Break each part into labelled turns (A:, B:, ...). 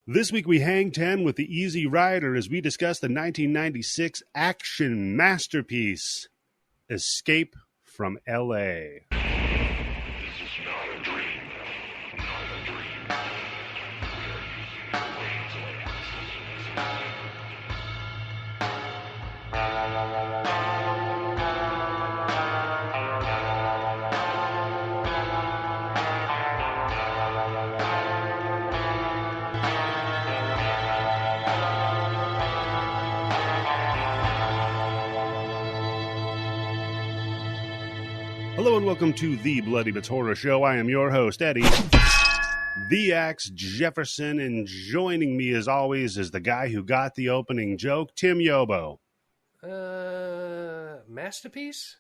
A: This week we hang 10 with the Easy Rider as we discuss the 1996 action masterpiece, Escape from L.A. Hello and welcome to the Bloody Bits Horror Show. I am your host, Eddie, the Axe Jefferson, and joining me as always is the guy who got the opening joke, Tim Yobo.
B: Masterpiece?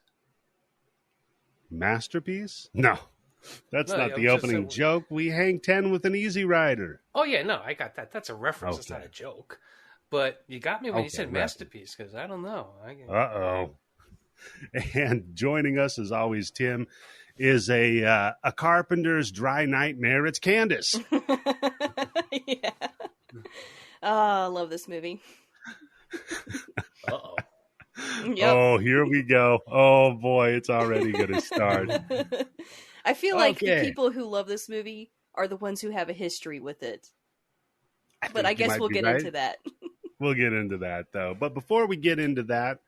A: Masterpiece? No, that's not the opening joke. We hang 10 with an Easy Rider.
B: Oh, yeah, no, I got that. That's a reference. It's not a joke. But you got me when you said masterpiece, because I don't know.
A: Uh-oh. And joining us, as always, Tim, is a carpenter's dry nightmare. It's Candice.
C: Yeah. Oh, I love this movie.
B: Uh-oh.
C: Yep.
A: Oh, here we go. Oh, boy, it's already going to start.
C: I feel like the people who love this movie are the ones who have a history with it. But I guess we'll get into that.
A: We'll get into that, though. But before we get into that,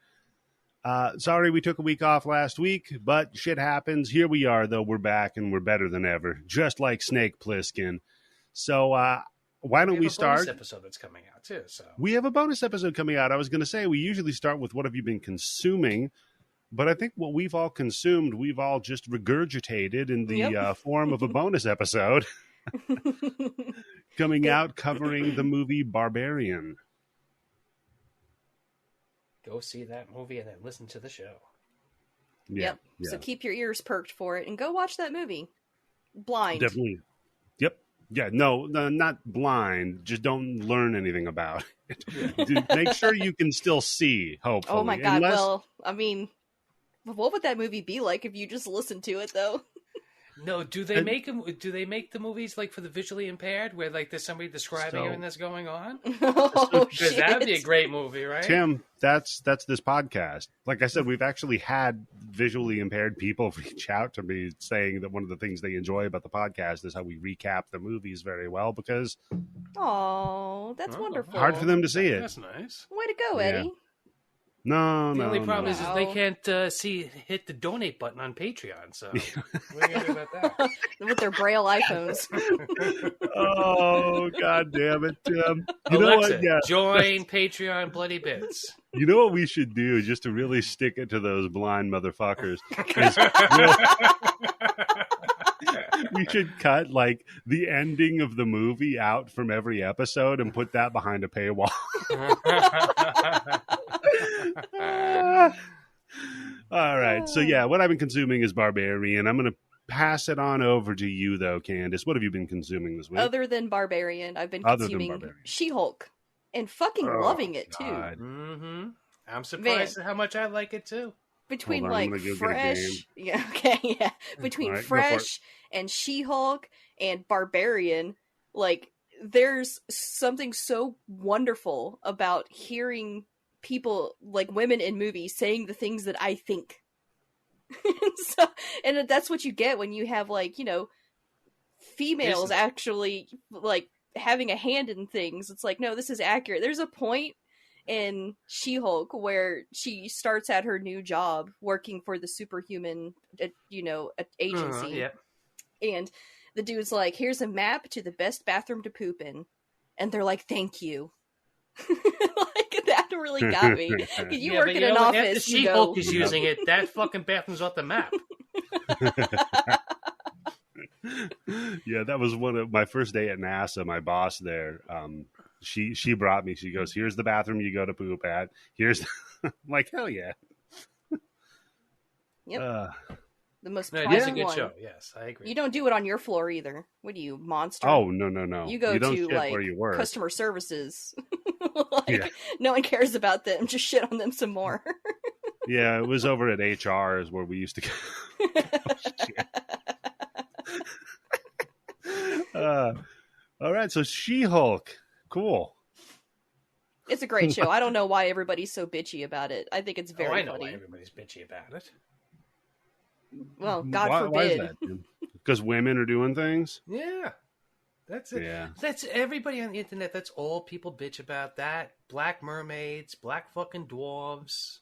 A: sorry we took a week off last week, but shit happens. Here we are, though. We're back, and we're better than ever, just like Snake Plissken. So why don't we start?
B: We have a bonus episode that's coming out, too. So
A: we have a bonus episode coming out. I was going to say, we usually start with what have you been consuming, but I think what we've all consumed, we've all just regurgitated in the form of a bonus episode coming out covering the movie Barbarian.
B: Go see that movie and then listen to the show.
C: Yep. So keep your ears perked for it and go watch that movie. Blind.
A: Definitely. Yep. Yeah, no, not blind. Just don't learn anything about it. Make sure you can still see, hopefully.
C: Oh my God. Well, I mean, what would that movie be like if you just listened to it, though?
B: No, do they make the movies like for the visually impaired, where like there's somebody describing everything that's going on?
C: Oh,
B: shit. That'd be a great movie, right?
A: Tim, that's this podcast. Like I said, we've actually had visually impaired people reach out to me saying that one of the things they enjoy about the podcast is how we recap the movies very well because
C: that's wonderful.
A: Hard for them to see it.
B: That's nice.
C: Way to go, Eddie.
A: No,
B: the only problem is they can't hit the donate button on Patreon. So what are you gonna do about that?
C: With their Braille iPhones.
A: Oh, God damn it, Tim! You
B: Alexa,
A: know what? Yeah.
B: Join Patreon Bloody Bits.
A: You know what we should do just to really stick it to those blind motherfuckers? We should cut like the ending of the movie out from every episode and put that behind a paywall. All right. So yeah, what I've been consuming is Barbarian. I'm going to pass it on over to you though, Candice. What have you been consuming this week?
C: Other than Barbarian, I've been consuming She-Hulk and fucking loving it too.
B: Mm-hmm. I'm surprised at how much I like it too.
C: Between Fresh, between Fresh and She-Hulk and Barbarian, like there's something so wonderful about hearing people, like women in movies, saying the things that I think. And that's what you get when you have females actually like having a hand in things. It's like, no, this is accurate. There's a point in She-Hulk where she starts at her new job working for the superhuman, agency. And the dude's like, here's a map to the best bathroom to poop in. And they're like, thank you. Like, that really got me. You work in an office.
B: The She-Hulk is using it. That fucking bathroom's off the map.
A: Yeah, that was one of my first day at NASA. My boss there, she brought me. She goes, "Here's the bathroom you go to poop at. Here's," I'm like, hell yeah.
C: Yep.
B: The most it's a good show. Yes, I agree.
C: You don't do it on your floor either. What are you, monster?
A: Oh, no.
C: You go to
A: where you work.
C: Customer services. No one cares about them. Just shit on them some more.
A: Yeah, it was over at HR is where we used to go. All right, so She-Hulk. Cool.
C: It's a great show. I don't know why everybody's so bitchy about it. I think it's very
B: I know
C: funny.
B: why everybody's bitchy about it.
C: Well, God forbid. Why is that?
A: Because women are doing things?
B: Yeah. That's it.
A: Yeah.
B: That's everybody on the internet. That's all people bitch about. That black mermaids, black fucking dwarves.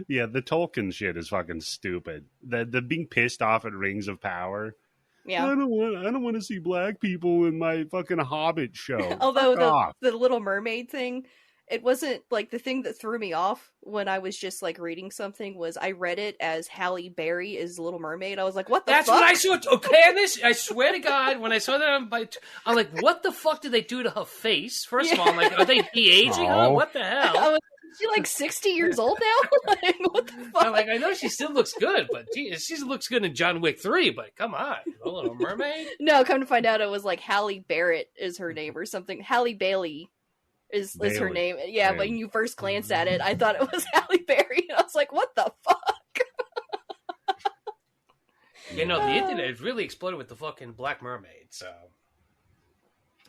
A: Yeah, the Tolkien shit is fucking stupid. The being pissed off at Rings of Power.
C: Yeah.
A: I don't want to see black people in my fucking Hobbit show.
C: Although the Little Mermaid thing, it wasn't like the thing that threw me off when I was just like reading something was I read it as Halle Berry is Little Mermaid. I was like, what the fuck?
B: That's what I saw. Candice, I swear to God, when I saw that, I'm like, what the fuck did they do to her face? First of all, I'm like, are they de-aging her? What the hell?
C: Is she like 60 years old now? Like, what the fuck?
B: I'm like, I know she still looks good, but she looks good in John Wick 3, but come on. The Little Mermaid?
C: No, come to find out it was like Halle Barrett is her name or something. Halle Bailey is her name. Yeah, Bailey. When you first glanced at it, I thought it was Halle Berry. And I was like, what the fuck?
B: You know, the internet has really exploded with the fucking Black Mermaid, so...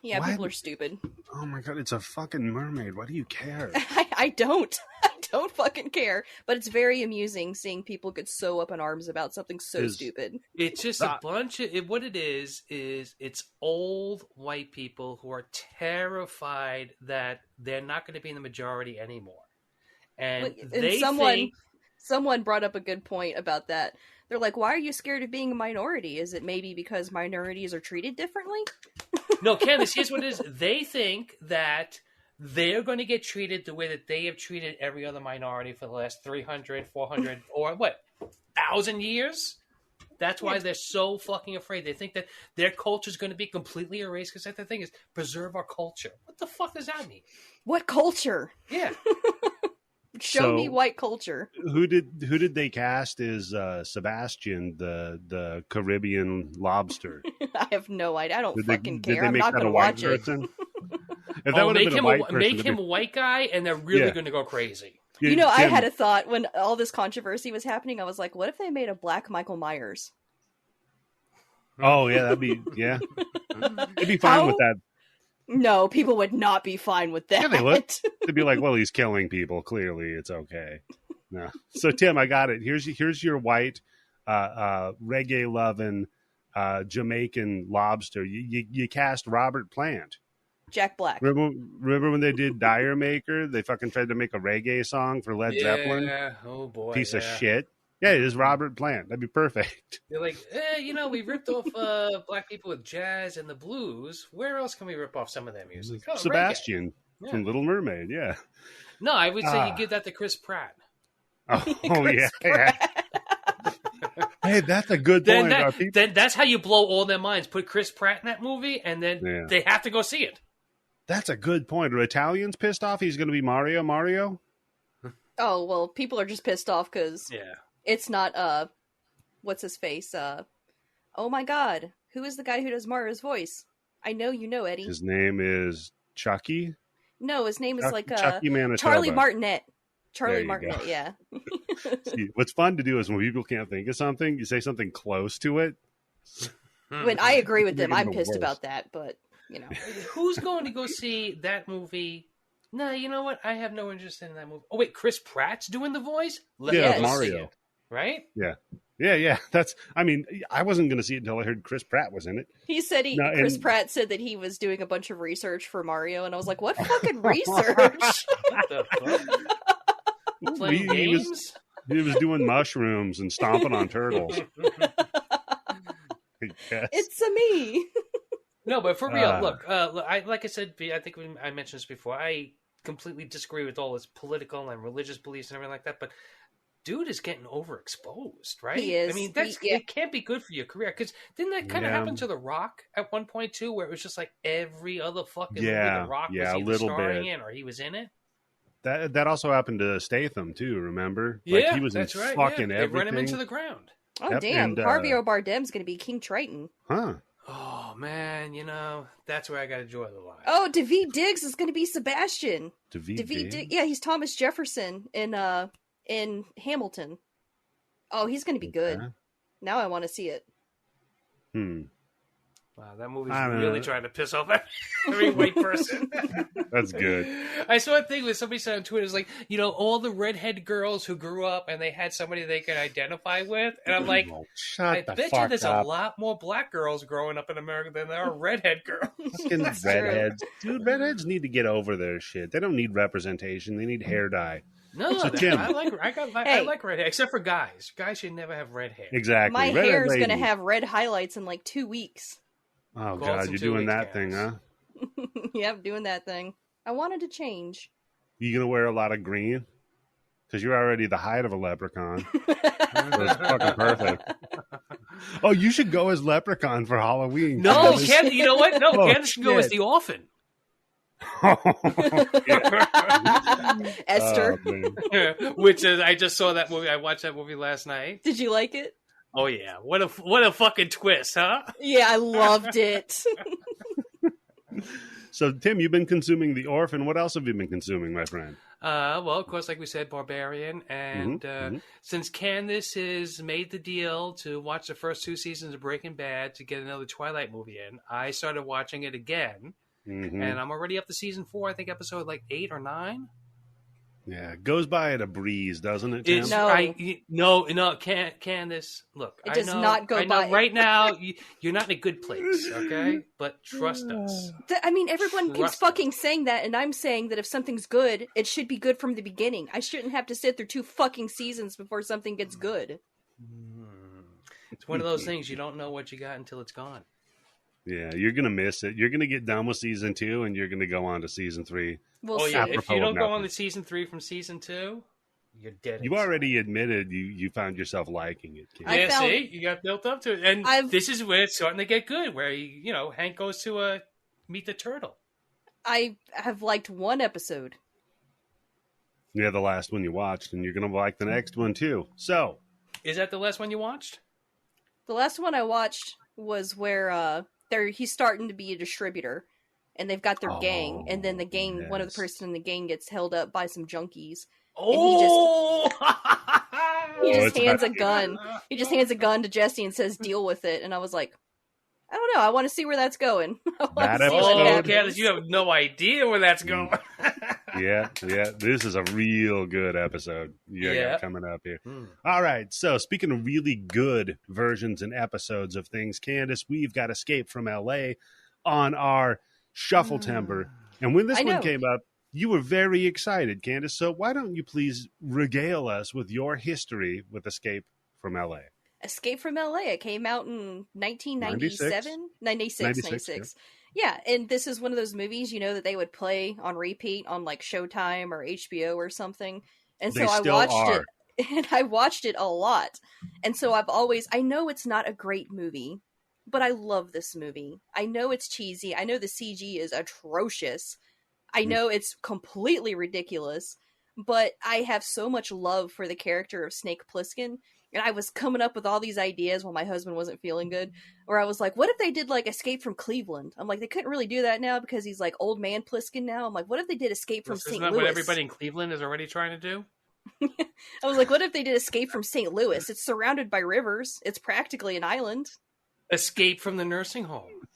C: Yeah, people are stupid.
A: Oh my god, it's a fucking mermaid. Why do you care?
C: I don't. I don't fucking care. But it's very amusing seeing people get so up in arms about something so stupid.
B: It's just a bunch of... what it is it's old white people who are terrified that they're not going to be in the majority anymore. And
C: someone brought up a good point about that. They're like, why are you scared of being a minority? Is it maybe because minorities are treated differently?
B: No, Candice, here's what it is. They think that they're going to get treated the way that they have treated every other minority for the last 300, 400, or 1,000 years? That's why they're so fucking afraid. They think that their culture is going to be completely erased because the thing is, preserve our culture. What the fuck does that mean?
C: What culture?
B: Yeah.
C: Show me white culture.
A: Who did they cast as Sebastian, the Caribbean lobster?
C: I have no idea. I don't fucking care. I'm not going to watch it.
A: If that would have been a white person,
B: make him a white guy, and they're really going to go crazy.
C: You know, I had a thought when all this controversy was happening. I was like, what if they made a black Michael Myers?
A: Oh yeah, that'd be They'd be fine with that.
C: No, people would not be fine with that.
A: Yeah, they would. They'd be like, well, he's killing people. Clearly, it's okay. No. So, Tim, I got it. Here's your white, reggae-loving, Jamaican lobster. You cast Robert Plant.
C: Jack Black.
A: Remember when they did Dire Maker? They fucking tried to make a reggae song for Led Zeppelin?
B: Yeah. Oh, boy.
A: Piece of shit. Yeah, it is Robert Plant. That'd be perfect.
B: They're like, we ripped off black people with jazz and the blues. Where else can we rip off some of their music? Oh,
A: Sebastian from Little Mermaid, yeah.
B: No, I would say you give that to Chris Pratt.
A: Oh yeah. Hey, that's a good point.
B: Then that's how you blow all their minds. Put Chris Pratt in that movie, and then they have to go see it.
A: That's a good point. Are Italians pissed off he's going to be Mario?
C: Oh, well, people are just pissed off because... Yeah. It's not, what's his face? Oh my god. Who is the guy who does Mario's voice? I know you know, Eddie.
A: His name is Chucky?
C: No, his name is
A: Chucky Manitoba.
C: Charlie Martinet. Charlie Martinet, yeah.
A: See, what's fun to do is when people can't think of something, you say something close to it.
C: When I agree with them, I'm pissed about that, but, you know.
B: Who's going to go see that movie? No, you know what? I have no interest in that movie. Oh, wait, Chris Pratt's doing the voice?
A: Let's Mario.
B: Right?
A: Yeah. I wasn't going to see it until I heard Chris Pratt was in it.
C: He said Chris Pratt said that he was doing a bunch of research for Mario, and I was like, what fucking research?
B: What the fuck? Playing games?
A: He was doing mushrooms and stomping on turtles.
C: It's a me.
B: No, but for real, look, like I said, I think I mentioned this before, I completely disagree with all his political and religious beliefs and everything like that, but dude is getting overexposed, right?
C: He is.
B: I mean, it can't be good for your career, because didn't that kind of happen to The Rock at one point, too, where it was just like every other fucking movie The Rock was either starring in or he was in it?
A: That also happened to Statham, too, remember?
B: Yeah,
A: he was
B: that's
A: in
B: right.
A: Fucking
B: They
A: everything.
B: run him into the ground.
C: Oh, damn. Javier Bardem's going to be King Triton.
A: Huh.
B: Oh, man, that's where I got to draw the line.
C: Oh, Daveed Diggs is going to be Sebastian.
A: Daveed Diggs?
C: Yeah, he's Thomas Jefferson in Hamilton. Oh, he's going to be good. Now I want to see it.
B: Wow, that movie's
A: I don't
B: really
A: know.
B: trying to piss off every white person.
A: That's good.
B: I saw a thing where somebody said on Twitter, it's like, all the redhead girls who grew up and they had somebody they could identify with. And I'm like,
A: Oh,
B: I
A: shut the
B: bet you
A: fuck
B: there's
A: up.
B: a lot more black girls growing up in America than there are redhead girls.
A: Fucking
C: That's true.
A: redheads. Dude, redheads need to get over their shit. They don't need representation. They need hair dye.
B: No,
A: So, Tim.
B: I like red hair, except for guys. Guys should never have red hair.
A: Exactly.
C: My
A: Redhead
C: hair is going to
A: ladies.
C: have red highlights in like 2 weeks.
A: Oh,
B: Calls
A: God,
B: in
A: you're
B: 2
A: doing
B: weeks,
A: that thing, huh?
C: Yep, doing that thing. I wanted to change.
A: You going to wear a lot of green? Because you're already the height of a leprechaun. That's fucking perfect. Oh, you should go as leprechaun for Halloween.
B: No,
A: Candice.
B: Ken, you know what? No,
A: Oh,
B: Candice can go as
A: shit.
B: the orphan.
C: Esther,
A: Oh, man.
B: Which is, I just saw that movie. I watched that movie last night.
C: did you like it?
B: Oh yeah, what a fucking twist, huh?
C: Yeah, I loved it.
A: So, Tim, you've been consuming The Orphan. What else have you been consuming, my friend?
B: Well, of course, like we said, Barbarian, and
A: Mhm.
B: since Candice has made the deal to watch the first 2 seasons of Breaking Bad to get another Twilight movie in, I started watching it again,
A: Mhm.
B: and I'm already up to season 4. I think episode like 8 or 9.
A: Yeah, it goes by at a breeze, doesn't it, Tim?
B: It's,
C: No.
B: Candice, look,
C: It
B: I
C: does
B: know,
C: not go
B: I know
C: by.
B: right now you're not in a good place, okay? But trust us.
C: I mean, everyone keeps
B: Trust
C: fucking saying that, and I'm saying that if something's good, it should be good from the beginning. I shouldn't have to sit through 2 fucking seasons before something gets good.
B: It's one of those things you don't know what you got until it's gone.
A: Yeah, you're going to miss it. You're going to get done with season 2, and you're going to go on to season 3.
C: We'll
B: Oh
C: see.
B: yeah,
A: Apropos
B: if you
A: of
B: don't go on
A: nothing.
B: to season 3 from season 2, you're dead.
A: You already admitted you found yourself liking it, kid.
C: I
B: Yeah,
C: found-
B: see, you got built up to it, and this is where it's starting to get good. Where Hank goes to meet the turtle.
C: I have liked 1 episode.
A: Yeah, the last one you watched, and you're going to like the next one, too. So,
B: Is that the last one you watched?
C: The last one I watched was where he's starting to be a distributor, and they've got their gang, and then the gang, one of the
A: yes.
C: person in the gang gets held up by some junkies.
B: Oh,
C: He just
A: it's
C: hands a
A: about-
C: gun. He just hands a gun to Jesse and says, "Deal with it." And I was like, I don't know. I want to see where that's going. I want
A: That
C: to see what
A: episode-
B: Oh,
C: happens.
B: Candice, you have no idea where that's going.
A: yeah, this is a real good episode you
B: Yeah.
A: got coming up here.
B: Hmm.
A: All right, so speaking of really good versions and episodes of things, Candice, we've got Escape from L.A. on our Shuffle Timber. And when this
C: I
A: one
C: know.
A: came up, you were very excited, Candice. So why don't you please regale us with your history with Escape from L.A.?
C: Escape from LA. It came out in 1997? 96.
A: 96,
C: Yeah, and this is one of those movies, that they would play on repeat on like Showtime or HBO or something. And
A: They
C: so I
A: still
C: watched
A: are.
C: it, and I watched it a lot. And so I know it's not a great movie, but I love this movie. I know it's cheesy. I know the CG is atrocious. I know it's completely ridiculous, but I have so much love for the character of Snake Plissken. And I was coming up with all these ideas while my husband wasn't feeling good. Where I was like, what if they did like Escape from Cleveland? I'm like, they couldn't really do that now because he's like old man Pliskin now. I'm like, what if they did Escape from
B: Isn't
C: St.
B: that
C: Louis?
B: what everybody in Cleveland is already trying to do?
C: I was like, what if they did Escape from St. Louis? It's surrounded by rivers. It's practically an island.
B: Escape from the nursing home.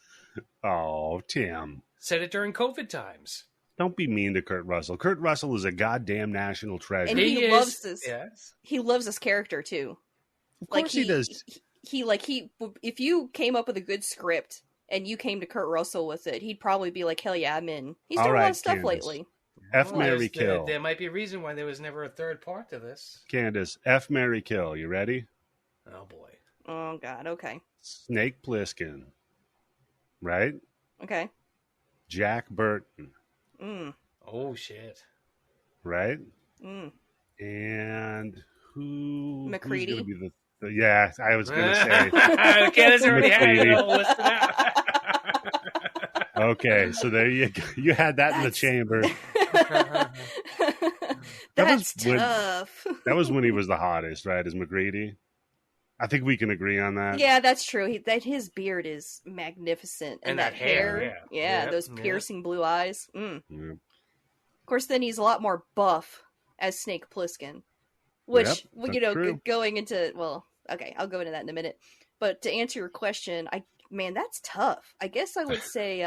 A: Oh, Tim.
B: Said it during COVID times.
A: Don't be mean to Kurt Russell. Kurt Russell is a goddamn national treasure.
C: And he
B: is-
C: loves this.
B: Yes.
C: He loves this character too.
A: Of course he does.
C: He if you came up with a good script and you came to Kurt Russell with it, he'd probably be like, hell yeah, I'm in. He's
A: All
C: done a lot
A: right,
C: of stuff
A: Candice.
C: lately.
A: F,
B: Well,
A: Mary,
B: there's-
A: kill.
B: There might be a reason why there was never a third part to this.
A: Candice, F, Mary, kill. You ready?
B: Oh boy.
C: Oh god, okay.
A: Snake Plissken. Right?
C: Okay.
A: Jack Burton.
C: Mm.
B: Oh shit.
A: Right?
C: Mm.
A: And who's
C: McCready?
A: going to be the yeah, I was going to say.
B: Candice already had it
A: McCready.
B: all listed out.
A: Okay, so there you go. You had that in the
C: That's-
A: chamber.
C: That's
A: was when-
C: tough.
A: That was when he was the hottest, right? As McGrady. I think we can agree on that.
C: Yeah, that's true. His beard is magnificent,
B: And that hair, yeah. Yep,
C: those
B: yep.
C: piercing blue eyes. Mm.
A: Yeah.
C: Of course, then he's a lot more buff as Snake Plissken, which
A: Yep, that's true.
C: going into okay, I'll go into that in a minute. But to answer your question, man, that's tough. I guess I would say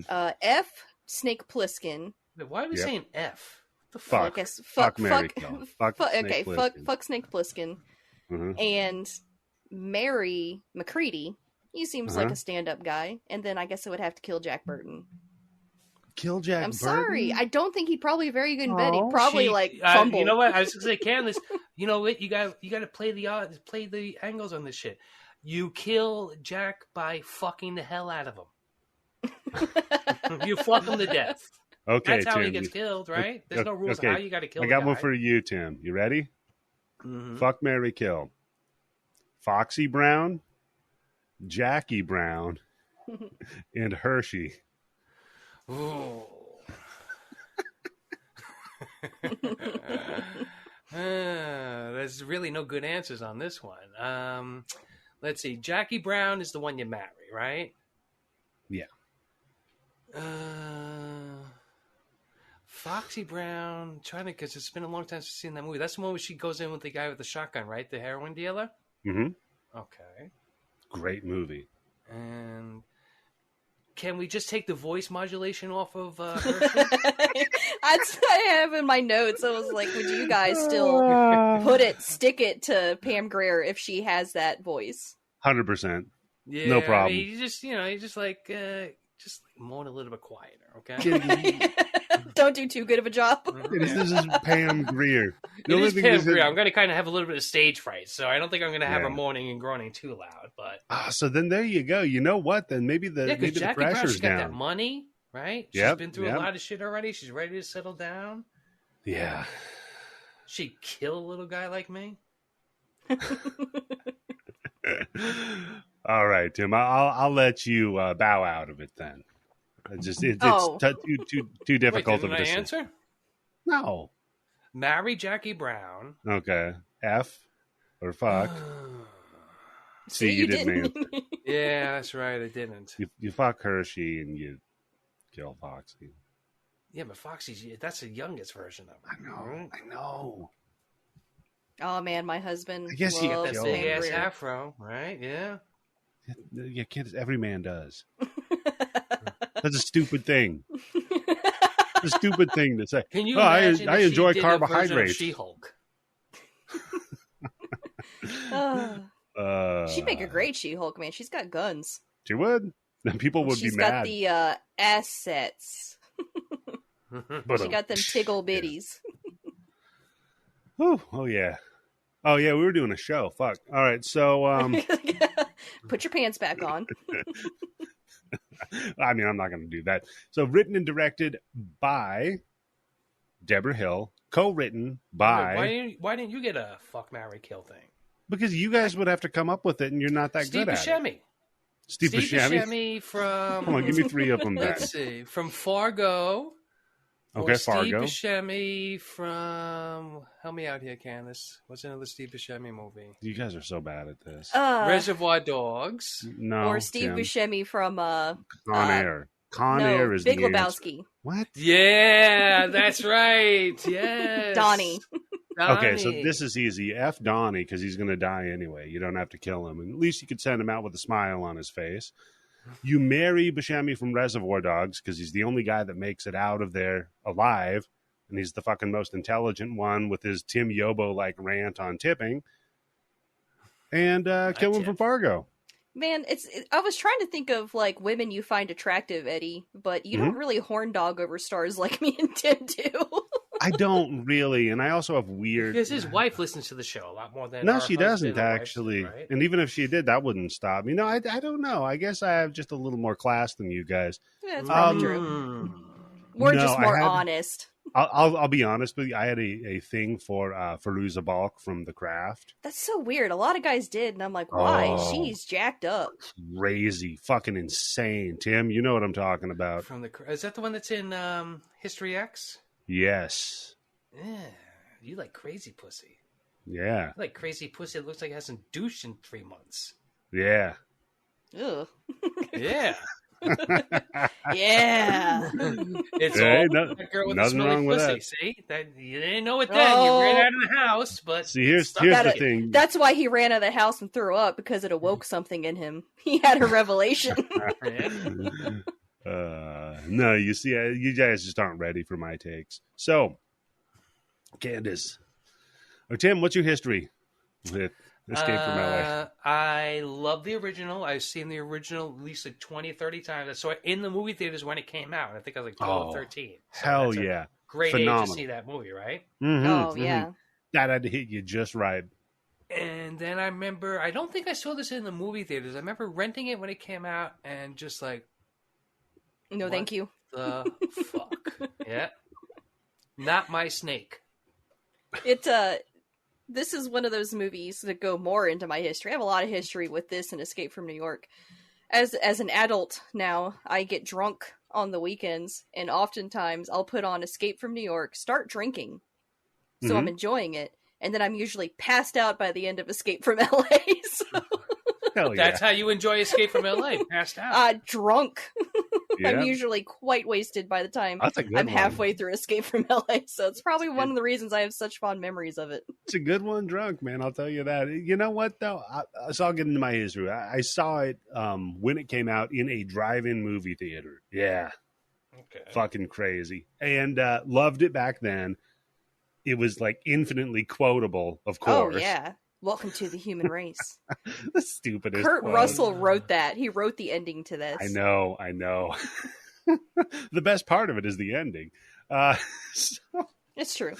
C: F, Snake Plissken.
B: Why are we saying F? What the
A: Fuck.
C: I guess
A: Fuck, Mary Kill. Fuck
C: okay,
A: Snake Plissken.
C: fuck Snake Plissken. And marry McCready. He seems like a stand-up guy. And then I guess I would have to kill Jack Burton.
A: Kill Jack
C: I'm
A: Burton?
C: sorry. I don't think he'd probably be very good in bed. He'd probably fumble.
B: You know what? I was going to say, Candice, you know what? You got to play the odds, play the angles on this shit. You kill Jack by fucking the hell out of him. You fuck him to death.
A: Okay,
B: that's how
A: Tim,
B: he gets killed, right? There's no rules
A: okay.
B: on how you got to kill.
A: I got one for you, Tim. You ready? Fuck, marry, kill. Foxy Brown, Jackie Brown, and Hershey.
B: Ooh. There's really no good answers on this one. Let's see. Jackie Brown is the one you marry, right?
A: Yeah.
B: Foxy Brown, because it's been a long time since I've seen that movie. That's the one where she goes in with the guy with the shotgun, right? The heroin dealer? Okay.
A: Great movie.
B: And can we just take the voice modulation off of her?
C: That's what I have in my notes. I was like, would you guys still stick it to Pam Grier if she has that voice?
A: 100%.
B: Yeah,
A: no problem.
B: I mean, you just moan a little bit quieter, okay?
C: Don't do too good of a job.
A: This is Pam Grier.
B: It is Pam Grier. I'm going to kind of have a little bit of stage fright, so I don't think I'm going to have her moaning and groaning too loud. But
A: so then there you go. You know what? Then maybe the
B: Jackie Brown,
A: pressure's
B: she's got
A: down.
B: that money, right? She's been through a lot of shit already. She's ready to settle down.
A: Yeah.
B: She'd kill a little guy like me.
A: All right, Tim. I'll let you bow out of it then. It's too difficult of a decision.
B: Answer?
A: No.
B: Marry Jackie Brown.
A: Okay. F or fuck. See, you didn't answer.
B: Yeah, that's right. I didn't.
A: You fuck Hershey and you kill Foxy.
B: Yeah, but that's the youngest version of it.
A: I know.
C: Oh man, my husband.
A: I guess you
B: got that big ass afro, right? Yeah.
A: Yeah, kids. Every man does. That's a stupid thing. A stupid thing to say.
B: Can you imagine
A: I enjoy carbohydrates.
B: She-Hulk.
C: She'd make a great She-Hulk, man. She's got guns.
A: She would. Then people would be mad.
C: She's got the assets. She got them tiggle bitties.
A: Oh yeah. Oh yeah, we were doing a show. Fuck. All right, so
C: put your pants back on.
A: I mean, I'm not going to do that. So, written and directed by Deborah Hill, co-written by.
B: Why didn't you get a fuck, marry, kill thing?
A: Because you guys would have to come up with it, and you're not that good at it. Steve Buscemi from. Come on, give me three of them.
B: Let's see, from Fargo.
A: Okay, Fargo.
B: Steve Buscemi from. Help me out here, Candice. What's another Steve Buscemi movie?
A: You guys are so bad at this.
B: Reservoir Dogs.
A: No.
C: Or Steve Buscemi from
A: Con Air. Con Air is
C: Big
A: the
C: Lebowski.
A: Answer. What?
B: Yeah, that's right. Yes.
C: Donnie.
A: Okay, so this is easy. F Donnie, because he's going to die anyway. You don't have to kill him. And at least you could send him out with a smile on his face. You marry Buscemi from Reservoir Dogs because he's the only guy that makes it out of there alive. And he's the fucking most intelligent one with his Tim Yobo-like rant on tipping. And kill him from Fargo.
C: Man, I was trying to think of like women you find attractive, Eddie, but you don't really horn dog over stars like me and Tim do.
A: I don't really, and I also have weird.
B: Because his wife listens to the show a lot more than.
A: No, she doesn't actually.
B: Wife, right?
A: And even if she did, that wouldn't stop me. No, I don't know. I guess I have just a little more class than you guys.
C: Yeah, that's probably true. We're just more honest.
A: I'll be honest with you. I had a thing for Fairuza Balk from The Craft.
C: That's so weird. A lot of guys did, and I'm like, why? She's jacked up.
A: Crazy, fucking insane. Tim, you know what I'm talking about.
B: Is that the one that's in History X?
A: Yes.
B: Yeah, you like crazy pussy.
A: Yeah.
B: You like crazy pussy that looks like it hasn't douched in 3 months.
A: Yeah.
C: Ugh.
B: Yeah.
C: Yeah.
B: It's
A: Hey,
B: all
A: no-
B: that girl with the
A: nothing
B: smelly
A: wrong with
B: pussy.
A: that.
B: See, that you didn't know it then. You ran out of the house, but
A: See, here's
B: stuck
A: the
B: with it.
A: thing.
C: That's why he ran out of the house and threw up, because it awoke something in him. He had a revelation.
A: No, you see, you guys just aren't ready for my takes. So, Candice, or Tim, what's your history with Escape from LA?
B: I love the original. I've seen the original at least like 20, 30 times. I saw it in the movie theaters when it came out. I think I was like 12 or 13. So
A: Hell
B: that's a
A: yeah.
B: great
A: Phenomenal.
B: age to see that movie, right?
C: Oh, yeah.
A: That had to hit you just right.
B: And then I remember, I don't think I saw this in the movie theaters. I remember renting it when it came out and just like,
C: No,
B: what
C: thank you.
B: the fuck? Yeah. Not my Snake.
C: This is one of those movies that go more into my history. I have a lot of history with this and Escape from New York. As an adult now, I get drunk on the weekends, and oftentimes I'll put on Escape from New York, start drinking, so I'm enjoying it, and then I'm usually passed out by the end of Escape from LA. So.
A: Hell yeah.
B: That's how you enjoy Escape from LA, passed out.
C: Drunk.
A: Yeah.
C: I'm usually quite wasted by the time
A: That's a good
C: I'm
A: one.
C: halfway through Escape from LA, so it's probably one of the reasons I have such fond memories of it.
A: It's a good one drunk, man. I'll tell you that. You know what, though? So I'll get into my history. I saw it when it came out in a drive-in movie theater. Yeah.
B: Okay.
A: Fucking crazy. And loved it back then. It was like infinitely quotable, of course.
C: Oh, yeah. Welcome to the human race.
A: The stupidest
C: Kurt
A: quote.
C: Russell wrote that. He wrote the ending to this.
A: I know. The best part of it is the ending.
C: It's true.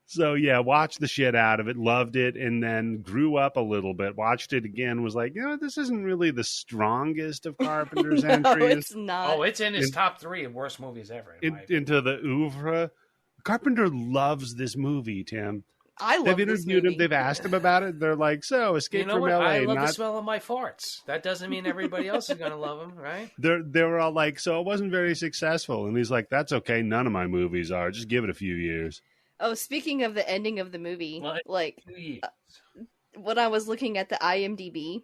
A: So yeah, watched the shit out of it, loved it, and then grew up a little bit. Watched it again, was like, this isn't really the strongest of Carpenter's
C: No,
A: entries.
C: it's not.
B: Oh, it's in his top 3 of worst movies ever.
A: Into the oeuvre. Carpenter loves this movie, Tim.
C: I love
A: They've
C: this
A: interviewed
C: movie.
A: him. They've asked him about it. They're like, "So, Escape
B: You know
A: from
B: what?
A: LA."
B: I love the smell of my farts. That doesn't mean everybody else is going to love them, right?
A: They were all like, "So it wasn't very successful," and he's like, "That's okay. None of my movies are. Just give it a few years."
C: Oh, speaking of the ending of the movie,
B: What?
C: like when I was looking at the IMDb,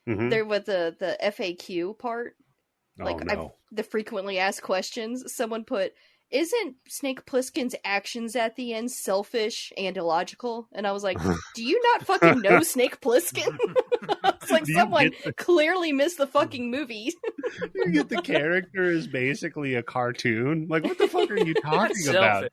A: Mhm.
C: there was the FAQ part, like
A: oh no!
C: the frequently asked questions. Someone put, "Isn't Snake Plissken's actions at the end selfish and illogical?" And I was like, "Do you not fucking know Snake Plissken?" It's like
A: Do you
C: someone
A: get
C: clearly missed the fucking movie.
A: You get the character is basically a cartoon. Like, what the fuck are you talking
B: That's
A: about?
B: selfish.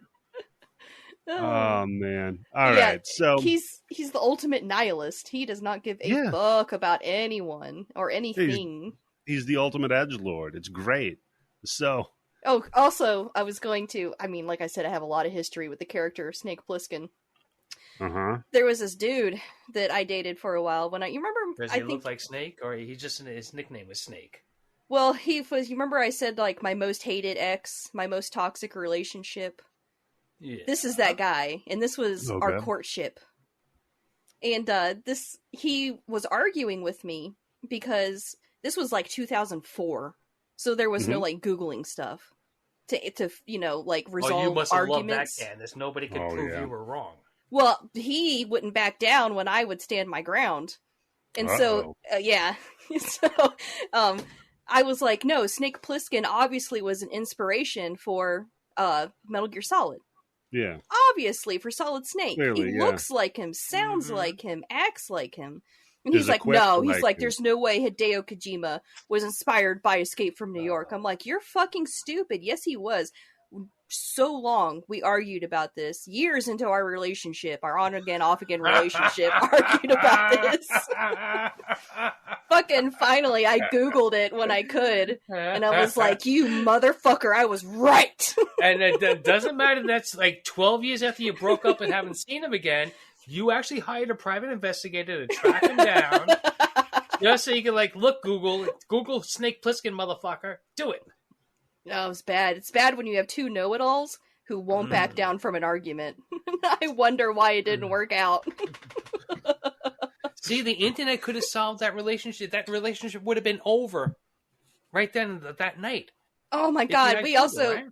A: Oh man! All
C: Yeah,
A: right, so
C: he's the ultimate nihilist. He does not give a fuck about anyone or anything.
A: he's the ultimate edgelord. It's great. So
C: Oh, also, I was going to. I mean, like I said, I have a lot of history with the character of Snake Plissken. There was this dude that I dated for a while. You remember?
B: Does he look like Snake, or he just his nickname was Snake?
C: Well, he was. You remember I said like my most hated ex, my most toxic relationship.
B: Yeah.
C: This is that guy, and this was our courtship. And he was arguing with me because this was like 2004, so there was no like Googling stuff to like resolve
B: you must have loved
C: arguments.
B: that Candice. Nobody could prove you were wrong.
C: Well, he wouldn't back down when I would stand my ground, and so I was like, no, Snake Plissken obviously was an inspiration for Metal Gear Solid.
A: yeah,
C: Obviously, for Solid Snake.
A: Clearly,
C: he
A: yeah.
C: looks like him, sounds like him, acts like him. And he's
A: Is
C: like,
A: equipped
C: no. He's
A: like
C: like,
A: him.
C: there's no way Hideo Kojima was inspired by Escape from New York. I'm like, you're fucking stupid. Yes, he was. So long we argued about this. Years into our relationship, our on-again, off-again relationship, argued about this. Fucking finally, I Googled it when I could. And I was like, you motherfucker, I was right.
B: And it doesn't matter. That's like 12 years after you broke up and haven't seen him again. You actually hired a private investigator to track him down. Just so you can like, look, Google Snake Plissken, motherfucker. Do it.
C: No, it's bad. It's bad when you have two know-it-alls who won't back down from an argument. I wonder why it didn't work out.
B: See, the internet could have solved that relationship. That relationship would have been over right then, that night.
C: Oh my god, we also
B: right?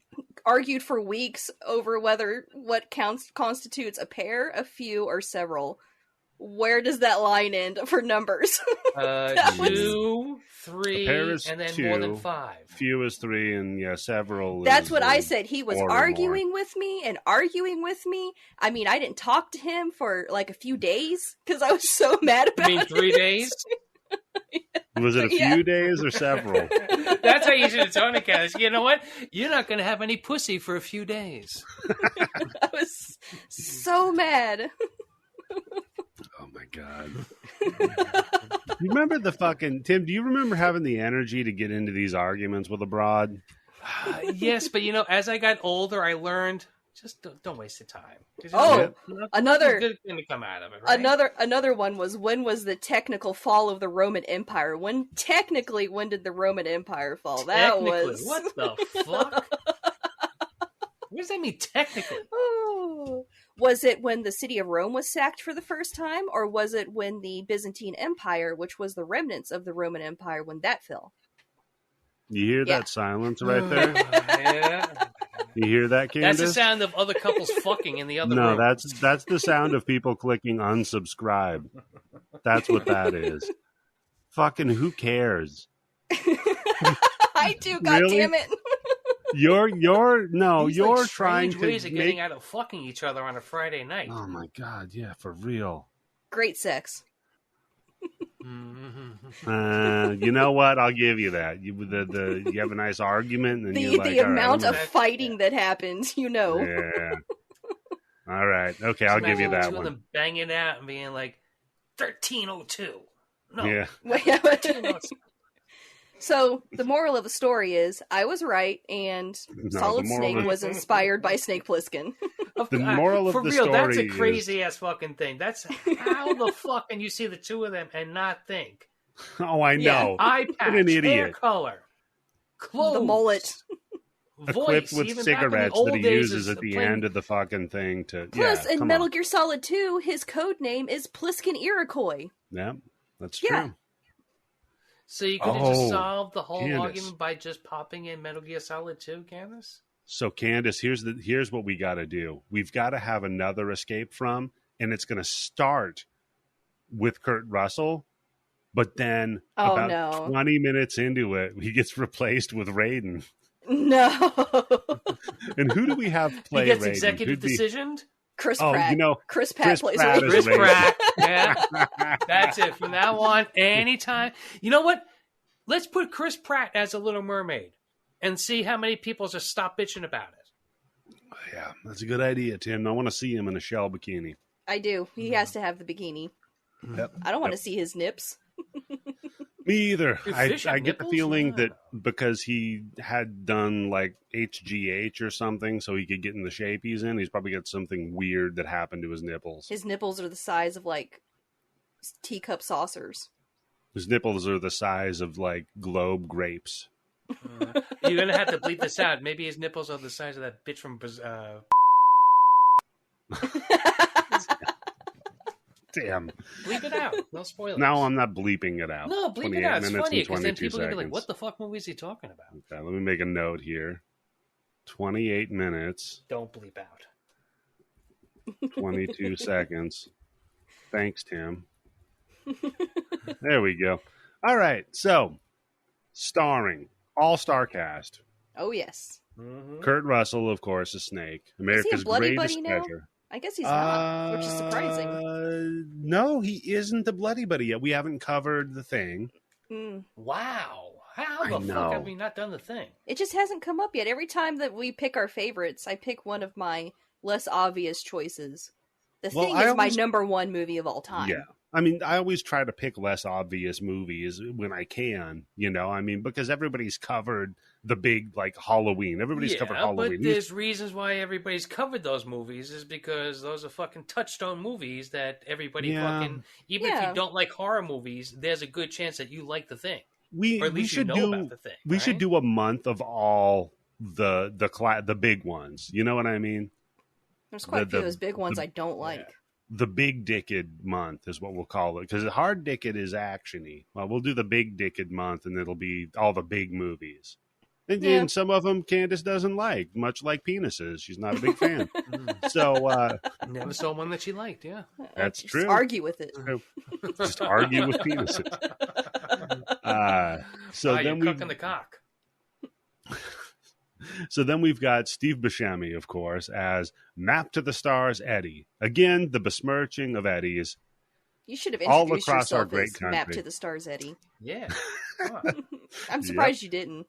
C: argued for weeks over what constitutes a pair, a few, or several. Where does that line end for numbers?
B: 2, 3,
A: is
B: and then
A: 2.
B: more than 5.
A: Few is 3, and several.
C: That's
A: is,
C: what I said. He was
A: 4 or
C: arguing with me and arguing with me. I mean, I didn't talk to him for like a few days because I was so mad about it.
B: You mean 3 days?
A: Was it a few days or several?
B: That's how you should have told it, Candice. You know what? You're not going to have any pussy for a few days.
C: I was so mad.
A: Oh my god! You remember the fucking Tim? Do you remember having the energy to get into these arguments with a broad?
B: Yes, but as I got older, I learned just don't waste the time.
C: Another
B: good thing to come out of it. Right?
C: Another one was, when was the technical fall of the Roman Empire? When did the Roman Empire fall? That was
B: what the fuck? What does that mean technically?
C: Oh. Was it when the city of Rome was sacked for the first time, or was it when the Byzantine Empire, which was the remnants of the Roman Empire, when that fell?
A: You hear that silence right there?
B: Yeah.
A: You hear that, Candice?
B: That's the sound of other couples fucking in the other room.
A: No, that's the sound of people clicking unsubscribe. That's what that is. Fucking who cares?
C: I do, goddammit.
A: You're
B: These,
A: trying to
B: ways of getting out of fucking each other on a Friday night.
A: Oh my god, yeah, for real.
C: Great sex.
A: You know what? I'll give you that. You have a nice argument, and
C: the amount of fighting that happens,
A: Yeah. All right. Okay, I'll give you that
B: two
A: one.
B: of them banging out and being like 1302. No.
A: Yeah.
B: 1302.
C: So the moral of the story is, I was right, and Solid Snake was inspired by Snake Plissken.
A: The moral of
B: for
A: the
B: real,
A: story
B: that's a crazy ass fucking thing. That's how the fuck can you see the two of them and not think?
A: Oh, I know.
C: Yeah.
B: Eye patch,
A: What an idiot.
B: hair color, clothes,
C: The mullet.
A: Equipped
B: voice,
A: with
B: even
A: cigarettes
B: back in the
A: that
B: old
A: he
B: days
A: uses
B: is
A: at the
B: playing-
A: end of the fucking thing to.
C: Plus,
A: yeah,
C: in
A: come
C: Metal
A: on.
C: Gear Solid 2, his code name is Plisken Iroquois.
A: Yeah, that's
C: Yeah.
A: true.
B: So you could have just
A: Oh,
B: solved the whole
A: Candice.
B: argument by just popping in Metal Gear Solid 2, Candice?
A: So, Candice, here's what we got to do. We've got to have another escape from, and it's going to start with Kurt Russell, but then
C: Oh,
A: about
C: no.
A: 20 minutes into it, he gets replaced with Raiden.
C: No.
A: And who do we have play
B: He gets
A: Raiden?
B: executive
A: Who'd be-
B: decisioned?
C: Chris
A: Oh,
C: Pratt. Chris Pratt plays
A: Pratt
C: Raiden.
A: is
B: Chris
A: Raiden.
B: Pratt. Yeah. That's it. From now on, anytime. You know what? Let's put Chris Pratt as a Little Mermaid and see how many people just stop bitching about it.
A: Yeah, that's a good idea, Tim. I want to see him in a shell bikini.
C: I do. He has to have the bikini.
A: Yep.
C: I don't want to see his nips.
A: Me either.
B: Do
A: I
B: fish have
A: get the
B: nipples?
A: feeling
B: I
A: that
B: don't
A: because he had done like HGH or something so he could get in the shape he's in, he's probably got something weird that happened to his nipples.
C: His nipples are the size of, like, teacup saucers.
A: His nipples are the size of like globe grapes.
B: You're going to have to bleep this out. Maybe his nipples are the size of that bitch from
A: Damn.
B: bleep it out. No spoilers.
A: Now I'm not bleeping it out.
B: No, bleep it
A: 28
B: out. It's
A: minutes
B: funny
A: and
B: because then
A: 22
B: people are going to be like,
A: seconds.
B: what the fuck movie is he talking about?
A: Okay, let me make a note here. 28 minutes,
B: Don't bleep out.
A: 22 seconds. Thanks, Tim. There we go. All right, so starring all-star cast.
C: Oh, yes.
B: Mm-hmm.
A: Kurt Russell, of course, is Snake, America's
C: bloody
A: greatest
C: buddy now?
A: treasure.
C: I guess he's not, which is surprising.
A: No, he isn't the bloody buddy yet. We haven't covered the thing.
C: Mm.
B: Wow. How
A: I
B: the
A: know.
B: fuck have we not done the thing?
C: It just hasn't come up yet. Every time that we pick our favorites, I pick one of my less obvious choices. The
A: Well,
C: Thing
A: I
C: is my
A: always-
C: number one movie of all time.
A: Yeah. I mean, I always try to pick less obvious movies when I can, because everybody's covered the big, like, Halloween. Everybody's covered Halloween.
B: But there's reasons why everybody's covered those movies is because those are fucking touchstone movies that everybody fucking... Even if you don't like horror movies, there's a good chance that you like the thing. Or at least you know about the thing.
A: We should
B: right?
A: do a month of all the big ones. You know what I mean?
C: There's quite a few of those big ones I don't like.
A: Yeah. The big dicked month is what we'll call it, because hard dicked is actiony. Well, we'll do the big dicked month, and it'll be all the big movies. And some of them Candice doesn't like, much like penises. She's not a big fan. So
B: never saw one that she liked. Yeah,
A: that's
C: Just
A: true.
C: argue with it.
A: Just argue with penises. So then
B: you're cooking the cock.
A: So then we've got Steve Buscemi, of course, as Map to the Stars Eddie. Again, the besmirching of Eddies.
C: You should have
A: all
C: introduced
A: across our
C: yourself
A: great
C: as
A: country.
C: Map to the Stars, Eddie.
B: Yeah.
C: I'm surprised you didn't.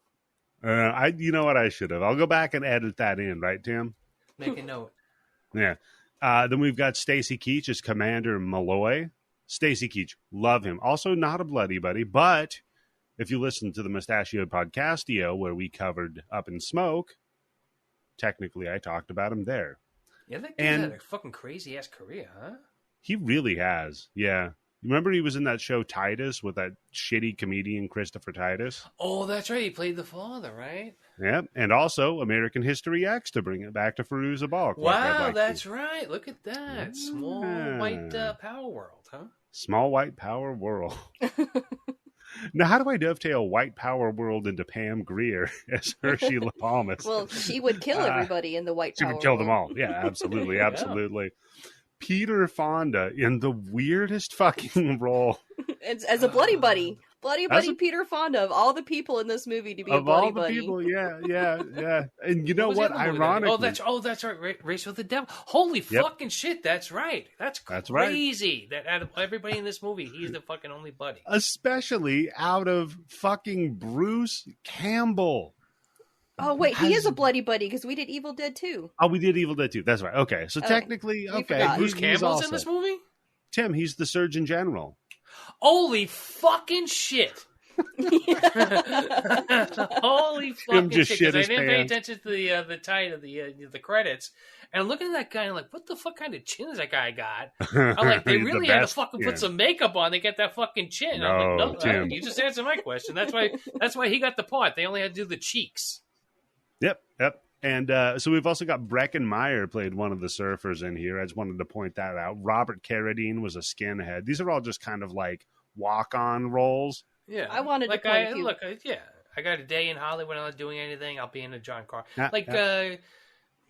A: You know what, I should have. I'll go back and edit that in, right, Tim?
B: Make a note.
A: Yeah. Then we've got Stacy Keach as Commander Malloy. Stacy Keach, love him. Also not a bloody buddy, but if you listen to the Mustachioed Podcastio, where we covered Up in Smoke, technically I talked about him there.
B: Yeah, that dude had a fucking crazy-ass career, huh?
A: He really has, yeah. Remember he was in that show Titus with that shitty comedian Christopher Titus?
B: Oh, that's right. He played the father, right?
A: Yep. And also American History X, to bring it back to Fairuza Balk.
B: Wow, that's right. Look at that. Small white power world, huh?
A: Small white power world. Now, how do I dovetail White Power World into Pam Grier as Hershey LaPalmas?
C: Well, she would kill everybody in the White Power
A: She would kill
C: world.
A: them all. Yeah, absolutely, absolutely. Peter Fonda in the weirdest fucking role.
C: As a bloody buddy. Bloody buddy Peter Fonda, of all the people in this movie to be a bloody buddy.
A: Of all the people, yeah. And you know what? Ironically.
B: That's right. Race with the Devil. Holy fucking shit, that's right. That's crazy. Right. That out of everybody in this movie, he's the fucking only buddy.
A: Especially out of fucking Bruce Campbell.
C: Oh, wait, he is a bloody buddy because we did Evil Dead 2.
A: Oh, we did Evil Dead 2. That's right. Okay, so technically,
B: Bruce Campbell's in this movie?
A: Tim, he's the Surgeon General.
B: Holy fucking shit. Holy fucking shit. Because I didn't pay attention to the title, the credits. And I'm looking at that guy and I'm like, what the fuck kind of chin is that guy got? I'm like, they really had to fucking put some makeup on to get that fucking chin.
A: No,
B: I'm like,
A: Tim.
B: You just answered my question. That's why he got the part. They only had to do the cheeks.
A: Yep. And so we've also got Breckin Meyer played one of the surfers in here. I just wanted to point that out. Robert Carradine was a skinhead. These are all just kind of like walk-on roles.
B: Yeah,
C: I wanted to point
B: I got a day in Hollywood. I'm not doing anything. I'll be in a John Carr.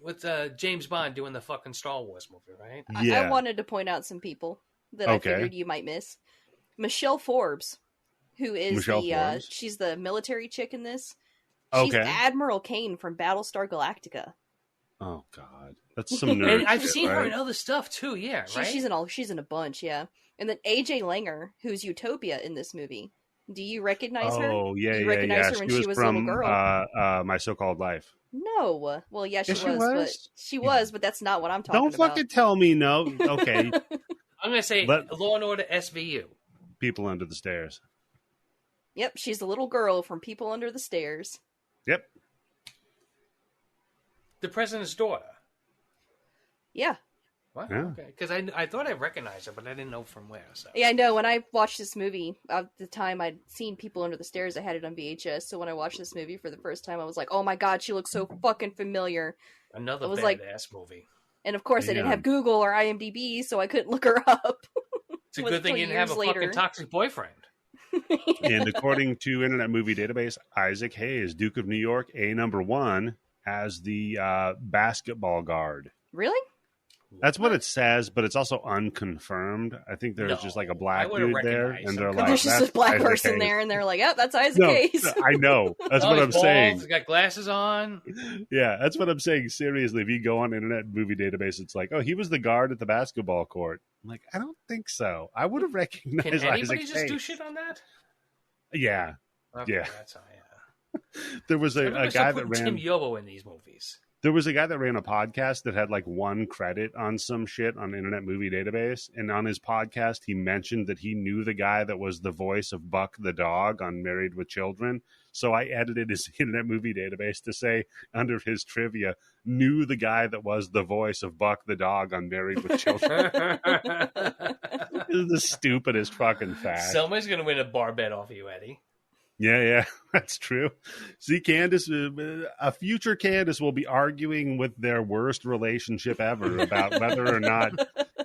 B: With James Bond doing the fucking Star Wars movie, right?
A: Yeah.
C: I wanted to point out some people that I figured you might miss. Michelle Forbes, who is she's the military chick in this. She's Admiral Kane from Battlestar Galactica.
A: Oh God, that's some nerd.
B: And I've seen her in other stuff too. Yeah, right.
C: She's in a bunch. Yeah, and then AJ Langer, who's Utopia in this movie. Do you recognize her?
A: Oh yeah,
C: Do you recognize her when she was
A: from,
C: a little girl?
A: My So-Called Life.
C: No. Well, yeah, she
A: was.
C: but that's not what I'm talking about.
A: Don't fucking tell me no. Okay.
B: I'm gonna say Law and Order SVU.
A: People Under the Stairs.
C: Yep, she's the little girl from People Under the Stairs.
A: Yep.
B: The President's Daughter.
C: Yeah.
B: Wow. Yeah. Okay. Because I thought I recognized her, but I didn't know from where. So.
C: Yeah, I know. When I watched this movie, at the time I'd seen People Under the Stairs, I had it on VHS. So when I watched this movie for the first time, I was like, "Oh my god, she looks so fucking familiar."
B: Another badass movie.
C: And of course, I didn't have Google or IMDb, so I couldn't look her up.
B: It's a good thing you didn't have a fucking toxic boyfriend.
A: And according to Internet Movie Database, Isaac Hayes, Duke of New York, #1, as the basketball guard.
C: Really?
A: That's what it says, but it's also unconfirmed. I think there's just like a black dude there, and they're like,
C: there's just a black person there, and they're like, "Oh, that's Isaac Hayes."
A: I know. That's what I'm saying.
B: He's got glasses on.
A: Yeah, that's what I'm saying. Seriously, if you go on Internet Movie Database, it's like, "Oh, he was the guard at the basketball court." I'm like, I don't think so. I would have recognized Isaac Hayes.
B: Can anybody just do shit on that?
A: Yeah.
B: Okay,
A: yeah.
B: That's
A: There was a guy that ran
B: Tim Yobo in these movies.
A: There was a guy that ran a podcast that had like one credit on some shit on Internet Movie Database. And on his podcast, he mentioned that he knew the guy that was the voice of Buck the dog on Married with Children. So I edited his Internet Movie Database to say under his trivia, knew the guy that was the voice of Buck the dog on Married with Children. This is the stupidest fucking fact.
B: Somebody's going to win a bar bet off of you, Eddie.
A: Yeah, that's true. See, Candice, a future Candice will be arguing with their worst relationship ever about whether or not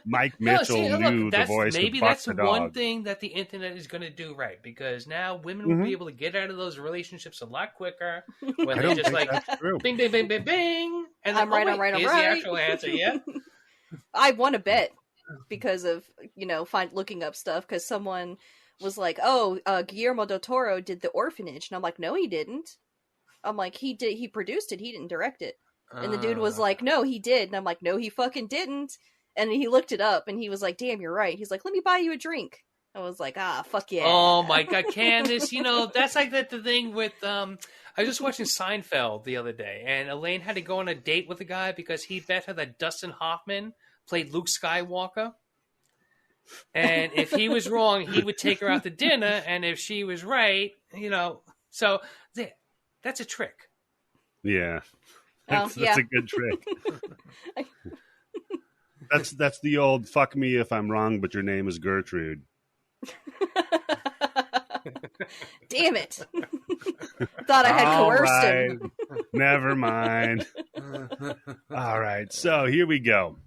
A: Mike Mitchell knew the voice
B: maybe
A: of Buck
B: that's
A: the
B: one
A: dog.
B: thing that the internet is going to do right, because now women will be able to get out of those relationships a lot quicker when
A: I
B: they
A: don't
B: just
A: think
B: like
A: that's true.
B: bing, bing, bing, bing, bing, and then,
C: I'm right,
B: wait,
C: I'm right, I'm
B: here's
C: right.
B: the actual answer. Yeah,
C: I won a bet because of looking up stuff, because someone was like, "Oh, Guillermo del Toro did The Orphanage," and I'm like, "No, he didn't." I'm like, "He did. He produced it. He didn't direct it." And the dude was like, "No, he did," and I'm like, "No, he fucking didn't." And he looked it up, and he was like, "Damn, you're right." He's like, "Let me buy you a drink." I was like, "Ah, fuck yeah!"
B: Oh my god, Candice! That's like the thing with I was just watching Seinfeld the other day, and Elaine had to go on a date with a guy because he bet her that Dustin Hoffman played Luke Skywalker, and if he was wrong, he would take her out to dinner, and if she was right, so that's a trick.
A: Yeah.
C: Oh,
A: That's a good trick. That's the old fuck me if I'm wrong, but your name is Gertrude.
C: Damn it! Thought I had coerced him.
A: Never mind. All right, so here we go.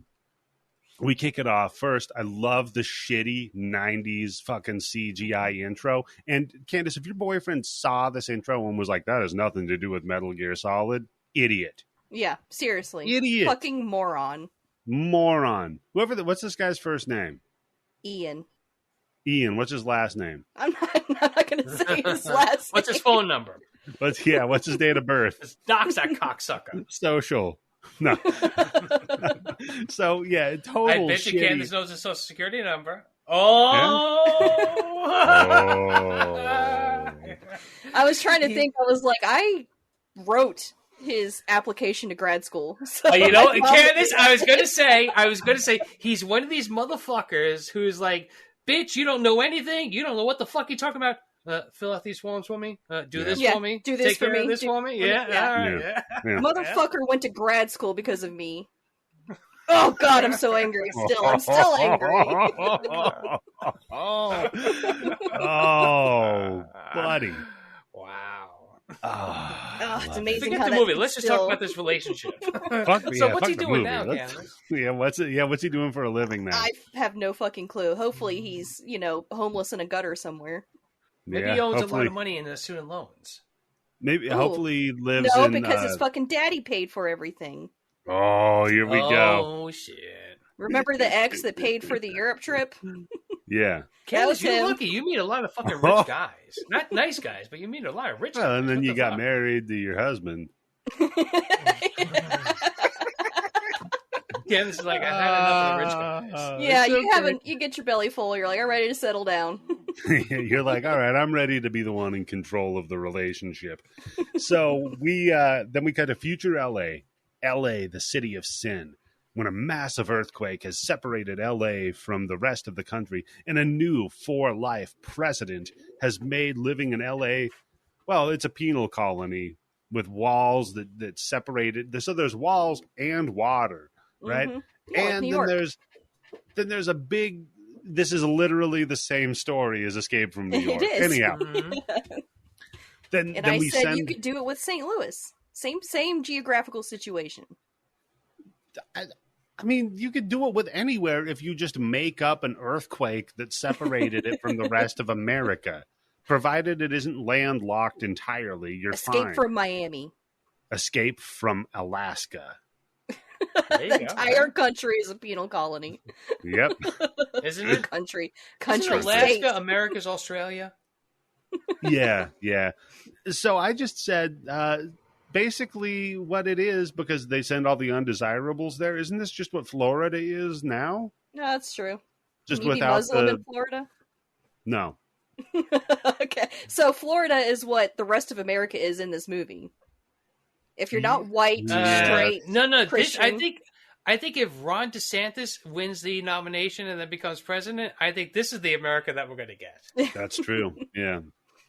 A: We kick it off. First, I love the shitty 90s fucking CGI intro. And Candice, if your boyfriend saw this intro and was like, that has nothing to do with Metal Gear Solid, idiot.
C: Yeah, seriously.
A: Idiot.
C: Fucking moron.
A: Moron. What's this guy's first name?
C: Ian.
A: Ian. What's his last name?
C: I'm not going to say his last
B: What's
C: name.
B: his phone number?
A: What's his date of birth?
B: Docs that cocksucker.
A: Social. No. So, yeah, total
B: I bet you
A: shitty.
B: Candice knows his social security number. Oh!
C: I was trying to think. I was like, I wrote his application to grad school. So
B: Candice, I was gonna say, he's one of these motherfuckers who's like, bitch, you don't know anything. You don't know what the fuck you're talking about. Fill out these forms for me. Do this for me.
C: Do this
B: Take
C: for
B: care
C: me.
B: of this for me. Yeah. All right. Yeah.
C: Motherfucker went to grad school because of me. Oh God, I'm so angry. I'm still angry.
A: Oh, buddy.
B: Wow.
C: It's amazing.
B: Forget
C: how
B: the movie. Let's just talk about this relationship. What's he doing now, Candice?
A: What's he doing for a living now?
C: I have no fucking clue. Hopefully he's, homeless in a gutter somewhere.
B: Maybe he owns a lot of money in the student loans.
A: Maybe, hopefully he lives in...
C: because his fucking daddy paid for everything.
A: Oh, here we go.
B: Oh, shit.
C: Remember the ex that paid for the Europe trip?
A: Yeah.
B: Candice, you're lucky. You meet a lot of fucking rich guys. Not nice guys, but you meet a lot of rich guys.
A: And then you got married to your husband.
B: Candice is like, I had enough of the rich guys.
C: Yeah, you get your belly full. You're like, I'm ready to settle down.
A: You're like, all right, I'm ready to be the one in control of the relationship. So then we cut to future LA, the city of sin, when a massive earthquake has separated LA from the rest of the country, and a new for-life precedent has made living in LA, well, it's a penal colony with walls that separate it. So there's walls and water, right?
C: Mm-hmm.
A: And then there's a big... This is literally the same story as Escape from New York.
C: It is.
A: Anyhow.
B: Mm-hmm.
A: Then
C: I
A: we
C: said
A: send...
C: you could do it with St. Louis. Same geographical situation.
A: I mean, you could do it with anywhere if you just make up an earthquake that separated it from the rest of America. Provided it isn't landlocked entirely, you're fine.
C: Escape from Miami.
A: Escape from Alaska.
C: The entire country is a penal colony.
A: Yep.
B: Isn't it?
C: Country.
B: Isn't Alaska
C: state.
B: America's Australia?
A: Yeah. So I just said... basically what it is, because they send all the undesirables there. Isn't this just what Florida is now?
C: No, that's true.
A: Just
C: Can you
A: without
C: be Muslim in Florida?
A: No.
C: Okay, so Florida is what the rest of America is in this movie. If you're not white, straight,
B: no.
C: Christian,
B: I think if Ron DeSantis wins the nomination and then becomes president, I think this is the America that we're going to get.
A: That's true. Yeah,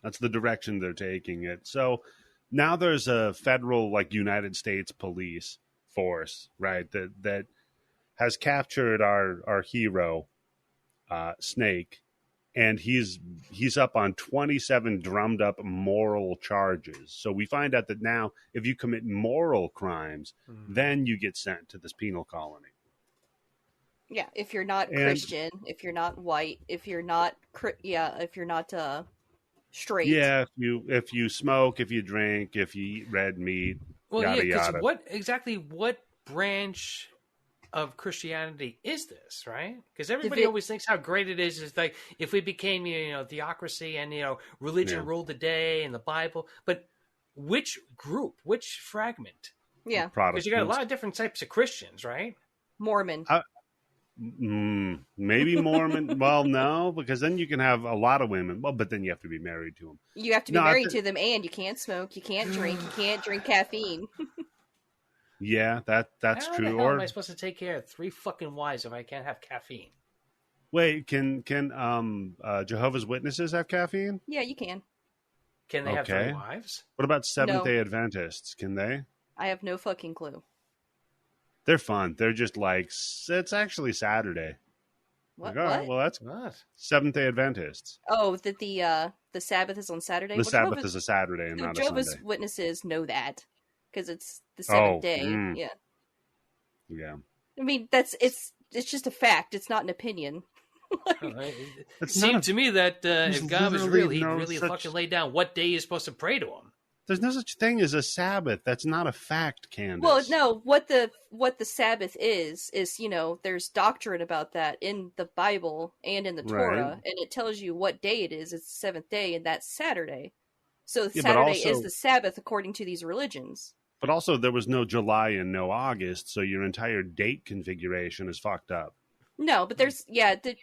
A: that's the direction they're taking it. So now there's a federal, United States police force, right? That has captured our hero, Snake. And he's up on 27 drummed up moral charges. So we find out that now if you commit moral crimes, then you get sent to this penal colony.
C: Yeah, if you're not
A: And-
C: Christian, if you're not white, if you're not straight.
A: Yeah, if you smoke, if you drink, if you eat red meat,
B: Well,
A: yada
B: yeah,
A: yada.
B: what branch of Christianity is this, right? Because everybody always thinks how great it is. Is like if we became, theocracy and religion ruled the day and the Bible, but which group, which fragment?
C: Yeah,
B: because you got a lot of different types of Christians, right?
C: Mormon.
A: Maybe Mormon. Well, no, because then you can have a lot of women. Well, but then you have to be married to them.
C: You have to be married to them, and you can't smoke, you can't drink, you can't drink caffeine.
A: Yeah, that's
B: how
A: true.
B: How the hell am I supposed to take care of 3 fucking wives if I can't have caffeine?
A: Wait, can Jehovah's Witnesses have caffeine?
C: Yeah, you can.
B: Can they have 3 wives?
A: What about Seventh-day Adventists? Can they?
C: I have no fucking clue.
A: They're fun. They're just like, it's actually Saturday.
C: What?
A: Like, all right, well, that's Seventh-day Adventists.
C: Oh, that the Sabbath is on Saturday?
A: The Sabbath is a Saturday and not a
C: Jehovah's
A: Sunday.
C: Witnesses know that because it's the 7th day. Yeah.
A: Yeah.
C: I mean, it's just a fact. It's not an opinion.
B: It seemed to me that if God was real, he'd really
A: such...
B: fucking lay down what day you're supposed to pray to him.
A: There's no such thing as a Sabbath. That's not a fact, Candice.
C: Well, no, what the Sabbath is there's doctrine about that in the Bible and in the Torah, and it tells you what day it is. It's the 7th day, and that's Saturday. So Saturday is the Sabbath according to these religions.
A: But also, there was no July and no August, so your entire date configuration is fucked up.
C: No, but there's okay.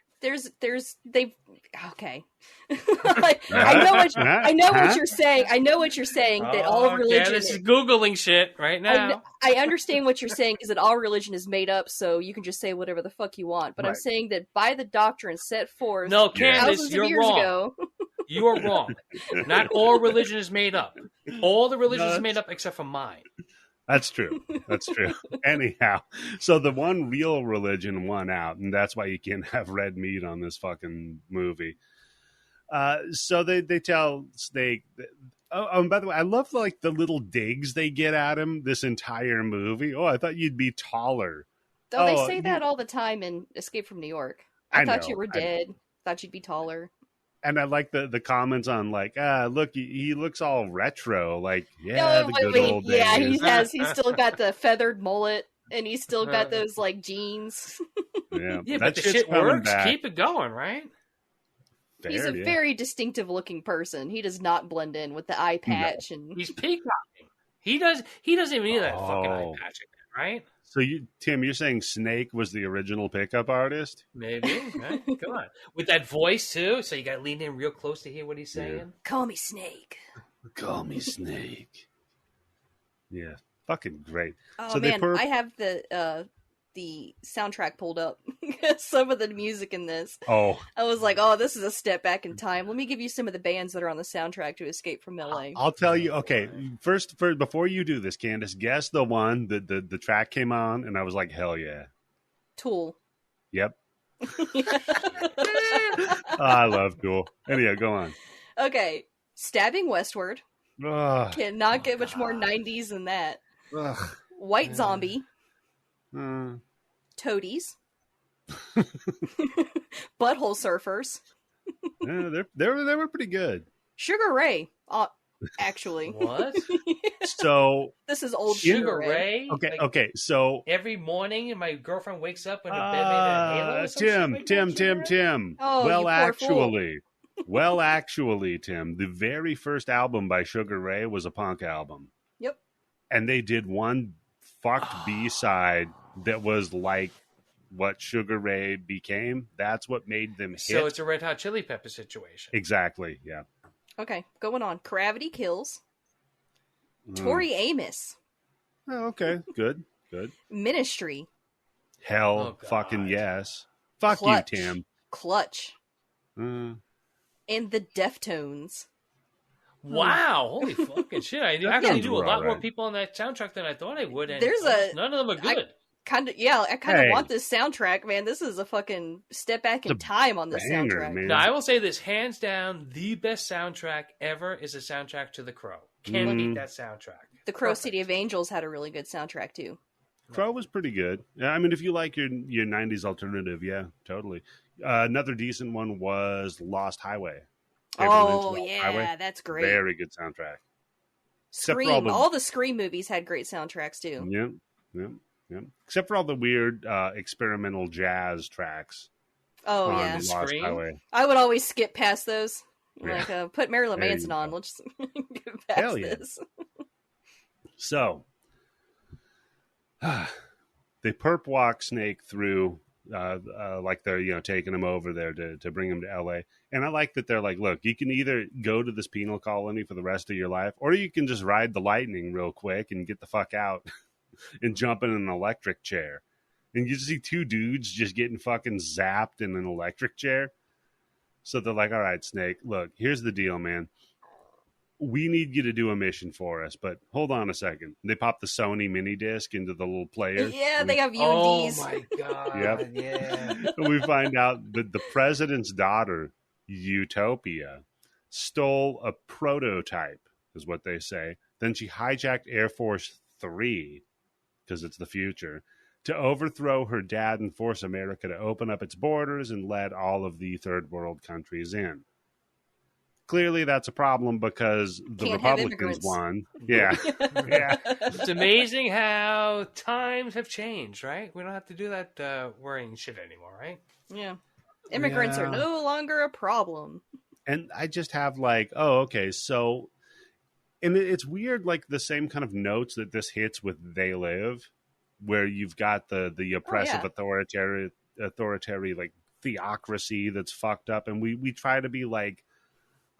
C: I know what you're saying. I know what you're saying that all religion
B: is Googling shit right now.
C: I understand what you're saying is that all religion is made up, so you can just say whatever the fuck you want. But I'm saying that by the doctrine set forth thousands of years ago.
B: You are wrong. Not all religion is made up. All the religion is made up except for mine.
A: That's true. That's true. Anyhow, so the one real religion won out, and that's why you can't have red meat on this fucking movie. So they tell Snake. And by the way, I love like the little digs they get at him this entire movie. Oh, I thought you'd be taller.
C: Oh, they say that all the time in Escape from New York. I thought you were dead. Thought you'd be taller.
A: And I like the comments on like, look, he looks all retro. Like, the good old days.
C: Yeah, he's still got the feathered mullet, and he's still got those like jeans.
A: Yeah,
B: but the shit works. Back. Keep it going, right?
A: Fair,
C: he's a very distinctive looking person. He does not blend in with the eye patch, and
B: he's peacocking. He doesn't even need that fucking eye patch again, right?
A: So Tim, you're saying Snake was the original pickup artist?
B: Maybe. Right? Come on. With that voice, too. So you got to lean in real close to hear what he's saying.
C: Yeah. Call me Snake.
A: Call me Snake. Yeah. Fucking great.
C: Oh, so man. I have the soundtrack pulled up. Some of the music in this.
A: Oh.
C: I was like, this is a step back in time. Let me give you some of the bands that are on the soundtrack to Escape from LA.
A: I'll tell you. Okay, first, before you do this, Candice, guess the one that the track came on, and I was like, hell yeah.
C: Tool.
A: Yep. I love Tool. Anyhow, go on.
C: Okay, Stabbing Westward. Cannot get much more 90s than that. White Zombie. Toadies. Butthole Surfers.
A: Yeah, they were pretty good.
C: Sugar Ray, actually.
B: What?
A: So
C: this is old
B: Sugar Ray.
A: Okay. So
B: every morning, my girlfriend wakes up in her bed made a Halo.
A: Tim.
C: Oh,
A: well, actually, Tim, the very first album by Sugar Ray was a punk album.
C: Yep.
A: And they did one fucked B-side that was like what Sugar Ray became. That's what made them hit.
B: So it's a Red Hot Chili Pepper situation.
A: Exactly, yeah.
C: Okay, going on. Gravity Kills. Tori Amos.
A: Oh, okay, good.
C: Ministry.
A: Hell, fucking yes. Fuck Clutch. You, Tim.
C: Clutch. And the Deftones.
B: Wow, holy fucking shit. I actually knew a lot more people on that soundtrack than I thought I would. And none of them are good. I kind of want this soundtrack, man. This is a fucking step back in time on this soundtrack. Man. Now, I will say this, hands down, the best soundtrack ever is the soundtrack to The Crow. Can't beat that soundtrack.
C: The Crow City of Angels had a really good soundtrack, too.
A: Crow was pretty good. I mean, if you like your 90s alternative, yeah, totally. Another decent one was Lost Highway.
C: Oh, yeah, that's great.
A: Very good soundtrack.
C: Scream. All the Scream movies had great soundtracks, too.
A: Yep. Except for all the weird experimental jazz tracks.
C: Oh, yeah.
A: Lost Highway.
C: I would always skip past those.
A: Yeah.
C: Like, put Marilyn Manson on. We'll just get past this.
A: So, they perp walk Snake through, like they're taking him over there to bring him to L.A. And I like that they're like, look, you can either go to this penal colony for the rest of your life, or you can just ride the lightning real quick and get the fuck out and jump in an electric chair. And you just see two dudes just getting fucking zapped in an electric chair. So they're like, all right, Snake, look, here's the deal, man. We need you to do a mission for us, but hold on a second. They pop the Sony mini disc into the little player.
C: Yeah, they have UDs.
B: Oh my god!
A: Yep.
B: Yeah.
A: And we find out that the president's daughter, Utopia, stole a prototype, is what they say. Then she hijacked Air Force 3, because it's the future, to overthrow her dad and force America to open up its borders and let all of the third world countries in. Clearly, that's a problem because the Republicans won. Yeah. Yeah.
B: It's amazing how times have changed, right? We don't have to do that worrying shit anymore, right?
C: Yeah. Immigrants are no longer a problem.
A: And I just have like, oh, okay, so... And it's weird, like the same kind of notes that this hits with They Live, where you've got the oppressive authoritarian like theocracy that's fucked up. And we try to be like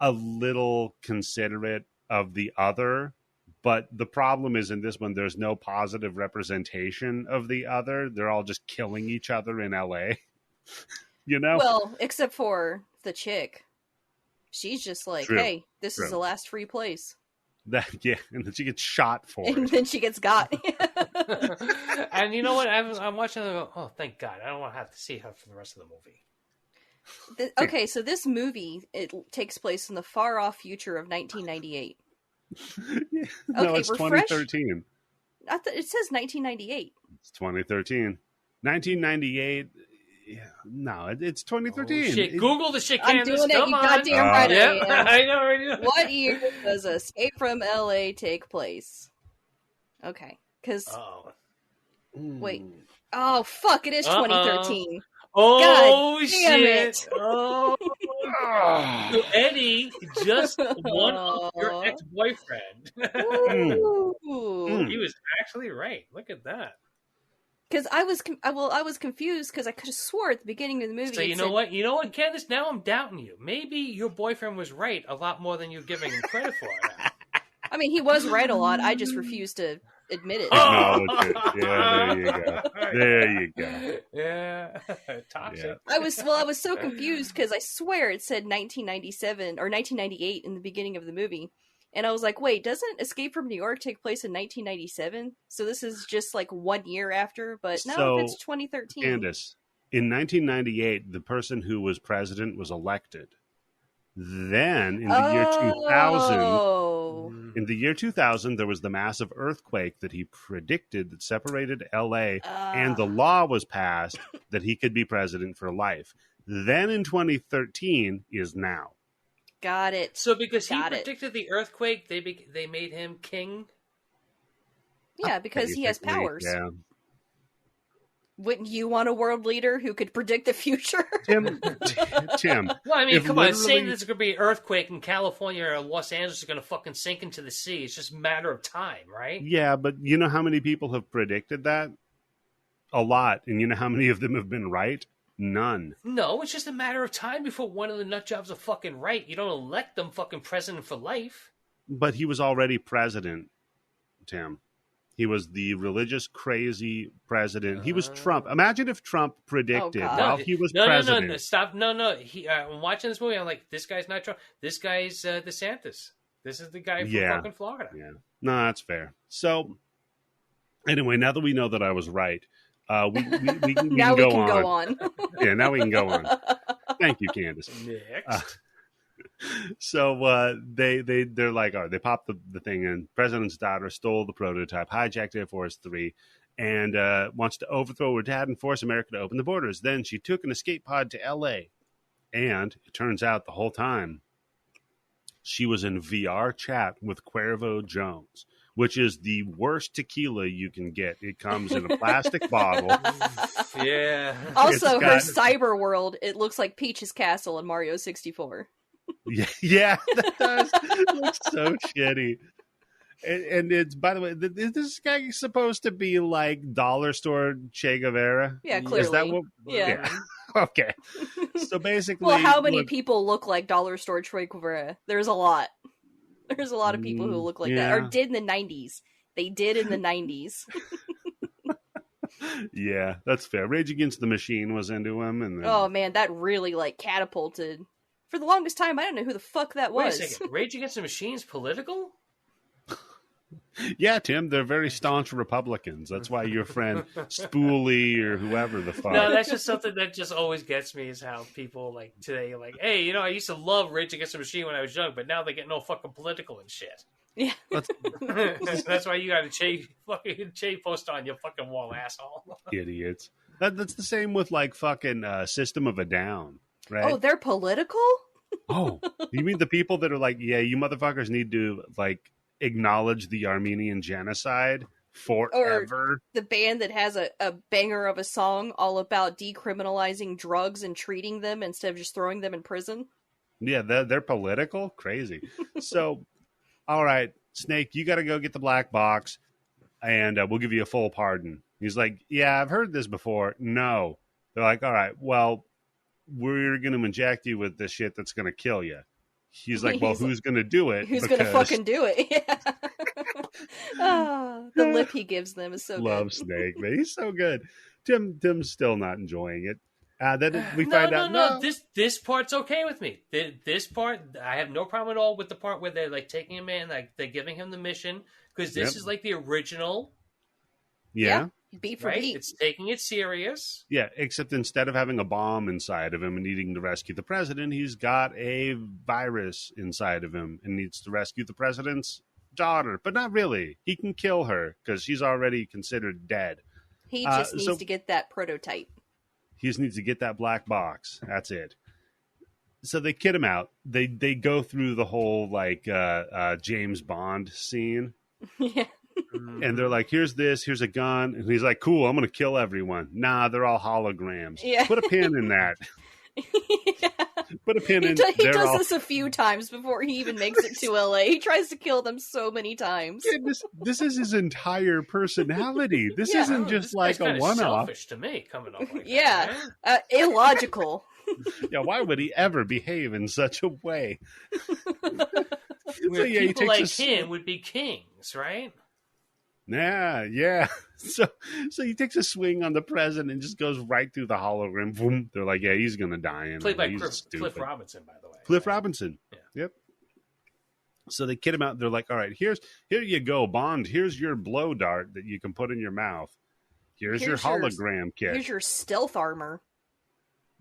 A: a little considerate of the other, but the problem is in this one there's no positive representation of the other. They're all just killing each other in LA. Well,
C: except for the chick. She's just like, hey, this is the last free place.
A: And then she gets shot for it.
C: And then she gets got.
B: And you know what? I'm watching and I go, oh, thank God. I don't want to have to see her for the rest of the movie.
C: Okay, so this movie, it takes place in the far-off future of 1998.
A: Yeah. No, it's 2013.
C: It says 1998.
A: It's 2013. 1998... Yeah, no, it's 2013.
B: Oh, shit. Google the shit, Candice.
C: I'm doing it. You goddamn right.
B: I know.
C: What year does Escape from LA take place? Okay, because... Wait. Oh, fuck, it is 2013.
B: Oh,
C: God
B: shit.
C: Damn it.
B: Oh. So Eddie just one of your ex-boyfriend. He was actually right. Look at that.
C: Because I was confused because I could have swore at the beginning of the movie.
B: So you know what, Candice? Now I'm doubting you. Maybe your boyfriend was right a lot more than you're giving him credit for.
C: I mean, he was right a lot. I just refused to admit it.
A: Oh, yeah, there you go.
B: Yeah, toxic. Yeah.
C: I was so confused because I swear it said 1997 or 1998 in the beginning of the movie. And I was like, wait, doesn't Escape from New York take place in 1997? So this is just like 1 year after, but no, it's 2013.
A: Candice, in 1998, the person who was president was elected. Then, in the year 2000, there was the massive earthquake that he predicted that separated LA, and the law was passed that he could be president for life. Then in 2013 is now.
C: Got it.
B: So because he predicted the earthquake, they made him king?
C: Yeah, because he has powers.
A: Yeah.
C: Wouldn't you want a world leader who could predict the future?
A: Tim.
B: Well, I mean, come on. Saying there's going to be an earthquake in California or Los Angeles is going to fucking sink into the sea. It's just a matter of time, right?
A: Yeah, but you know how many people have predicted that? A lot. And you know how many of them have been right? None.
B: No, it's just a matter of time before one of the nut jobs are fucking right. You don't elect them fucking president for life.
A: But he was already president, Tim. He was the religious, crazy president. He was Trump. Imagine if Trump predicted while he was president.
B: No, stop. No. I'm watching this movie. I'm like, this guy's not Trump. This guy's DeSantis. This is the guy from fucking Florida.
A: Yeah. No, that's fair. So, anyway, now that we know that I was right, we can go on. Yeah, now we can go on. Thank you, Candice.
B: Next.
A: So they're like, all right, they popped the thing in. President's daughter stole the prototype, hijacked Air Force 3, and wants to overthrow her dad and force America to open the borders. Then she took an escape pod to L.A., and it turns out the whole time she was in VR chat with Cuervo Jones, which is the worst tequila you can get. It comes in a plastic bottle.
B: Yeah.
C: Also, her cyber world, it looks like Peach's Castle in Mario 64.
A: Yeah, that does. It looks so shitty. And it's, by the way, this guy supposed to be like dollar store Che Guevara?
C: Yeah, clearly.
A: Is that what?
C: Yeah.
A: Okay. So basically,
C: well, how many people look like dollar store Che Guevara? There's a lot. There's a lot of people who look like that, or did in the 90s. They did in the 90s.
A: Yeah, that's fair. Rage Against the Machine was into him, and then...
C: oh man, that really like catapulted. For the longest time, I don't know who the fuck that was.
B: Wait a second. Rage Against the Machine's political?
A: Yeah, Tim, they're very staunch Republicans. That's why your friend Spoolie or whoever the fuck.
B: No, that's just something that just always gets me is how people like today are like, hey, you know, I used to love Rage Against the Machine when I was young, but now they get no fucking political and shit.
C: Yeah.
B: That's why you got a Che poster on your fucking wall, asshole.
A: Idiots. That's the same with like fucking System of a Down, right?
C: Oh, they're political?
A: Oh, you mean the people that are like, yeah, you motherfuckers need to like acknowledge the Armenian genocide forever?
C: Or the band that has a banger of a song all about decriminalizing drugs and treating them instead of just throwing them in prison?
A: Yeah, they're political? Crazy. So, all right, Snake, you got to go get the black box, and we'll give you a full pardon. He's like, yeah, I've heard this before. No. They're like, all right, well, we're going to inject you with this shit that's going to kill you. He's like, well, who's going to do it?
C: Who's going to fucking do it? Yeah. Oh, the lip he gives them is so good.
A: Love Snake, man. He's so good. Tim's still not enjoying it. Then we find out. No,
B: this part's okay with me. This part, I have no problem at all with the part where they're like taking him in, like they're giving him the mission, because this is like the original.
A: Yeah.
C: Beat for
B: right?
C: beat.
B: It's taking it serious.
A: Yeah, except instead of having a bomb inside of him and needing to rescue the president, he's got a virus inside of him and needs to rescue the president's daughter. But not really. He can kill her because she's already considered dead.
C: He just needs to get that prototype.
A: He just needs to get that black box. That's it. So they kid him out. They go through the whole like James Bond scene.
C: Yeah.
A: And they're like, here's a gun. And he's like, cool, I'm going to kill everyone. Nah, they're all holograms.
C: Yeah.
A: Put a pin in that.
C: Yeah.
A: Put a pin in.
C: He does this a few times before he even makes it to LA. He tries to kill them so many times.
A: Yeah, this is his entire personality. This isn't just like a one-off.
B: Selfish to me, coming up like
C: yeah,
B: that, right?
C: Illogical.
A: Yeah, why would he ever behave in such a way?
B: Where people like him would be kings, right?
A: Yeah. So he takes a swing on the president and just goes right through the hologram. Boom. They're like, yeah, he's going to die.
B: Played by Cliff Robinson, by the way.
A: Cliff Robinson.
B: Yeah.
A: Yep. So they kid him out. They're like, all right, here you go, Bond. Here's your blow dart that you can put in your mouth. Here's your hologram kit.
C: Here's your stealth armor.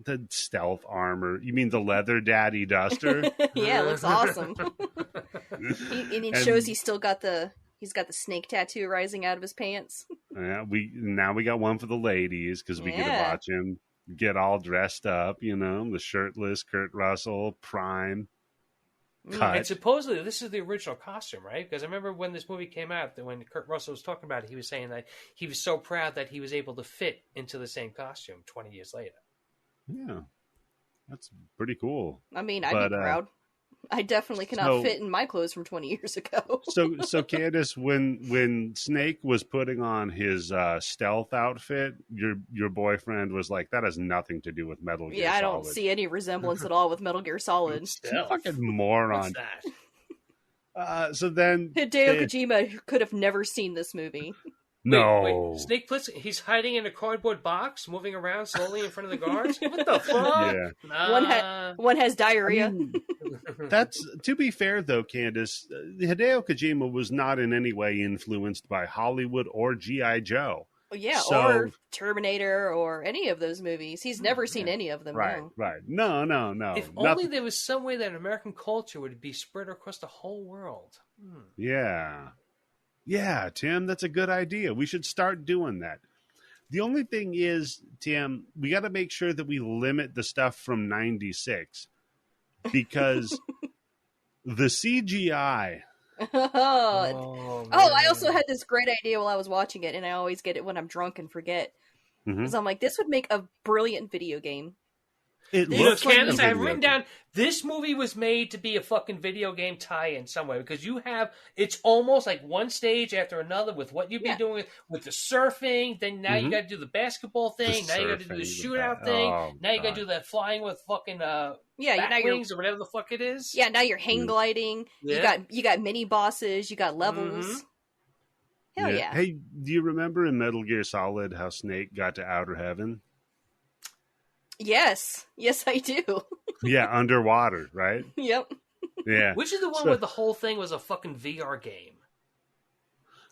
A: The stealth armor. You mean the leather daddy duster?
C: Yeah, it looks awesome. And it shows he's got the snake tattoo rising out of his pants.
A: Yeah, we got one for the ladies because we get to watch him get all dressed up. You know, the shirtless Kurt Russell prime cut.
B: And supposedly this is the original costume, right? Because I remember when this movie came out, that when Kurt Russell was talking about it, he was saying that he was so proud that he was able to fit into the same costume 20 years later.
A: Yeah, that's pretty cool.
C: I mean, I'd be proud. I definitely cannot fit in my clothes from 20 years ago.
A: so Candice, when Snake was putting on his stealth outfit, your boyfriend was like, that has nothing to do with Metal Gear Solid.
C: I don't see any resemblance at all with Metal Gear Solid.
A: Fucking moron.
B: What's that?
A: So then
C: Hideo Kojima could have never seen this movie.
A: No.
B: Wait, Snake Plissken, he's hiding in a cardboard box, moving around slowly in front of the guards? What the fuck?
A: Yeah.
C: One has diarrhea.
A: I mean, that's, to be fair, though, Candice, Hideo Kojima was not in any way influenced by Hollywood or G.I. Joe.
C: Yeah, or Terminator or any of those movies. He's never seen any of them.
A: Right. No.
B: If only there was some way that American culture would be spread across the whole world.
A: Yeah. Yeah, Tim, that's a good idea. We should start doing that. The only thing is, Tim, we got to make sure that we limit the stuff from 96 because the CGI.
C: I also had this great idea while I was watching it, and I always get it when I'm drunk and forget. Because I'm like, this would make a brilliant video game.
A: It
B: Look,
A: looks like
B: Candice,
A: a
B: I have
A: video
B: written
A: game.
B: down this movie was made to be a fucking video game tie-in somewhere because it's almost like one stage after another with what you've been doing with the surfing. Then now you got to do the basketball thing. Now you got to do the shootout thing. Now you got to do that flying with fucking bat wings or whatever the fuck it is.
C: Yeah, now you're hang gliding.
B: Yeah.
C: You got mini bosses. You got levels. Hell yeah!
A: Hey, do you remember in Metal Gear Solid how Snake got to outer heaven?
C: Yes, I do.
A: Yeah, underwater, right?
C: Yep.
A: Yeah.
B: Which is the one where the whole thing was a fucking VR game?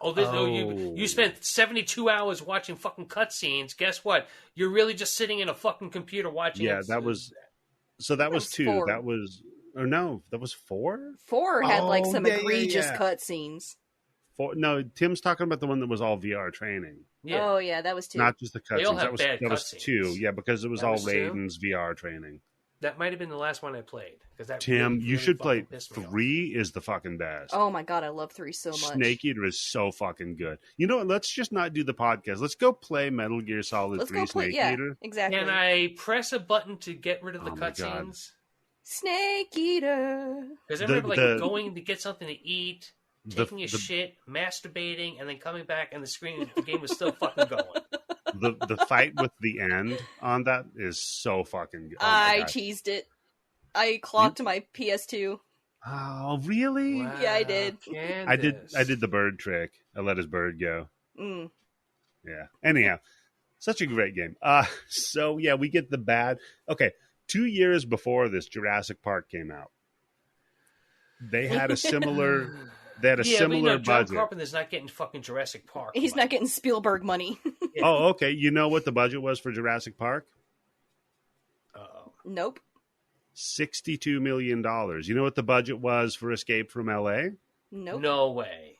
B: You spent 72 hours watching fucking cutscenes. Guess what? You're really just sitting in a fucking computer watching.
A: Yeah, that was 2. That was 4.
C: 4 had some egregious cutscenes.
A: 4. No, Tim's talking about the one that was all VR training.
B: Yeah.
C: Oh yeah, that was 2.
A: Not just the cutscenes.
B: They all have
A: that was
B: bad
A: 2. Yeah, because it was all
B: was 2?
A: Raiden's VR training.
B: That might have been the last one I played.
A: Tim, you should play
B: pissed me
A: 3 is the fucking best.
C: Oh my god, I love 3 so much.
A: Snake Eater is so fucking good. You know what? Let's just not do the podcast. Let's go play Metal Gear Solid 3 Snake Eater.
C: Exactly.
B: Can I press a button to get rid of the cutscenes?
C: Snake Eater.
B: Because I remember going to get something to eat, taking a shit, masturbating, and then coming back, and the game was still fucking going.
A: The fight with the end on that is so fucking good.
C: I cheesed it. I clocked my PS2.
A: Oh, really?
B: Wow,
C: yeah, I did.
B: Candice.
A: I did the bird trick. I let his bird go.
C: Mm.
A: Yeah. Anyhow, such a great game. So yeah, we get the bad. Okay, 2 years before this, Jurassic Park came out. They had a similar. They had a similar budget.
B: John Carpenter's not getting fucking Jurassic Park.
C: He's not getting Spielberg money.
B: Yeah.
A: Oh, okay. You know what the budget was for Jurassic Park?
C: Nope.
A: $62 million. You know what the budget was for Escape from LA?
C: Nope.
B: No way.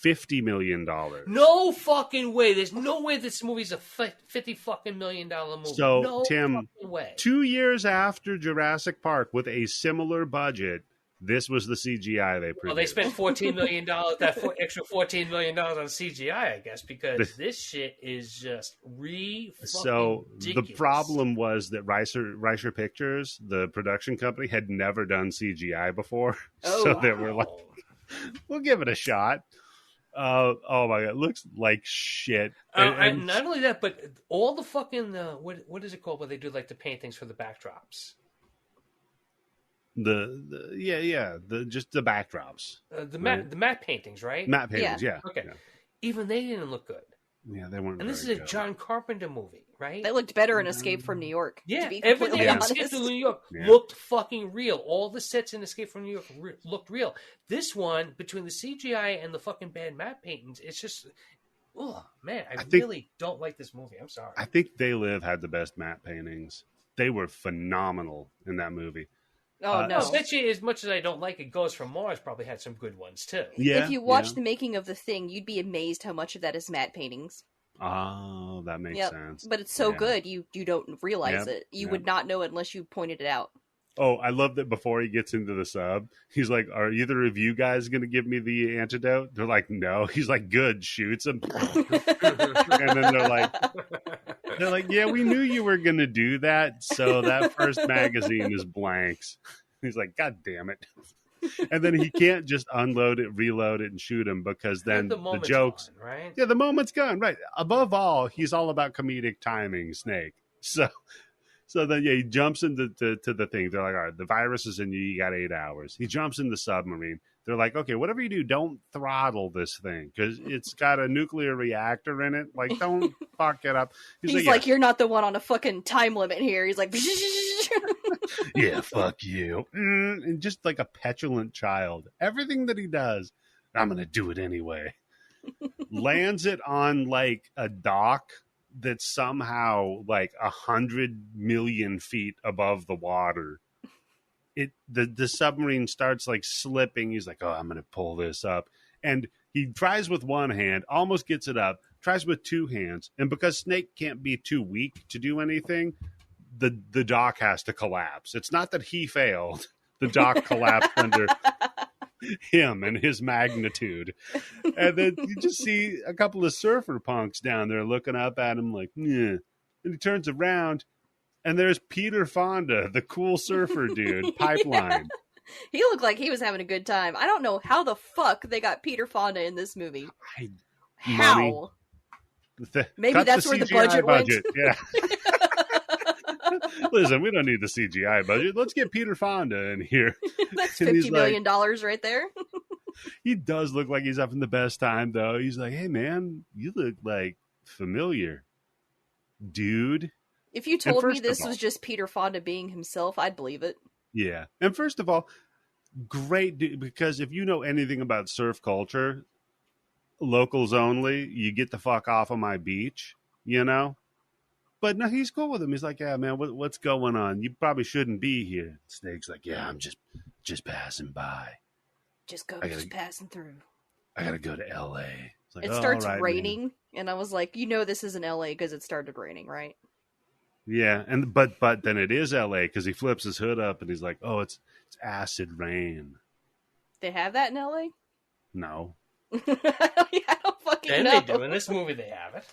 A: $50 million.
B: No fucking way. There's no way this movie's a $50 fucking million movie.
A: So,
B: no
A: Tim,
B: fucking way.
A: 2 years after Jurassic Park with a similar budget, this was the CGI they produced.
B: Well, they spent $14 million, extra $14 million on CGI, I guess, because this shit is just
A: So
B: ridiculous.
A: the problem was that Reicher Pictures, the production company, had never done CGI before.
C: Oh,
A: so they were like, we'll give it a shot. Oh my god, it looks like shit.
B: And not only that, but all the fucking what is it called where they do like the paintings for the backdrops?
A: Just the backdrops.
B: The matte paintings, right?
A: Matte paintings, yeah.
B: Okay.
A: Yeah.
B: Even they didn't look good.
A: Yeah, they weren't.
B: And this is a John Carpenter movie, right?
C: They looked better in Escape from New York.
B: Yeah,
C: to be
B: everything in
C: honest.
B: Escape from New York looked fucking real. All the sets in Escape from New York looked real. This one, between the CGI and the fucking bad matte paintings, it's just, oh man, I really don't like this movie. I'm sorry.
A: I think They Live had the best matte paintings. They were phenomenal in that movie.
C: Oh no!
B: I bet you, as much as I don't like it, Goes from Mars probably had some good ones too.
A: Yeah.
C: If you watch the making of The Thing, you'd be amazed how much of that is matte paintings.
A: Oh, that makes sense.
C: But it's so good, you don't realize it. You would not know it unless you pointed it out.
A: Oh, I love that before he gets into the sub, he's like, are either of you guys going to give me the antidote? They're like, no. He's like, good, shoots him. And then they're like, yeah, we knew you were going to do that. So that first magazine is blanks. He's like, God damn it. And then he can't just unload it, reload it, and shoot him because then the jokes,
B: gone, right?
A: Yeah, the moment's gone, right? Above all, he's all about comedic timing, Snake. So then, he jumps into the thing. They're like, all right, the virus is in you. You got 8 hours. He jumps in the submarine. They're like, okay, whatever you do, don't throttle this thing because it's got a nuclear reactor in it. Like, don't fuck it up.
C: He's like, you're not the one on a fucking time limit here. He's like,
A: yeah, fuck you. And just like a petulant child. Everything that he does, I'm going to do it anyway. Lands it on like a dock that's somehow like 100 million feet above the water. The submarine starts like slipping. He's like, oh, I'm going to pull this up. And He tries with one hand, almost gets it up, tries with two hands, and because Snake can't be too weak to do anything, the dock has to collapse. It's not that he failed. The dock collapsed under him and his magnitude. And then you just see a couple of surfer punks down there looking up at him like, yeah. And he turns around, and there's Peter Fonda, the cool surfer dude, Pipeline.
C: He looked like he was having a good time. I don't know how the fuck they got Peter Fonda in this movie. How? Maybe that's where the budget went.
A: Yeah. Listen, we don't need the CGI budget. Let's get Peter Fonda in here.
C: That's $50 million right there.
A: He does look like he's having the best time, though. He's like, hey, man, you look like familiar, dude.
C: If you told me this was just Peter Fonda being himself, I'd believe it.
A: Yeah. And first of all, great, dude, because if you know anything about surf culture, locals only, you get the fuck off of my beach, you know? But no, he's cool with him. He's like, yeah, man, what's going on? You probably shouldn't be here. Snake's like, yeah, I'm just passing by.
C: Just passing through.
A: I gotta go to L.A. Like,
C: it starts raining, and I was like, you know this isn't L.A. because it started raining, right?
A: Yeah, and but then it is L.A. because he flips his hood up and he's like, oh, it's acid rain.
C: They have that in L.A.?
A: No.
C: I don't fucking know.
B: Then they do. In this movie, they have it.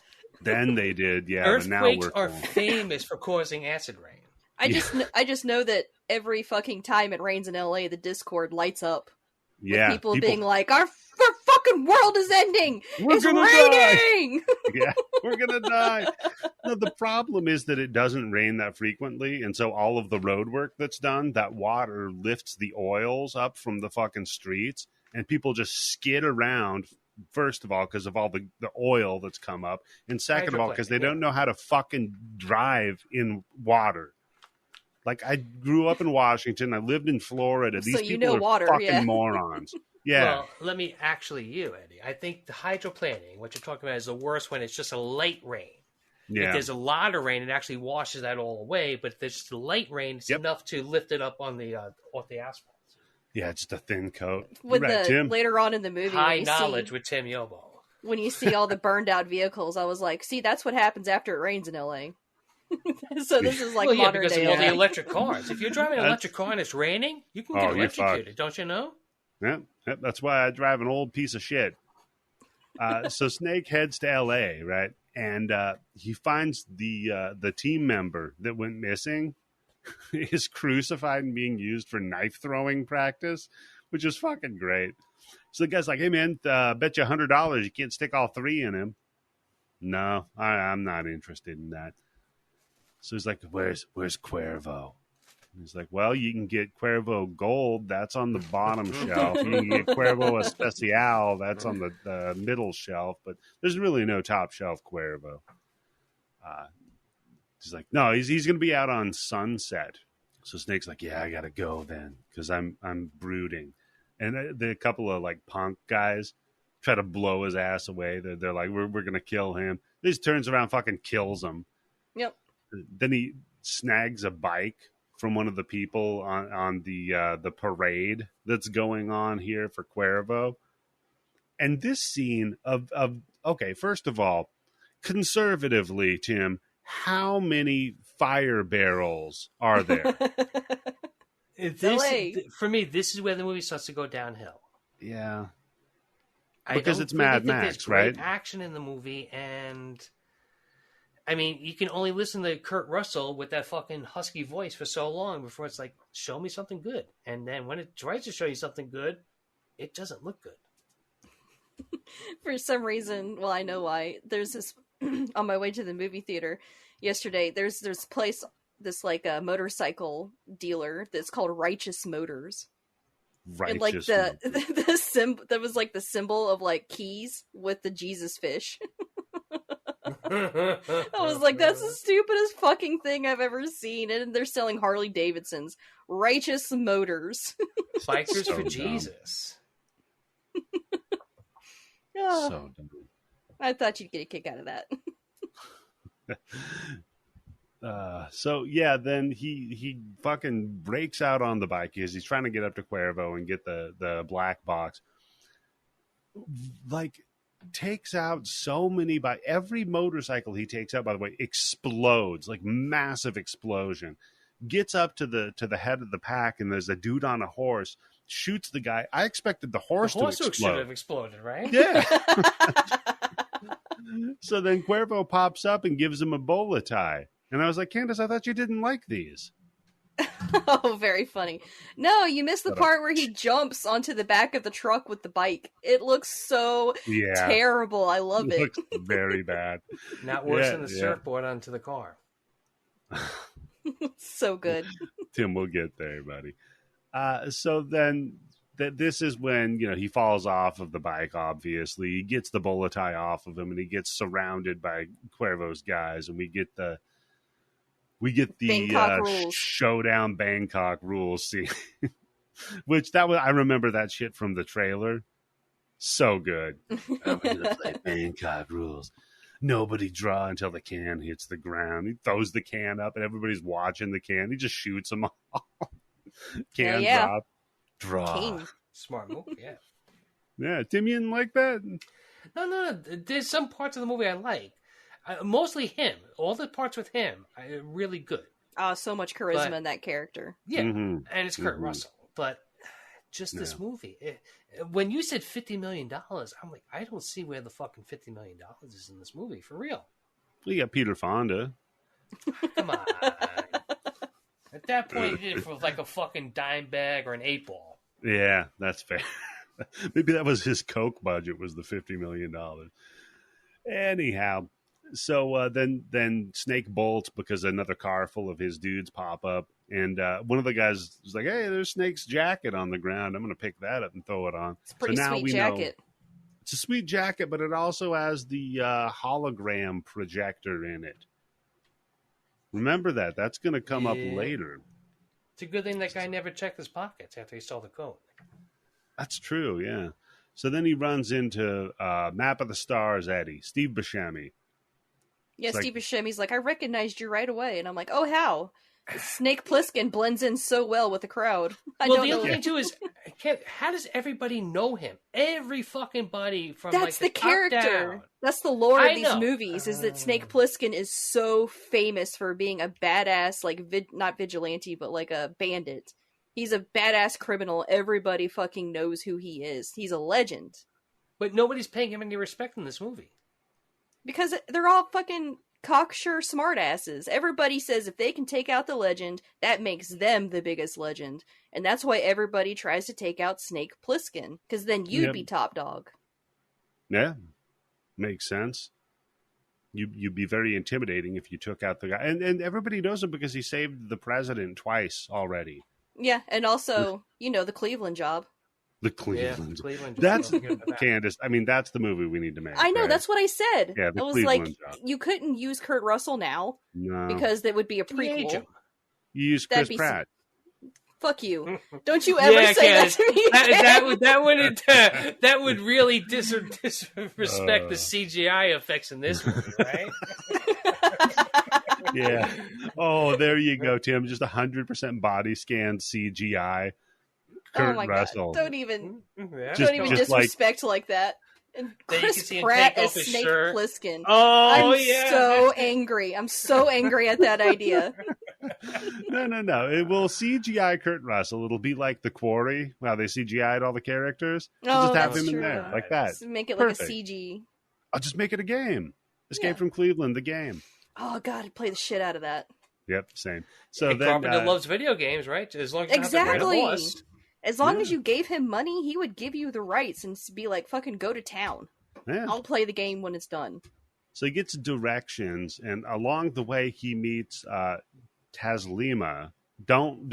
A: Then they did, yeah.
B: Earthquakes
A: but now
B: are famous for causing acid rain.
C: I just know that every fucking time it rains in LA, the Discord lights up.
A: Yeah,
C: with people being like, our fucking world is ending. It's raining.
A: Yeah, we're gonna die. No, the problem is that it doesn't rain that frequently, and so all of the road work that's done, that water lifts the oils up from the fucking streets, and people just skid around. First of all, because of all the oil that's come up. And second of all, because they don't know how to fucking drive in water. Like, I grew up in Washington. I lived in Florida. These people are
C: water,
A: fucking morons. Yeah.
B: Well, let me Eddie. I think the hydroplaning, what you're talking about, is the worst when it's just a light rain.
A: Yeah.
B: If there's a lot of rain, it actually washes that all away. But if there's just a light rain, it's enough to lift it up on the off the asphalt.
A: Yeah, just a thin coat.
C: Tim? Later on in the movie,
B: high knowledge with Tim Yobo.
C: When you see all the burned out vehicles, I was like, see, that's what happens after it rains in LA. So this is like modern
B: because
C: day.
B: Of all the electric cars. If you're driving an electric car and it's raining, you can get electrocuted, don't you know?
A: Yeah, that's why I drive an old piece of shit. So Snake heads to LA, right? And he finds the team member that went missing is crucified and being used for knife throwing practice, which is fucking great. So the guy's like, hey man, bet you $100 you can't stick all three in him. No, I'm not interested in that. So he's like, where's Cuervo? And he's like, well, you can get Cuervo Gold. That's on the bottom shelf. You can get Cuervo Especial. That's on the middle shelf. But there's really no top shelf Cuervo. He's like, no, he's going to be out on Sunset. So Snake's like, yeah, I got to go then because I'm brooding. And the couple of like punk guys try to blow his ass away. They're like, we're going to kill him. He just turns around, fucking kills him.
C: Yep.
A: Then he snags a bike from one of the people on the parade that's going on here for Cuervo. And this scene of okay, first of all, conservatively, Tim, how many fire barrels are there?
B: For me, this is where the movie starts to go downhill.
A: Yeah. Because it's Mad Max, right?
B: Action in the movie, and I mean, you can only listen to Kurt Russell with that fucking husky voice for so long before it's like, show me something good. And then when it tries to show you something good, it doesn't look good.
C: For some reason, well, I know why. There's this on my way to the movie theater yesterday. There's this place, this like a motorcycle dealer that's called Righteous Motors. And like the symbol that was like the symbol of like keys with the Jesus fish. I was like, that's the stupidest fucking thing I've ever seen. And they're selling Harley Davidsons. Righteous Motors.
B: Bikers for Jesus.
C: Oh,
A: so dumb.
C: I thought you'd get a kick out of that.
A: So yeah, then he fucking breaks out on the bike because he's trying to get up to Cuervo and get the black box. like takes out so many by every motorcycle he takes out, by the way, explodes, like massive explosion. Gets up to the head of the pack, and there's a dude on a horse, shoots the guy. I expected the horse to explode.
B: Should have exploded, right?
A: Yeah. So then Cuervo pops up and gives him a bola tie. And I was like, Candice, I thought you didn't like these.
C: Oh, very funny. No, you missed the part where he jumps onto the back of the truck with the bike. It looks so terrible. I love it.
A: Looks very bad.
B: Not worse than the surfboard onto the car.
C: So good.
A: Tim, we'll get there, buddy. So then this is when, he falls off of the bike, obviously. He gets the bola tie off of him, and he gets surrounded by Cuervo's guys, and we get the showdown Bangkok rules scene. Which I remember that shit from the trailer. So good. I'm gonna play Bangkok rules. Nobody draw until the can hits the ground. He throws the can up, and everybody's watching the can. He just shoots them all. Can drop. Draw.
B: King. Smart move, yeah.
A: Yeah, Tim, you didn't like that?
B: No. There's some parts of the movie I like. Mostly him. All the parts with him are really good.
C: Oh, so much charisma in that character.
B: Yeah, and it's Kurt Russell. But just this movie. When you said $50 million, I'm like, I don't see where the fucking $50 million is in this movie, for real.
A: Well, you got Peter Fonda.
B: Come on. At that point, you did it for like a fucking dime bag or an 8-ball.
A: Yeah, that's fair. Maybe that was his Coke budget, was the $50 million. Anyhow, so then Snake bolts because another car full of his dudes pop up. And one of the guys is like, hey, there's Snake's jacket on the ground. I'm going to pick that up and throw it on.
C: It's a pretty sweet jacket.
A: It's a sweet jacket, but it also has the hologram projector in it. Remember that. That's going to come up later.
B: It's a good thing that guy never checked his pockets after he saw the code.
A: That's true, yeah. So then he runs into Map of the Stars Eddie, Steve Buscemi.
C: Yeah, it's Steve Buscemi's like, I recognized you right away. And I'm like, oh, how? Snake Plissken blends in so well with the crowd.
B: The other thing, too, is how does everybody know him? Every fucking body from
C: That's the character. Down. That's the lore of these movies, is that Snake Plissken is so famous for being a badass, like, not vigilante, but like a bandit. He's a badass criminal. Everybody fucking knows who he is. He's a legend.
B: But nobody's paying him any respect in this movie.
C: Because they're all fucking cocksure smartasses. Everybody says if they can take out the legend, that makes them the biggest legend. And that's why everybody tries to take out Snake Plissken. Because then you'd be top dog.
A: Yeah. Makes sense. You'd be very intimidating if you took out the guy. And everybody knows him because he saved the president twice already.
C: Yeah, and also, the Cleveland job.
A: The Cleveland. That's Candice. I mean, that's the movie we need to make.
C: I know, that's what I said.
A: Yeah,
C: I was
A: Cleveland
C: like, you couldn't use Kurt Russell now because that would be a prequel.
A: You use Chris Pratt.
C: Fuck you! Don't you ever say that to me.
B: That would really disrespect the CGI effects in this movie, right?
A: Yeah. Oh, there you go, Tim. Just 100% body scan CGI. Kurt Russell.
C: God. Don't even disrespect like that. And Chris Pratt as Snake Plissken.
B: Oh,
C: I'm so angry. I'm so angry at that idea.
A: No. It will CGI Kurt Russell. It'll be like The Quarry, how they CGI'd all the characters. Just have him in there, like that.
C: Just make it like a CG.
A: I'll just make it a game. Escape from Cleveland, the game.
C: Oh, God, I'd play the shit out of that.
A: Yep, same. So then,
B: Carpenter loves video games, right? As long as you
C: exactly.
B: have the
C: As long as you gave him money, he would give you the rights and be like, fucking go to town.
A: Yeah.
C: I'll play the game when it's done.
A: So he gets directions, and along the way he meets Taslima. Don't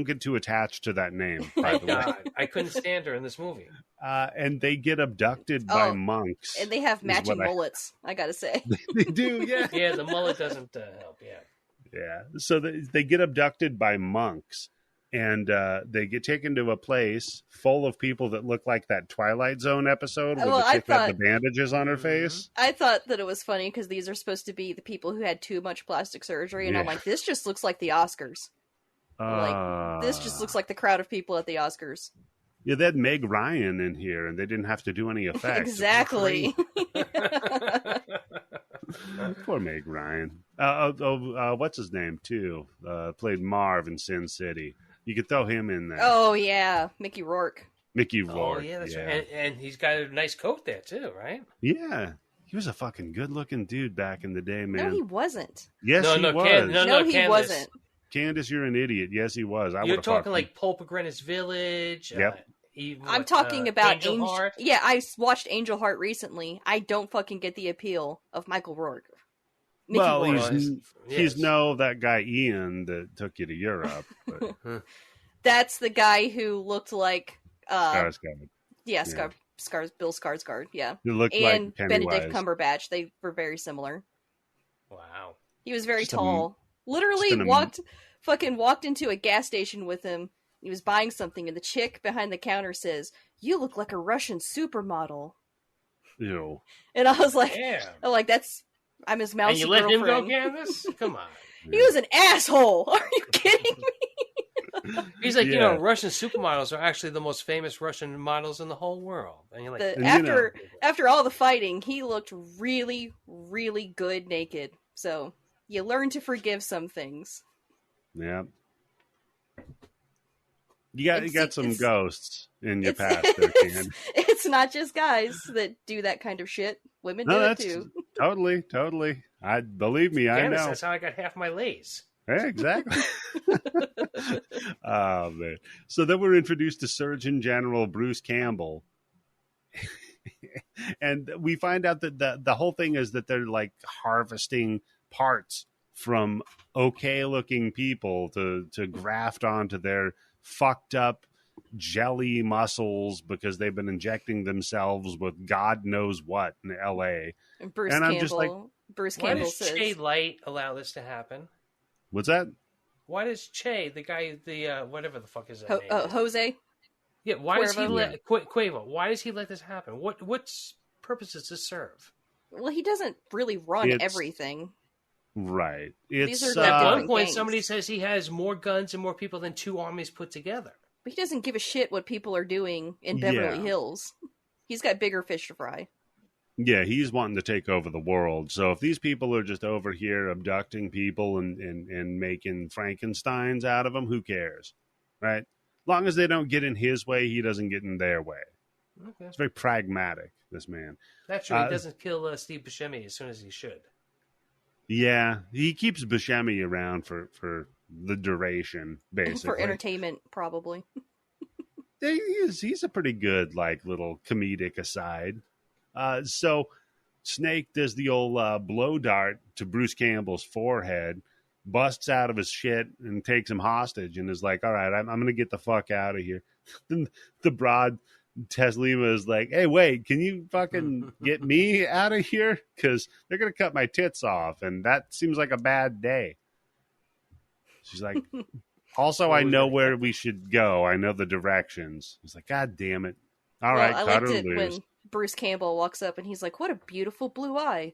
A: get too attached to that name, by the way.
B: I couldn't stand her in this movie.
A: And they get abducted by monks.
C: And they have matching mullets, I gotta say.
A: They do, yeah.
B: Yeah, the mullet doesn't help,
A: Yeah. So they get abducted by monks. And they get taken to a place full of people that look like that Twilight Zone episode where the chick had the bandages on her face.
C: I thought that it was funny because these are supposed to be the people who had too much plastic surgery. And I'm like, this just looks like the Oscars. This just looks like the crowd of people at the Oscars.
A: Yeah, they had Meg Ryan in here, and they didn't have to do any effects.
C: Exactly.
A: Poor Meg Ryan. What's his name, too? Played Marv in Sin City. You could throw him in there.
C: Oh, yeah. Mickey Rourke.
A: Mickey Rourke.
B: Oh, yeah, that's right. And he's got a nice coat there, too, right?
A: Yeah. He was a fucking good-looking dude back in the day, man.
C: No, he wasn't.
A: Yes, he was.
C: No, he
B: Candice.
C: wasn't.
A: Candice, you're an idiot. Yes, he was.
B: You're talking like Pulp of Greenwich Village.
A: Yep.
C: I'm talking about
B: Angel Heart.
C: Yeah, I watched Angel Heart recently. I don't fucking get the appeal of Michael Rourke. Mickey Rourke.
A: He's that guy Ian that took you to Europe. But...
C: That's the guy who looked like
A: Skarsgård.
C: Yeah, Bill Skarsgård. Yeah,
A: he looked
C: and
A: like
C: Benedict Cumberbatch. They were very similar.
B: Wow,
C: he was very tall. Literally walked into a gas station with him. He was buying something, and the chick behind the counter says, "You look like a Russian supermodel."
A: Ew.
C: And I was like,
B: Damn.
C: I'm his mousy
B: And you let
C: girlfriend.
B: him go, Candice? Come on.
C: He was an asshole. Are you kidding me?
B: He's like, Russian supermodels are actually the most famous Russian models in the whole world. And you're like,
C: after all the fighting, he looked really, really good naked. So you learn to forgive some things.
A: Yeah. You got some ghosts in your past there, Ken.
C: It's not just guys that do that kind of shit. Women do it too.
A: Totally. Believe me, I know.
B: That's how I got half my lays.
A: Yeah, exactly. Oh, man. So then we're introduced to Surgeon General Bruce Campbell. And we find out that the whole thing is that they're like harvesting parts from okay-looking people to graft onto their fucked up jelly muscles because they've been injecting themselves with God knows what in LA.
C: And I'm just like, Bruce Campbell says,
B: why does Che Light allow this to happen?
A: What's that?
B: Why does Che, the guy, whatever the fuck is that name?
C: Jose?
B: Yeah, why does he let Quavo? Why does he let this happen? What purpose does this serve?
C: Well, he doesn't really run everything.
A: Right.
B: At one point, somebody says he has more guns and more people than two armies put together.
C: But he doesn't give a shit what people are doing in Beverly Hills. He's got bigger fish to fry.
A: Yeah, he's wanting to take over the world. So if these people are just over here abducting people and making Frankensteins out of them, who cares? Right? As long as they don't get in his way, he doesn't get in their way. Okay. It's very pragmatic, this man.
B: That's true. He doesn't kill Steve Buscemi as soon as he should.
A: Yeah, he keeps Buscemi around for the duration, basically.
C: For entertainment, probably.
A: He's a pretty good, little comedic aside. So Snake does the old blow dart to Bruce Campbell's forehead, busts out of his shit, and takes him hostage, and is like, all right, I'm going to get the fuck out of here. Then the broad Teslima is like, hey, wait, can you fucking get me out of here? Because they're going to cut my tits off, and that seems like a bad day. She's like, also, I know where we should go. I know the directions. He's like, God damn it. All right, cut her loose.
C: When Bruce Campbell walks up, and he's like, what a beautiful blue eye.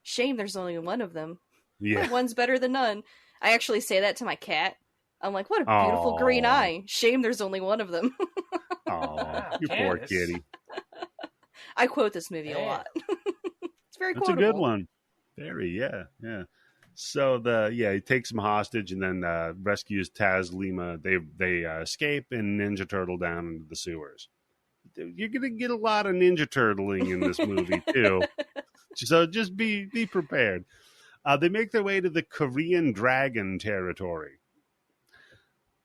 C: Shame there's only one of them.
A: Yeah.
C: One's better than none. I actually say that to my cat. I'm like, what a beautiful green eye. Shame there's only one of them.
A: Oh, you poor kitty.
C: I quote this movie a lot. It's very quotable.
A: That's a good one. Very, yeah. So he takes him hostage and then rescues Taz Lima. They escape and Ninja Turtle down into the sewers. You're gonna get a lot of Ninja Turtling in this movie too. So just be prepared. They make their way to the Korean Dragon territory.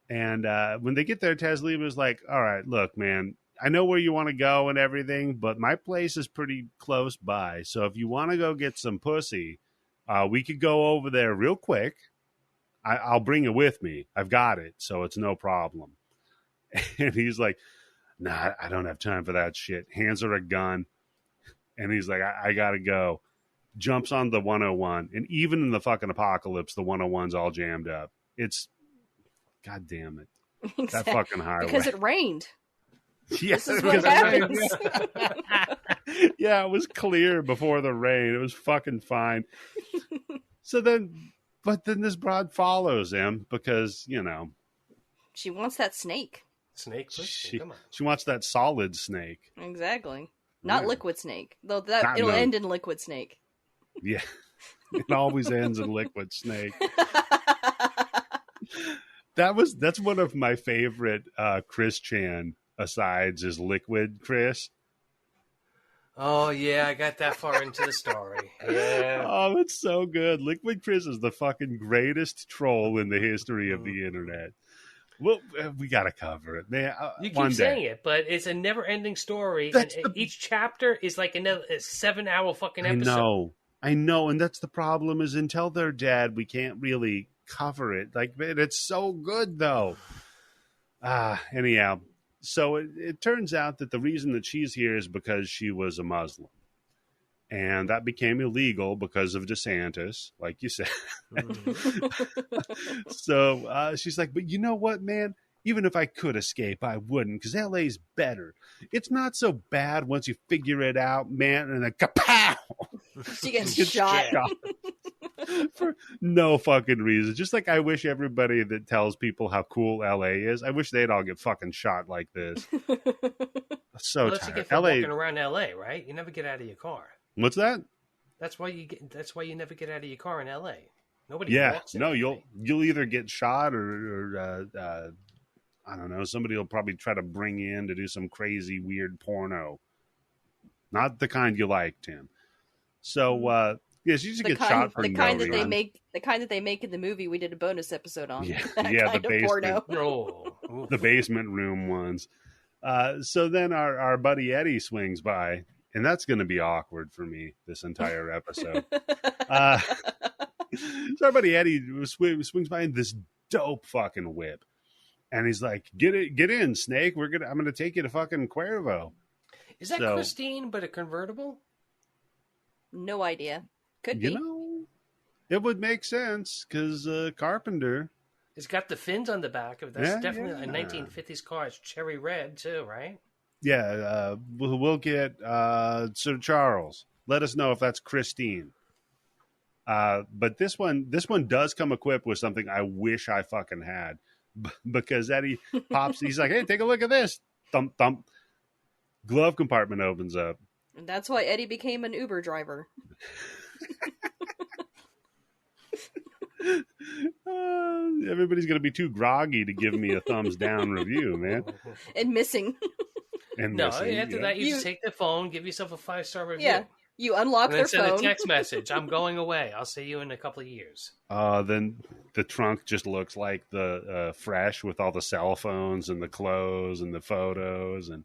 A: And when they get there, Taz Lima is like, all right, look, man, I know where you want to go and everything, but my place is pretty close by. So if you want to go get some pussy, we could go over there real quick. I'll bring it with me. I've got it, so it's no problem. And he's like, nah, I don't have time for that shit. Hands her a gun. And he's like, I got to go. Jumps on the 101. And even in the fucking apocalypse, the 101's all jammed up. It's, God damn it. Exactly. That fucking highway.
C: Because it rained.
A: Yeah,
C: this is what happens.
A: Yeah, it was clear before the rain. It was fucking fine. But then this broad follows him because,
C: she wants that snake.
B: Snake Plissken, come on.
A: She wants that solid snake.
C: Exactly. Not
A: Yeah.
C: liquid snake. Though
A: No.
C: it'll end in liquid snake.
A: Yeah. It always ends in liquid snake. That's one of my favorite Chris Chan asides is Liquid Chris.
B: Oh, yeah, I got that far into the story. Yeah.
A: Oh, it's so good. Liquid Chris is the fucking greatest troll in the history of the internet. Well, we got to cover it, man.
B: You keep saying it, but it's a never-ending story. And each chapter is like a 7-hour fucking episode.
A: I know, and that's the problem is until they're dead, we can't really cover it. Like, man, it's so good, though. Anyhow, so it turns out that the reason that she's here is because she was a Muslim. And that became illegal because of DeSantis, like you said. So she's like, but you know what, man? Even if I could escape, I wouldn't, because LA's better. It's not so bad once you figure it out, man. And then kapow!
C: She gets shot.
A: For no fucking reason. Just like I wish everybody that tells people how cool LA is, I wish they'd all get fucking shot like this. So
B: Unless
A: tired.
B: you get walking around LA, right? You never get out of your car.
A: What's that?
B: That's why you never get out of your car in LA. Nobody.
A: Yeah,
B: walks
A: no, you'll either get shot or I don't know. Somebody will probably try to bring you in to do some crazy weird porno. Not the kind you like, Tim. So yeah, she used to get shot for
C: the
A: no
C: kind that
A: reason.
C: the kind that they make in the movie. We did a bonus episode on.
A: Yeah,
C: that
A: yeah,
C: kind
A: the
C: of porno.
B: Oh.
A: The basement room ones. So then our buddy Eddie swings by, and that's going to be awkward for me this entire episode. So our buddy Eddie swings by in this dope fucking whip, and he's like, "Get in, Snake. I'm gonna take you to fucking Cuervo."
B: Is that Christine, but a convertible?
C: No idea. Could be.
A: You know, it would make sense because Carpenter.
B: It's got the fins on the back of that's definitely a 1950s car. It's cherry red too, right?
A: Yeah, we'll get Sir Charles. Let us know if that's Christine. But this one does come equipped with something I wish I fucking had, because Eddie pops. He's like, "Hey, take a look at this." Thump thump. Glove compartment opens up.
C: And that's why Eddie became an Uber driver.
A: Everybody's gonna be too groggy to give me a thumbs down review, man.
C: And missing.
A: And
B: no,
A: missing,
B: after that, you just take the phone, give yourself a 5-star review.
C: Yeah, you unlock
B: and
C: their
B: then send
C: phone.
B: a text message. I'm going away. I'll see you in a couple of years.
A: Then the trunk just looks like the Fresh with all the cell phones and the clothes and the photos and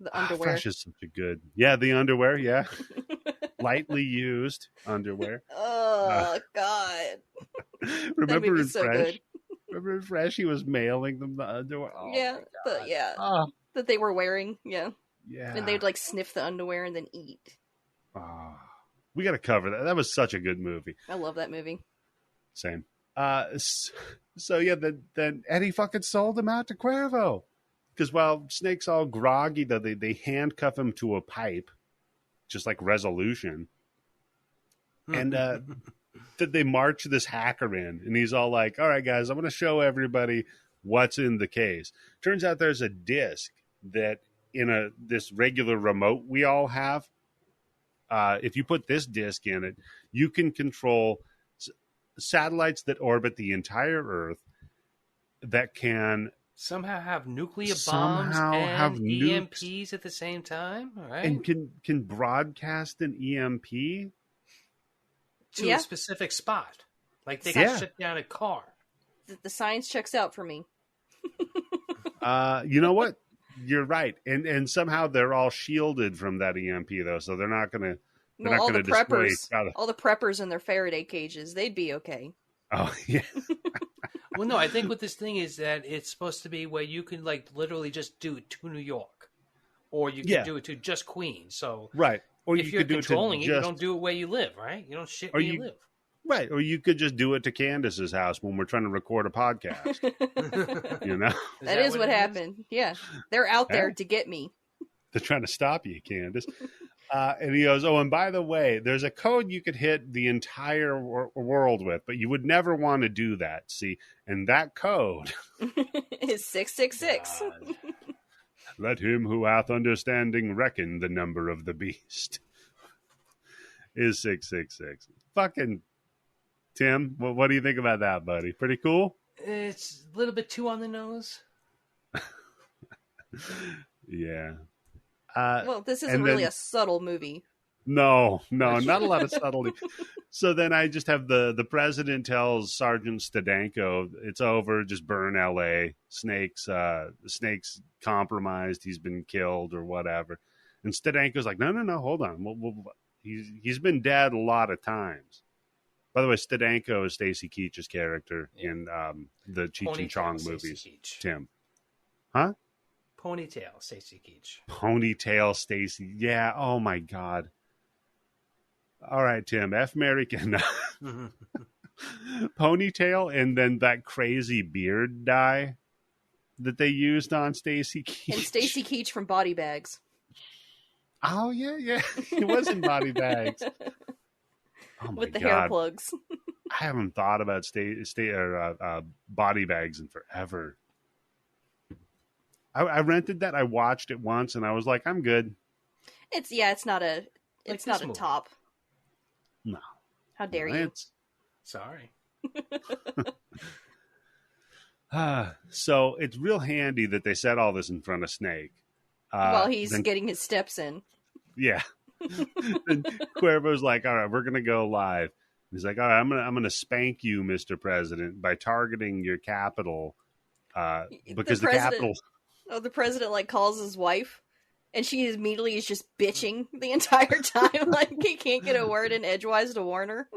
C: the underwear.
A: Fresh is such a good. Yeah, the underwear. Yeah, lightly used underwear.
C: Oh God!
A: Remember in
C: so
A: Fresh?
C: good.
A: Remember in Fresh? He was mailing them the underwear. Oh,
C: Yeah, that they were wearing. Yeah,
A: yeah.
C: and they'd like sniff the underwear and then eat.
A: We got to cover that. That was such a good movie.
C: I love that movie.
A: Same. So yeah, then Eddie fucking sold him out to Cuervo. Because while Snake's all groggy, though, they handcuff him to a pipe, just like Resolution. And that they march this hacker in. And he's all like, all right, guys, I'm going to show everybody what's in the case. Turns out there's a disc that in this regular remote we all have. If you put this disc in it, you can control satellites that orbit the entire Earth that can...
B: somehow have nuclear bombs and EMPs at the same time, all right?
A: And can broadcast an EMP
B: to a specific spot. Like they can shut down a car.
C: The science checks out for me.
A: You know what? You're right. And somehow they're all shielded from that EMP though, so they're not going to
C: all the preppers in their Faraday cages, they'd be okay.
A: Oh, yeah.
B: Well, no, I think what this thing is that it's supposed to be where you can like literally just do it to New York, or you can do it to just Queens. So
A: right, or
B: if you're controlling it, you don't do it where you live, right? You don't shit where you live.
A: Right, or you could just do it to Candice's house when we're trying to record a podcast. You know,
C: that is what happened. Yeah, they're out there to get me.
A: They're trying to stop you, Candice. And he goes, oh, and by the way, there's a code you could hit the entire world with, but you would never want to do that. See, and that code
C: is 666.
A: Let him who hath understanding reckon the number of the beast is 666. Fucking Tim, what do you think about that, buddy? Pretty cool?
B: It's a little bit too on the nose.
A: Yeah.
C: Well, this isn't really a subtle movie.
A: No, not a lot of subtlety. So then I just have the president tells Sergeant Stadenko, it's over, just burn L.A. Snake's compromised, he's been killed or whatever. And Stadenko's like, no, hold on. He's been dead a lot of times. By the way, Stadenko is Stacy Keach's character in the Cheech and Chong movies. Tim. Huh?
B: Ponytail Stacy Keach.
A: Ponytail Stacy. Yeah, oh my God. All right, Tim. F. American. Ponytail and then that crazy beard dye that they used on Stacy Keach.
C: And Stacy Keach from Body Bags.
A: Oh, yeah. It was in Body Bags. Oh
C: with the
A: God.
C: hair plugs.
A: I haven't thought about Body Bags in forever. I rented that. I watched it once, and I was like, I'm good.
C: It's not a top.
A: No.
C: How dare you?
B: Sorry.
A: So it's real handy that they said all this in front of Snake.
C: While he's getting his steps in.
A: Yeah. And Cuervo's like, all right, we're going to go live. He's like, all right, I'm going to spank you, Mr. President, by targeting your capital. Because the capital...
C: Oh, the president calls his wife, and she immediately is just bitching the entire time. He can't get a word in edgewise to warn her.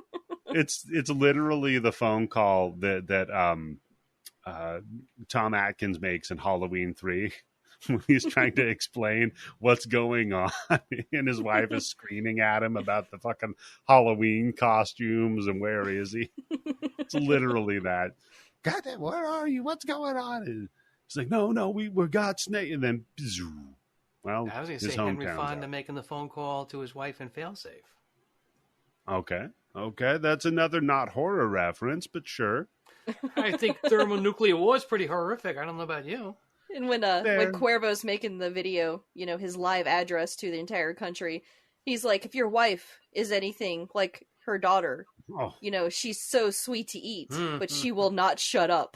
A: It's literally the phone call that Tom Atkins makes in Halloween 3 when he's trying to explain what's going on, and his wife is screaming at him about the fucking Halloween costumes and where is he. It's literally that. God, where are you? What's going on? And he's like, no, we got Snake, and then, well,
B: I was going to say Henry Fonda making the phone call to his wife in Failsafe.
A: Okay, that's another not horror reference, but sure.
B: I think thermonuclear war is pretty horrific. I don't know about you.
C: And when Cuervo's making the video, his live address to the entire country, he's like, if your wife is anything like her daughter, she's so sweet to eat, but she will not shut up.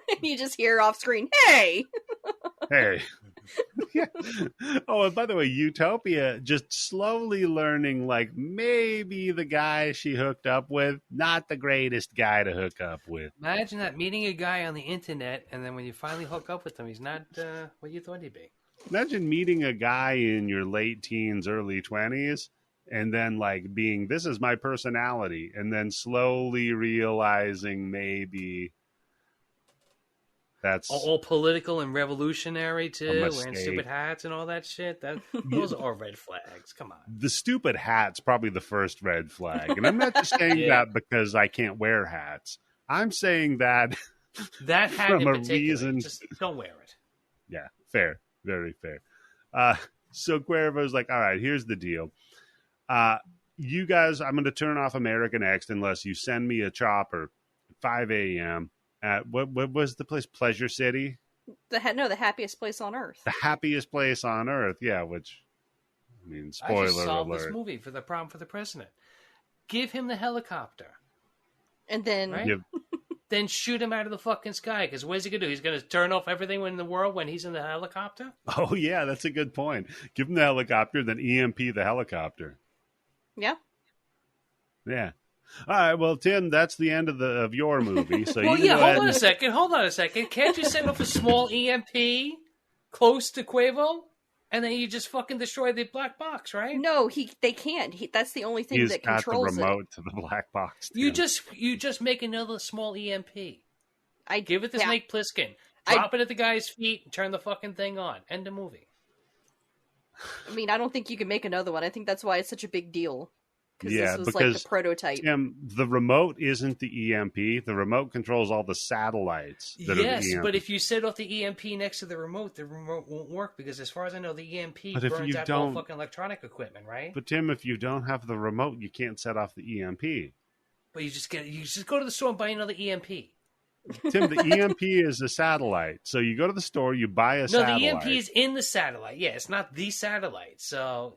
C: And you just hear off screen, hey!
A: Hey. Yeah. Oh, and by the way, Utopia just slowly learning, maybe the guy she hooked up with, not the greatest guy to hook up with.
B: Imagine that, meeting a guy on the internet, and then when you finally hook up with him, he's not what you thought he'd be.
A: Imagine meeting a guy in your late teens, early 20s, and then being, this is my personality, and then slowly realizing maybe that's
B: all political and revolutionary too, wearing stupid hats and all that shit. Those are red flags. Come on.
A: The stupid hat's probably the first red flag. And I'm not just saying that because I can't wear hats. I'm saying that
B: hat
A: from
B: in
A: a
B: particular,
A: reason.
B: just don't wear it.
A: Yeah, fair. Very fair. So Cuervo's like, all right, here's the deal. You guys, I'm going to turn off American X unless you send me a chopper at 5 a.m. at what was the place? Pleasure City?
C: The happiest place on earth.
A: The happiest place on earth, yeah, which, spoiler
B: I just solved
A: alert.
B: this movie for the problem for the president. Give him the helicopter.
C: And then...
B: Right? Then shoot him out of the fucking sky, because what is he going to do? He's going to turn off everything in the world when he's in the helicopter?
A: Oh, yeah, that's a good point. Give him the helicopter, then EMP the helicopter.
C: Yeah.
A: Yeah. All right, well, Tim, that's the end of your movie. So
B: hold on a second. Can't you send off a small EMP close to Cuervo, and then you just fucking destroy the black box, right?
C: No, they can't. That's the only thing that controls it.
A: He's got the remote to the black box.
B: Tim. You just make another small EMP. Give it to Snake Plissken. Drop it at the guy's feet and turn the fucking thing on. End the movie.
C: I don't think you can make another one. I think that's why it's such a big deal. because this was like the prototype.
A: Tim, the remote isn't the EMP. The remote controls all the satellites. That are the EMP.
B: But if you set off the EMP next to the remote won't work because, as far as I know, the EMP burns out all fucking electronic equipment, right?
A: But Tim, if you don't have the remote, you can't set off the EMP.
B: But you just go to the store and buy another EMP.
A: Tim, the EMP is a satellite. So you go to the store, you buy a satellite.
B: No, the EMP is in the satellite. Yeah, it's not the satellite. So,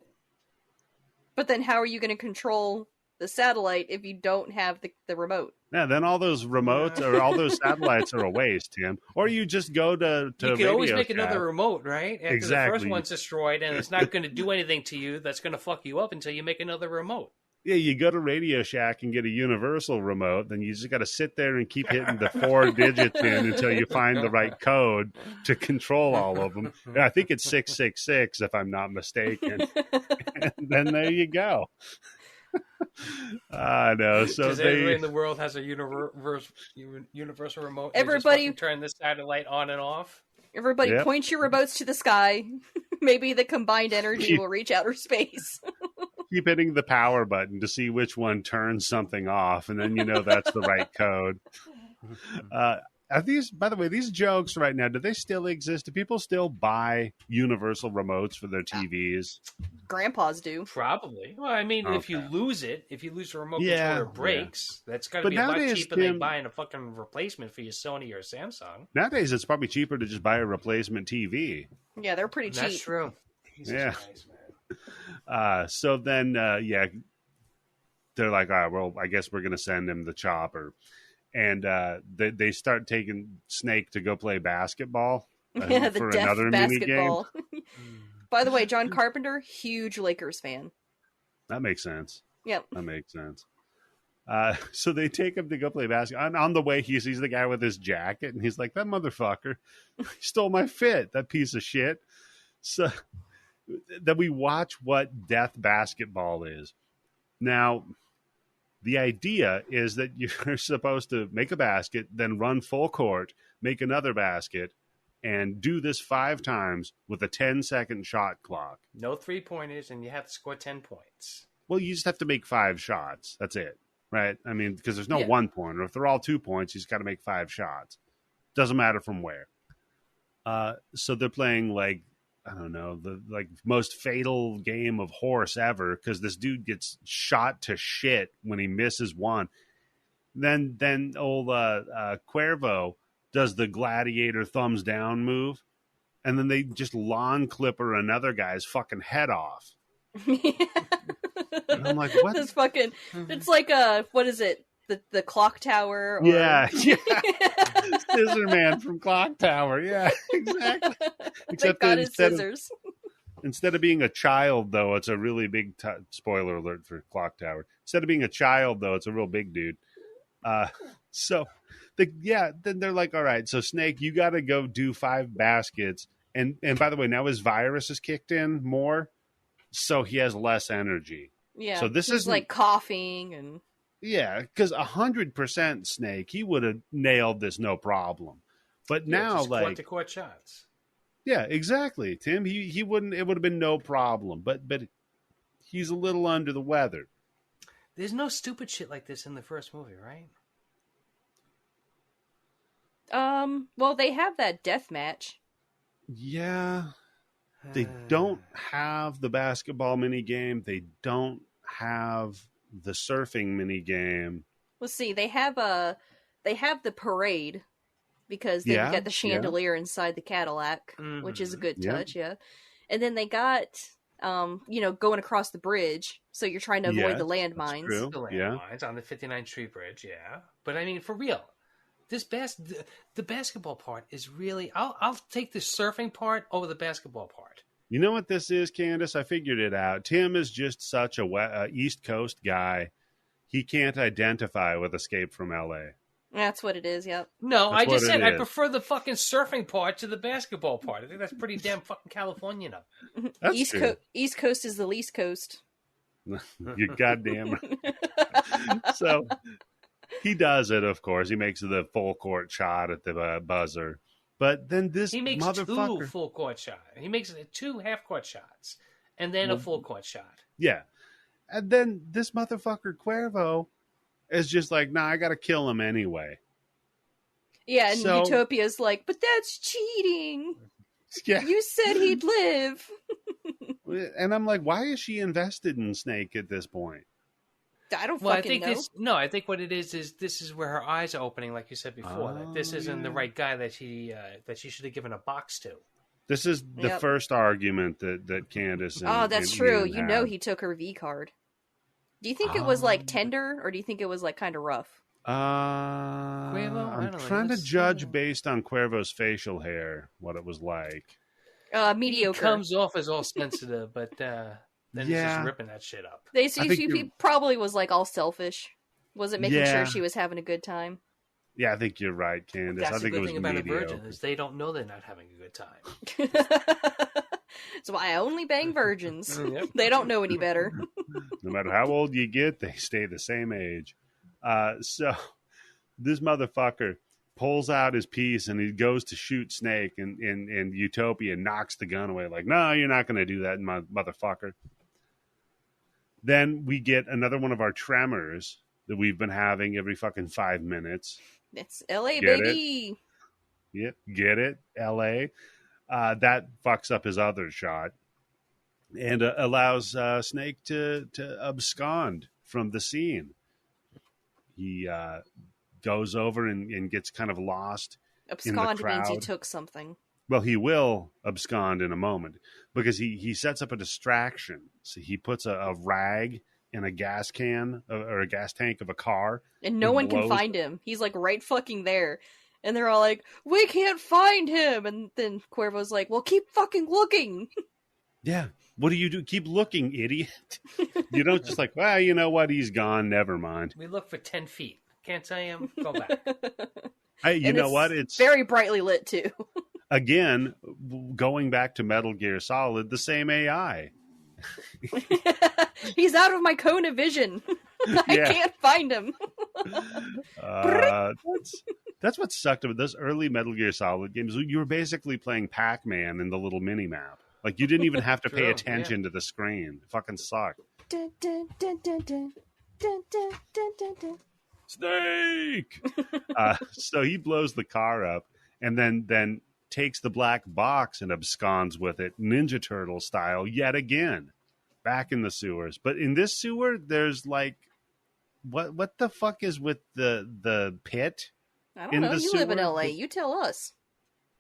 C: but then how are you going to control the satellite if you don't have the remote?
A: Yeah, then all those remotes or all those satellites are a waste, Tim. Or you just go to
B: you can always make another remote, right? After
A: exactly.
B: the first one's destroyed and it's not going to do anything to you, that's going to fuck you up until you make another remote.
A: Yeah, you go to Radio Shack and get a universal remote, then you just got to sit there and keep hitting the 4 digits in until you find the right code to control all of them. I think it's 666 if I'm not mistaken. And then there you go. I know. So
B: everybody in the world has a universal remote.
C: Everybody
B: turn the satellite on and off.
C: Everybody point your remotes to the sky. Maybe the combined energy will reach outer space.
A: Keep hitting the power button to see which one turns something off, and then you know that's the right code. Are these, by the way, these jokes right now, do they still exist? Do people still buy universal remotes for their TVs?
C: Grandpas do.
B: Probably. Well, I mean, if you lose the remote controller breaks, that's got to be a lot cheaper than buying a fucking replacement for your Sony or Samsung.
A: Nowadays, it's probably cheaper to just buy a replacement TV.
C: Yeah, they're pretty cheap.
B: That's true. Jesus Christ, man.
A: So then, they're like, all right, well, I guess we're going to send him the chopper. And they start taking Snake to go play basketball
C: the
A: for
C: deaf
A: another
C: basketball.
A: mini game.
C: By the way, John Carpenter, huge Lakers fan.
A: That makes sense.
C: Yep.
A: That makes sense. So they take him to go play basketball. And on the way, he sees the guy with his jacket, and he's like, that motherfucker stole my fit, that piece of shit. So then we watch what death basketball is. Now, the idea is that you're supposed to make a basket, then run full court, make another basket, and do this 5 times with a 10-second shot clock.
B: No 3-pointers, and you have to score 10 points.
A: Well, you just have to make 5 shots. That's it, right? I mean, because there's no 1-pointer. If they're all 2 points, you just got to make 5 shots. Doesn't matter from where. So they're playing like, I don't know, the most fatal game of horse ever, because this dude gets shot to shit when he misses one. Then old Cuervo does the gladiator thumbs down move, and then they just lawn clipper another guy's fucking head off. And I'm like, what?
C: This fucking, it's like what is it? The clock tower? Or...
A: Yeah. Scissor Man from Clock Tower. Yeah, exactly. Except
C: got his scissors.
A: Instead of being a child, though, it's a really big... spoiler alert for Clock Tower. Instead of being a child, though, it's a real big dude. Then they're like, all right, so Snake, you got to go do 5 baskets. And by the way, now his virus is kicked in more, so he has less energy.
C: Yeah,
A: so this is
C: like coughing and...
A: Yeah, because 100% Snake, he would have nailed this no problem. But now,
B: just
A: like
B: court-to-court shots.
A: Yeah, exactly, Tim. He wouldn't. It would have been no problem. But he's a little under the weather.
B: There's no stupid shit like this in the first movie, right?
C: Well, they have that death match.
A: Yeah, they don't have the basketball mini game. They don't have the surfing mini game.
C: Let's see. They have the parade because they got the chandelier inside the Cadillac, which is a good touch. Yeah, and then they got going across the bridge, so you're trying to avoid the landmines.
B: The landmines on the 59th Street Bridge. Yeah, but I mean, for real, the basketball part is really. I'll take the surfing part over the basketball part.
A: You know what this is, Candice? I figured it out. Tim is just such a East Coast guy. He can't identify with Escape from L.A.
C: That's what it is, yep.
B: No, I just said I prefer the fucking surfing part to the basketball part. I think that's pretty damn fucking Californian up there.
C: East Coast is the least coast.
A: You're goddamn right. So he does it, of course. He makes the full court shot at the buzzer. But then
B: he makes
A: motherfucker...
B: 2 full court shots. He makes 2 half court shots and then a full court shot.
A: Yeah. And then this motherfucker Cuervo is just like, nah, I gotta kill him anyway.
C: Yeah, and Utopia's like, but that's cheating.
A: Yeah.
C: You said he'd live.
A: And I'm like, why is she invested in Snake at this point?
C: I don't fucking know.
B: I think what it is this is where her eyes are opening, like you said before. That this isn't the right guy that she should have given a box to.
A: This is the first argument that Candice and
C: that's
A: and
C: true.
A: Ian
C: You know
A: had.
C: he took her V card. Do you think it was like tender, or do you think it was like kind of rough?
A: I'm trying to judge based on Cuervo's facial hair what it was like.
C: Mediocre.
B: It comes off as all sensitive, but then he's just ripping that shit up.
C: He probably was like all selfish. Wasn't making sure she was having a good time.
A: Yeah, I think you're right, Candice.
B: That's
A: I think
B: the good
A: it was
B: thing about
A: mediocre.
B: a virgin is they don't know they're not having a good time.
C: That's why I only bang virgins. They don't know any better.
A: No matter how old you get, they stay the same age. So this motherfucker pulls out his piece and he goes to shoot Snake, and Utopia knocks the gun away like, no, you're not going to do that, motherfucker. Then we get another one of our tremors that we've been having every fucking 5 minutes.
C: It's LA,
A: Get
C: baby.
A: Yep, get it, LA. That fucks up his other shot and allows Snake to abscond from the scene. He goes over and gets kind of lost in the crowd.
C: Means he took something.
A: Well, he will abscond in a moment because he sets up a distraction. So he puts a rag in a gas can or a gas tank of a car.
C: And no one can find him. He's like right fucking there. And they're all like, we can't find him. And then Cuervo's like, well, keep fucking looking.
A: Yeah. What do you do? Keep looking, idiot. You don't just like, well, you know what? He's gone. Never mind.
B: We look for 10 feet. Can't tell him. Go back.
A: Hey, you know what? It's
C: very brightly lit, too.
A: Again, going back to Metal Gear Solid, the same AI.
C: He's out of my cone of vision. I can't find him.
A: That's what sucked about those early Metal Gear Solid games. You were basically playing Pac-Man in the little mini map. Like you didn't even have to pay attention to the screen. It fucking sucked.
C: Dun, dun, dun, dun, dun. Dun, dun, dun, dun, dun.
A: Snake. So he blows the car up and then takes the black box and absconds with it, Ninja Turtle style, yet again, back in the sewers. But in this sewer, there's like, what the fuck is with the pit?
C: I don't know. You live in LA. You tell us.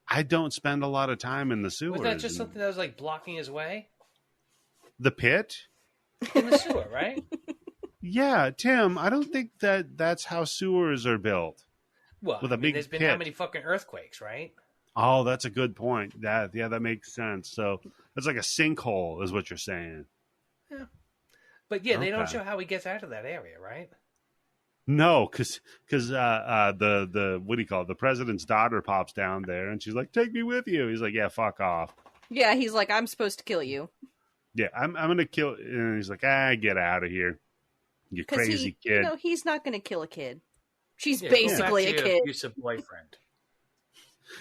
A: I don't spend a lot of time in the sewers.
B: Was that just something that was like blocking his way?
A: The pit?
B: In the sewer, right?
A: Yeah, Tim, I don't think that's how sewers are built.
B: Well,
A: with a big
B: there's been
A: pit.
B: how many fucking earthquakes, right?
A: Oh, that's a good point. That makes sense. So it's like a sinkhole, is what you're saying.
B: Yeah, but they don't show how he gets out of that area, right?
A: No, because the what do you call it? The president's daughter pops down there, and she's like, "Take me with you." He's like, "Yeah, fuck off."
C: Yeah, he's like, "I'm supposed to kill you."
A: Yeah, I'm gonna kill. And he's like, get out of here, you crazy kid.
C: No, he's not gonna kill a kid. She's basically a kid.
B: Abusive boyfriend.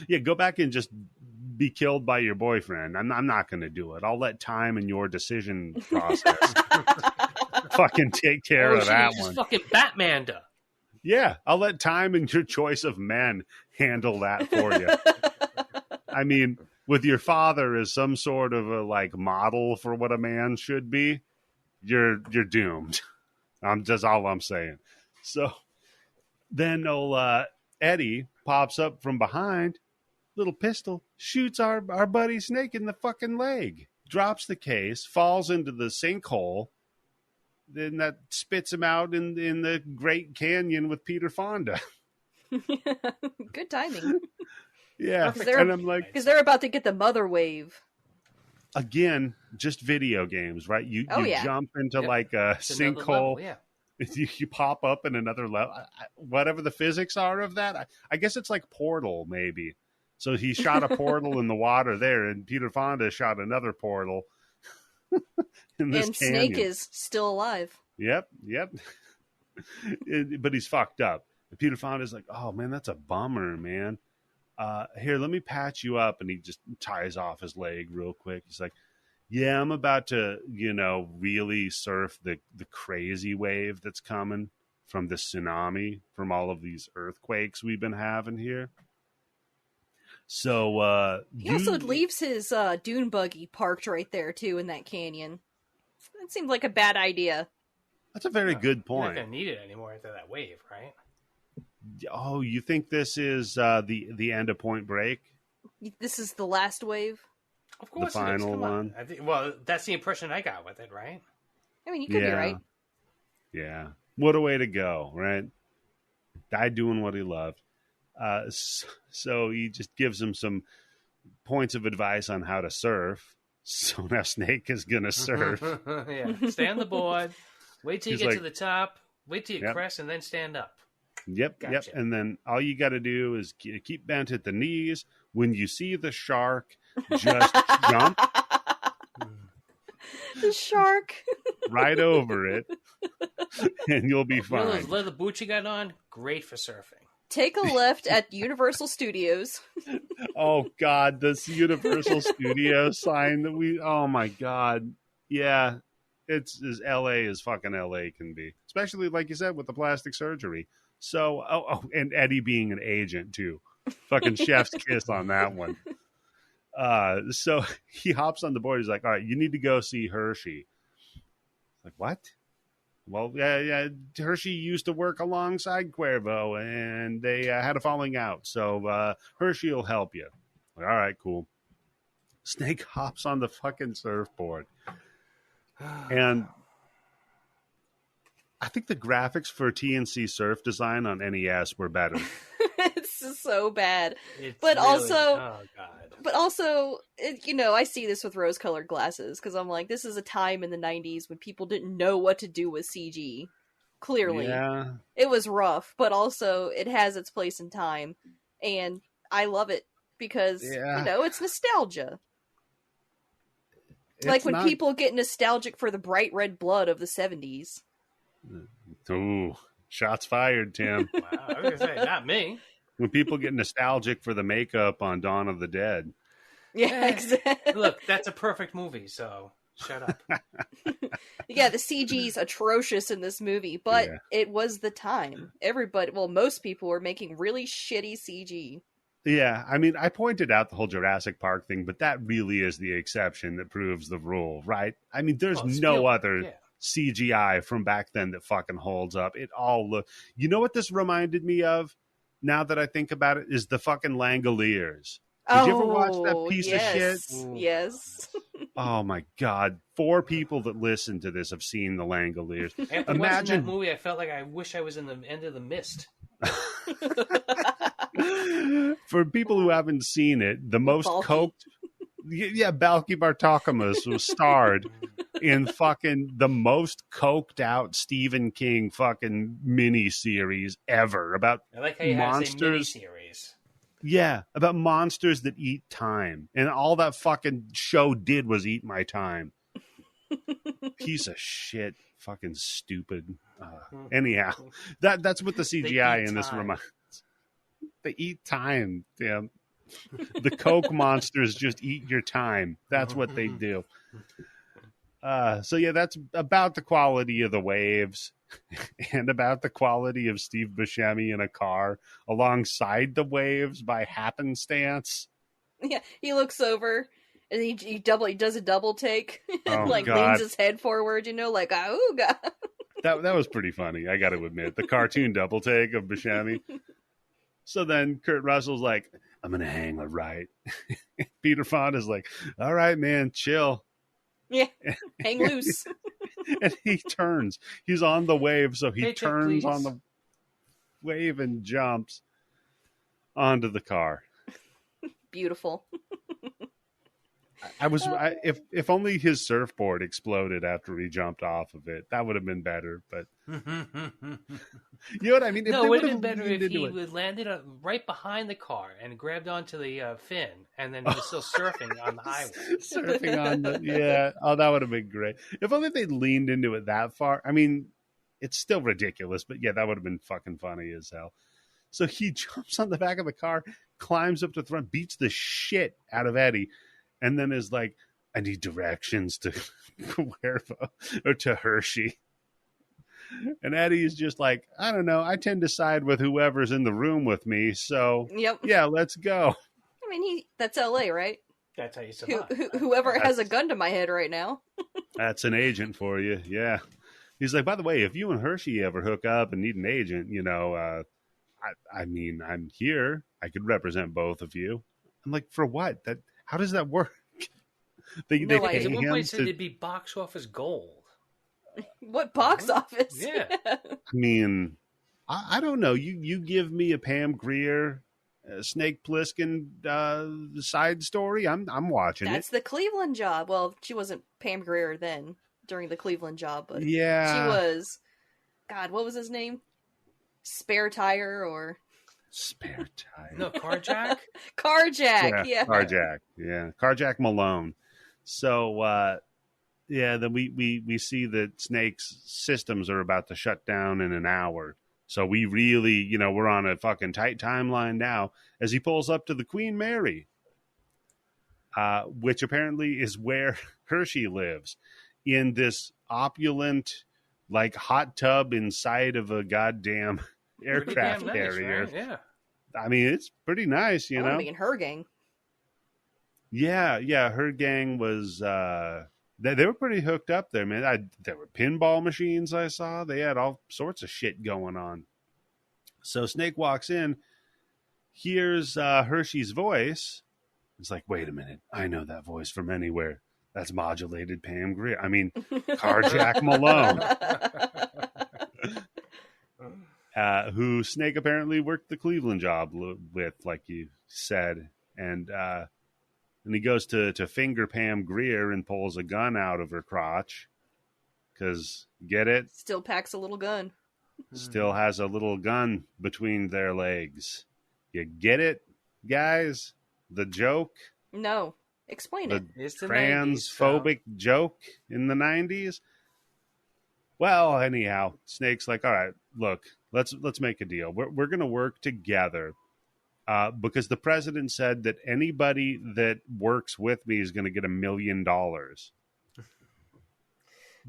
A: Yeah, go back and just be killed by your boyfriend. I'm not going to do it. I'll let time and your decision process fucking take care of that one.
B: Just fucking Batman.
A: Yeah, I'll let time and your choice of men handle that for you. I mean, with your father as some sort of a like model for what a man should be, you're doomed. That's all I'm saying. So then old Eddie pops up from behind, little pistol, shoots our buddy Snake in the fucking leg, drops the case, falls into the sinkhole, then that spits him out in the Great Canyon with Peter Fonda.
C: Good timing.
A: Yeah, and I'm like,
C: because they're about to get the mother wave.
A: Again, just video games, right? You jump into like a sinkhole.
B: Yeah.
A: You pop up in another level. Whatever the physics are of that, I guess it's like Portal, maybe. So he shot a portal in the water there, and Peter Fonda shot another portal in this
C: and
A: canyon.
C: Snake is still alive.
A: Yep. But he's fucked up. And Peter Fonda's like, oh, man, that's a bummer, man. Here, let me patch you up. And he just ties off his leg real quick. He's like, Yeah, I'm about to, really surf the crazy wave that's coming from the tsunami, from all of these earthquakes we've been having here. So
C: He also leaves his dune buggy parked right there too in that canyon. That seemed like a bad idea.
A: That's a very good
B: You're not
A: point.
B: going to need it anymore after that wave, right?
A: Oh, you think this is the end of Point Break?
C: This is the last wave?
B: Of course
A: The
B: it is.
A: final
B: Come on.
A: one?
B: I think, well, that's the impression I got with it, right?
C: I mean, you could be right.
A: Yeah. What a way to go, right? Died doing what he loved. So he just gives him some points of advice on how to surf. So now Snake is going to surf.
B: Yeah. Stay on the board. Wait till you
A: He's
B: get
A: like,
B: to the top. Wait till you
A: Yep.
B: crest and then stand up.
A: Yep.
B: Gotcha.
A: And then all you got to do is keep bent at the knees. When you see the shark, just jump
C: The shark.
A: right over it, and you'll be
B: You know
A: fine.
B: those leather boots you got on? Great for surfing.
C: Take a left at Universal Studios.
A: Oh God, this Universal Studio sign that oh my God. Yeah. It's as LA as fucking LA can be. Especially like you said with the plastic surgery. So and Eddie being an agent too. Fucking chef's kiss on that one. So he hops on the board, he's like, all right, you need to go see Hershey. Like, what? Well, yeah, Hershey used to work alongside Cuervo, and they had a falling out. So Hershey will help you. Like, all right, cool. Snake hops on the fucking surfboard. And I think the graphics for TNC Surf Design on NES were better.
C: It's just so bad.
B: It's
C: But
B: really,
C: also-
B: oh God.
C: But also, I see this with rose-colored glasses, because I'm like, this is a time in the 90s when people didn't know what to do with CG. Clearly.
A: Yeah.
C: It was rough, but also it has its place in time. And I love it because, it's nostalgia. Like when people get nostalgic for the bright red blood of the 70s.
A: Ooh, shots fired, Tim.
B: Wow, I was going to say, not me.
A: When people get nostalgic for the makeup on Dawn of the Dead.
C: Yeah, exactly.
B: Look, that's a perfect movie, so shut up.
C: Yeah, the CG's atrocious in this movie, but
A: Yeah.
C: it was the time. Most people were making really shitty CG.
A: Yeah, I mean, I pointed out the whole Jurassic Park thing, but that really is the exception that proves the rule, right? I mean, there's no other CGI from back then that fucking holds up. It all look. You know what this reminded me of? Now that I think about it, is the fucking Langoliers. Did you ever watch that piece of shit?
C: Yes.
A: Oh my God. 4 people that listen to this have seen the Langoliers.
B: After watching that movie, I felt like I wish I was in the end of the mist.
A: For people who haven't seen it, the most coked... Yeah, Balky Bartokomous was starred in fucking the most coked out Stephen King fucking miniseries ever about
B: I like how you
A: monsters.
B: Had to say miniseries.
A: Yeah, about monsters that eat time. And all that fucking show did was eat my time. Piece of shit. Fucking stupid. Anyhow, that's what the CGI in this reminds. They eat time, Tim. The Coke monsters just eat your time. That's what they do. So yeah, that's about the quality of the waves and about the quality of Steve Buscemi in a car alongside the waves by happenstance.
C: Yeah, he looks over and he does a double take and
A: Oh, God.
C: leans his head forward, like, oh God.
A: That was pretty funny, I got to admit. The cartoon double take of Buscemi. So then Kurt Russell's like, I'm going to hang a right. Peter Fonda's like, all right, man, chill.
C: Yeah, hang loose.
A: And he turns. He's on the wave, so he turns
B: please.
A: on the wave and jumps onto the car.
C: Beautiful.
A: If only his surfboard exploded after he jumped off of it, that would have been better. But you know what I mean?
B: It would have been better if he would landed right behind the car and grabbed onto the fin, and then he was still surfing on the highway.
A: Surfing on the Oh, that would have been great. If only they leaned into it that far. I mean, it's still ridiculous, but yeah, that would have been fucking funny as hell. So he jumps on the back of the car, climbs up to the front, beats the shit out of Eddie, and then is like, I need directions to Cuervo or to Hershey. And Eddie's just like, I don't know. I tend to side with whoever's in the room with me. So,
C: Yep.
A: yeah, let's go.
C: I mean, that's LA, right?
B: That's how you survive.
C: Whoever has a gun to my head right now.
A: That's an agent for you. Yeah. He's like, by the way, if you and Hershey ever hook up and need an agent, I mean, I'm here. I could represent both of you. I'm like, for what? How does that work? They pay
B: At one
A: him
B: point said
A: to,
B: it'd be box office gold.
C: What box office?
B: Yeah.
A: I mean, I don't know. You give me a Pam Grier, Snake Plissken side story. I'm watching
C: That's the Cleveland job. Well, she wasn't Pam Grier then during the Cleveland job, but
A: Yeah.
C: she was. God, what was his name? Spare Tire or
A: Spare Tire?
B: No, Carjack.
C: Carjack? Yeah.
A: Carjack. Yeah, Carjack Malone. So then we see that Snake's systems are about to shut down in an hour. So we really, we're on a fucking tight timeline now as he pulls up to the Queen Mary, which apparently is where Hershey lives, in this opulent, like, hot tub inside of a goddamn aircraft
B: Nice,
A: carrier.
B: right? Yeah.
A: I mean, it's pretty nice,
C: I want to be in her gang.
A: Yeah, her gang was they were pretty hooked up there, man. There were pinball machines I saw. They had all sorts of shit going on. So Snake walks in, hears Hershey's voice. It's like, wait a minute, I know that voice from anywhere. That's modulated Pam Grier. I mean, Carjack Malone. Who Snake apparently worked the Cleveland job with, like you said. And he goes to finger Pam Grier and pulls a gun out of her crotch. Because, get it?
C: Still packs a little gun.
A: Still has a little gun between their legs. You get it, guys? The joke?
C: No. Explain it.
B: It's the
A: Transphobic
B: 90s,
A: joke in the 90s? Well, anyhow, Snake's like, all right, look, let's make a deal. We're going to work together because the president said that anybody that works with me is going to get $1 million.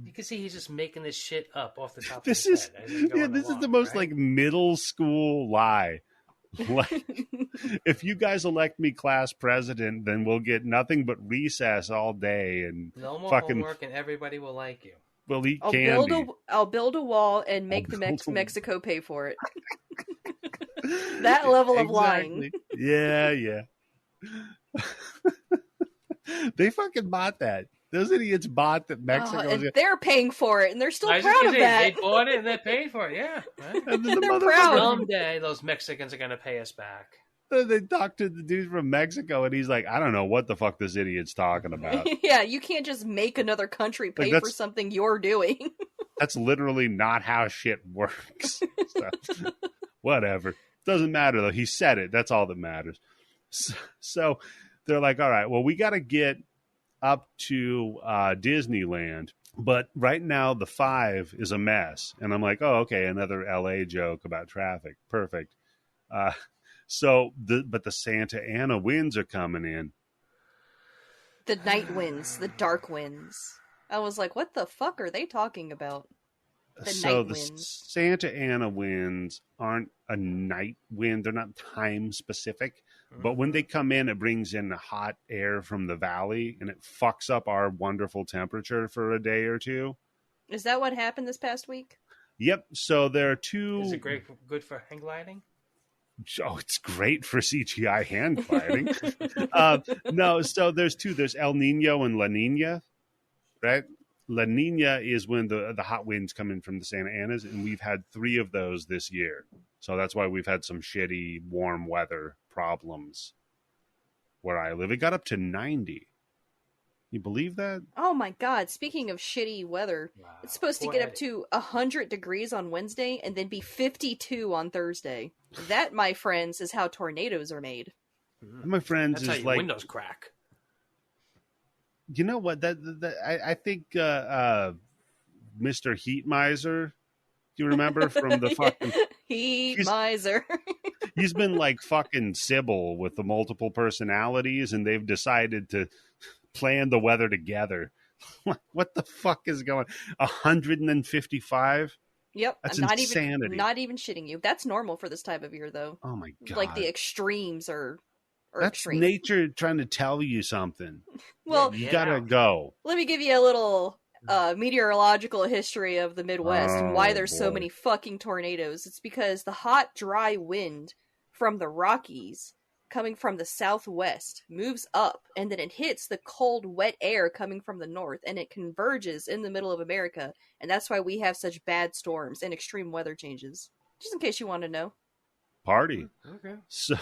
B: You can see he's just making this shit up off the top
A: This
B: of
A: is
B: his head. As he's going
A: this is
B: along,
A: the most
B: right?
A: like middle school lie. Like, if you guys elect me class president, then we'll get nothing but recess all day and
B: no more
A: fucking
B: homework, and everybody will like you.
A: we'll eat
C: I'll
A: candy.
C: build a wall and make
A: I'll
C: the
A: build a-
C: Mexico pay for it. That level of lying.
A: Yeah. They fucking bought that. Those idiots bought that Mexico.
C: And they're paying for it, and they're still
B: I was
C: proud
B: just
C: of
B: gonna say,
C: that.
B: They bought it and they paid for it. Yeah, right?
A: And then the
C: They're
A: motherfuckers-
C: proud.
B: Someday those Mexicans are going to pay us back.
A: They talked to the dude from Mexico, and he's like, I don't know what the fuck this idiot's talking about.
C: Yeah, you can't just make another country pay for
A: that's-
C: something you're doing.
A: That's literally not how shit works. So, whatever. Doesn't matter, though. He said it. That's all that matters. So they're like, all right, well, we got to get up to Disneyland. But right now, the 5 is a mess. And I'm like, oh, okay, another LA joke about traffic. Perfect. But the Santa Ana winds are coming in.
C: The night winds, the dark winds. I was like, what the fuck are they talking about?
A: So
C: night
A: the
C: winds.
A: Santa Ana winds aren't a night wind. They're not time specific. But when they come in, it brings in hot air from the valley, and it fucks up our wonderful temperature for a day or two.
C: Is that what happened this past week?
A: Yep. So there are two.
B: Is it good for hang gliding?
A: Oh, it's great for CGI hand gliding. No, so there's two. There's El Nino and La Nina, right? La Nina is when the hot winds come in from the Santa Anas, and we've had 3 of those this year. So that's why we've had some shitty warm weather problems where I live. It got up to 90. You believe that?
C: Oh my god, speaking of shitty weather,
B: Wow.
C: it's supposed to
B: Poor
C: get up
B: Eddie.
C: to 100 degrees on Wednesday and then be 52 on Thursday. That, my friends, is how tornadoes are made.
A: My friends
B: That's how
A: is
B: your
A: like,
B: windows crack.
A: you know what? I think Mr. Heat Miser. Do you remember from the fucking?
C: He's miser.
A: He's been like fucking Sybil with the multiple personalities, and they've decided to plan the weather together. What the fuck is going? 155.
C: Yep,
A: That's
C: I'm
A: insanity.
C: not even shitting you. That's normal for this time of year, though.
A: Oh my god!
C: Like the extremes are
A: that's
C: extreme.
A: nature trying to tell you something.
C: Well,
A: you gotta go.
C: Let me give you a little meteorological history of the Midwest and why there's so many fucking tornadoes. It's because the hot, dry wind from the Rockies coming from the southwest moves up, and then it hits the cold, wet air coming from the north, and it converges in the middle of America, and that's why we have such bad storms and extreme weather changes. Just in case you want to know.
A: Party.
B: Okay.
A: So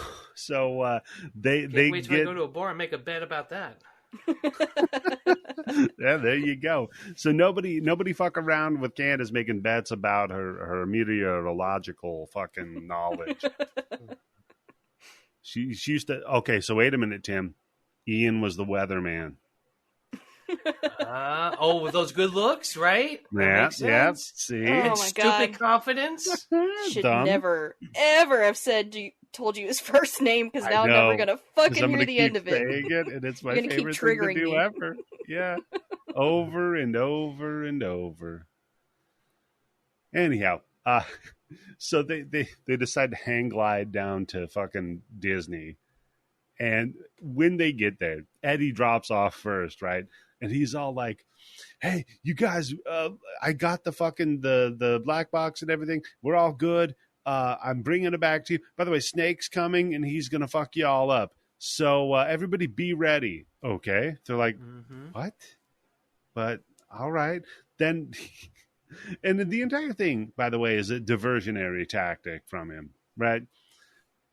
A: they
B: wait till
A: get
B: I go to a bar and make a bet about that.
A: Yeah, there you go. So nobody fuck around with Candice making bets about her meteorological fucking knowledge. She used to. Okay, so wait a minute, Tim. Ian was the weatherman.
B: With those good looks, right?
A: Yeah. See,
C: Oh my
B: stupid
C: God.
B: confidence.
C: Should
A: Dumb.
C: never ever have told you his first name, because now I'm never gonna fucking hear the end of it.
A: It, and it's my
C: You're gonna keep
A: favorite thing to
C: triggering
A: do
C: me.
A: ever. Yeah, over and over and over. Anyhow, so they decide to hang glide down to fucking Disney, and when they get there, Eddie drops off first, right? And he's all like, "Hey, you guys, I got the fucking the black box and everything. We're all good. I'm bringing it back to you. By the way, Snake's coming, and he's gonna fuck you all up. So everybody, be ready." Okay, they're like, "What?" But all right, then. And the entire thing, by the way, is a diversionary tactic from him, right?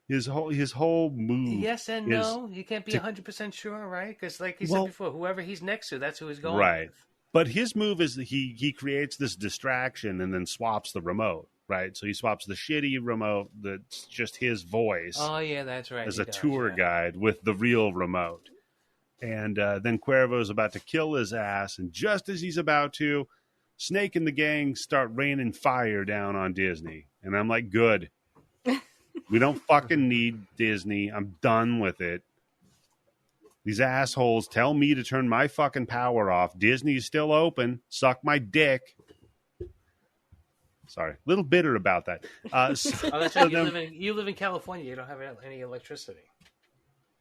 A: His whole move.
B: Yes and no. You can't be 100% sure, right? Because like he said before, whoever he's next to, that's who he's going with.
A: But his move is he creates this distraction and then swaps the remote, right? So he swaps the shitty remote that's just his voice.
B: Oh, yeah, that's right.
A: As a tour guide with the real remote. And then Cuervo's about to kill his ass, and just as he's about to, Snake and the gang start raining fire down on Disney. And I'm like, good. We don't fucking need Disney. I'm done with it. These assholes tell me to turn my fucking power off. Disney's still open. Suck my dick. Sorry. A little bitter about that.
B: That's right. You live in California. You don't have any electricity.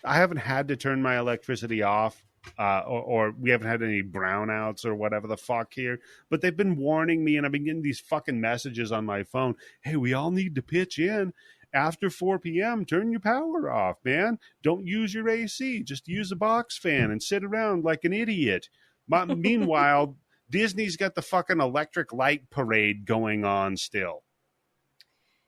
A: I haven't had to turn my electricity off. Or we haven't had any brownouts or whatever the fuck here, but they've been warning me, and I've been getting these fucking messages on my phone. Hey, we all need to pitch in after 4 p.m. Turn your power off, man. Don't use your AC. Just use a box fan and sit around like an idiot. Meanwhile, Disney's got the fucking electric light parade going on still.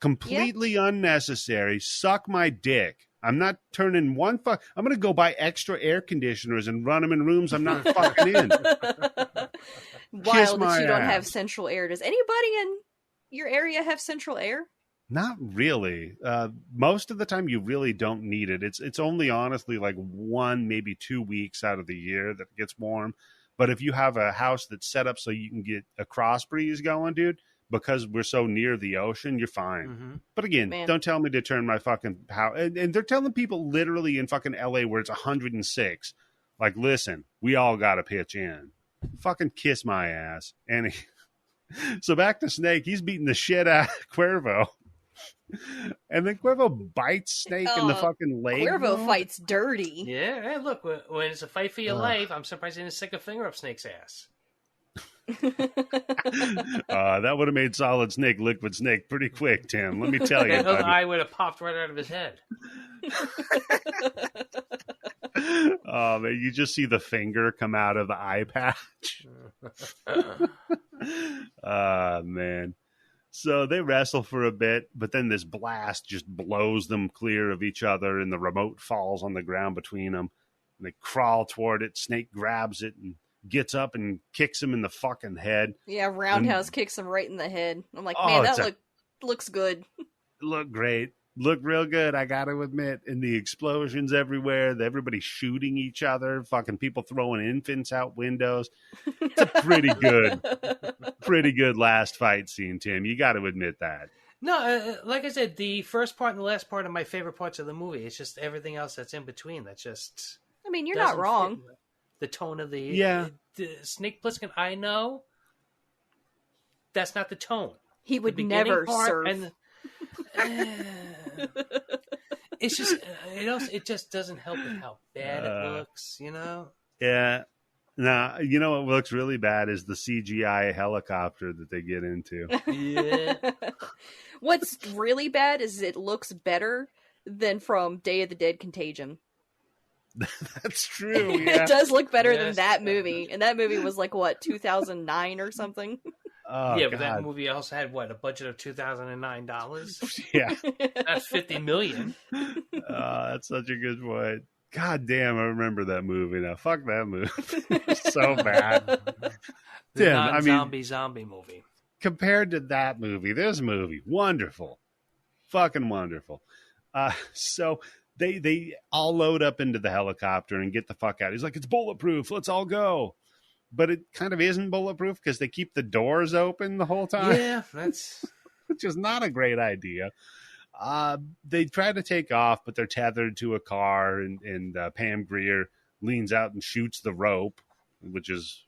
A: Completely unnecessary. Suck my dick. I'm not turning one fuck. I'm going to go buy extra air conditioners and run them in rooms I'm not fucking in.
C: Wild that you don't have central air. Does anybody in your area have central air?
A: Not really. Most of the time, you really don't need it. It's only honestly like 1, maybe 2 weeks out of the year that it gets warm. But if you have a house that's set up so you can get a cross breeze going, dude, because we're so near the ocean, you're fine. But again, don't tell me to turn my fucking power. And they're telling people literally in fucking LA where it's 106. Like, listen, we all got to pitch in. Fucking kiss my ass. And so back to Snake. He's beating the shit out of Cuervo. And then Cuervo bites Snake in the fucking leg.
C: Cuervo fights dirty.
B: Yeah, hey, look, when it's a fight for your life, I'm surprised he didn't stick a finger up Snake's ass.
A: That would have made Solid Snake Liquid Snake pretty quick, Tim. Let me tell you.
B: That other eye would have popped right out of his head.
A: Oh man, you just see the finger come out of the eye patch. Man. So they wrestle for a bit, but then this blast just blows them clear of each other, and the remote falls on the ground between them. And they crawl toward it. Snake grabs it and gets up and kicks him in the fucking head.
C: Yeah, Roundhouse kicks him right in the head. I'm like, man, that looks good.
A: Look great. Look real good, I gotta admit. And the explosions everywhere, everybody shooting each other, fucking people throwing infants out windows. It's a pretty good last fight scene, Tim. You gotta admit that.
B: No, like I said, the first part and the last part are my favorite parts of the movie. It's just everything else that's in between that just...
C: I mean, you're not wrong.
B: the tone of the Snake Plissken. I know that's not the tone.
C: He would never surf.
B: It's just it just doesn't help with how bad it looks,
A: Yeah. Nah, you know what looks really bad is the CGI helicopter that they get into.
B: Yeah.
C: What's really bad is it looks better than from Day of the Dead Contagion.
A: That's true. Yeah.
C: It does look better than that movie. And that movie was like, what, 2009 or something?
A: Oh,
B: yeah,
A: God.
B: but that movie also had, a budget of $2,009?
A: Yeah.
B: That's $50 million.
A: That's such a good point. God damn, I remember that movie now. Fuck that movie. It's so bad.
B: The
A: Tim,
B: zombie movie.
A: Compared to that movie, this movie, wonderful. Fucking wonderful. So they all load up into the helicopter and get the fuck out. He's like, it's bulletproof. Let's all go. But it kind of isn't bulletproof because they keep the doors open the whole time.
B: Yeah, that's...
A: Which is not a great idea. They try to take off, but they're tethered to a car, and Pam Grier leans out and shoots the rope, which is...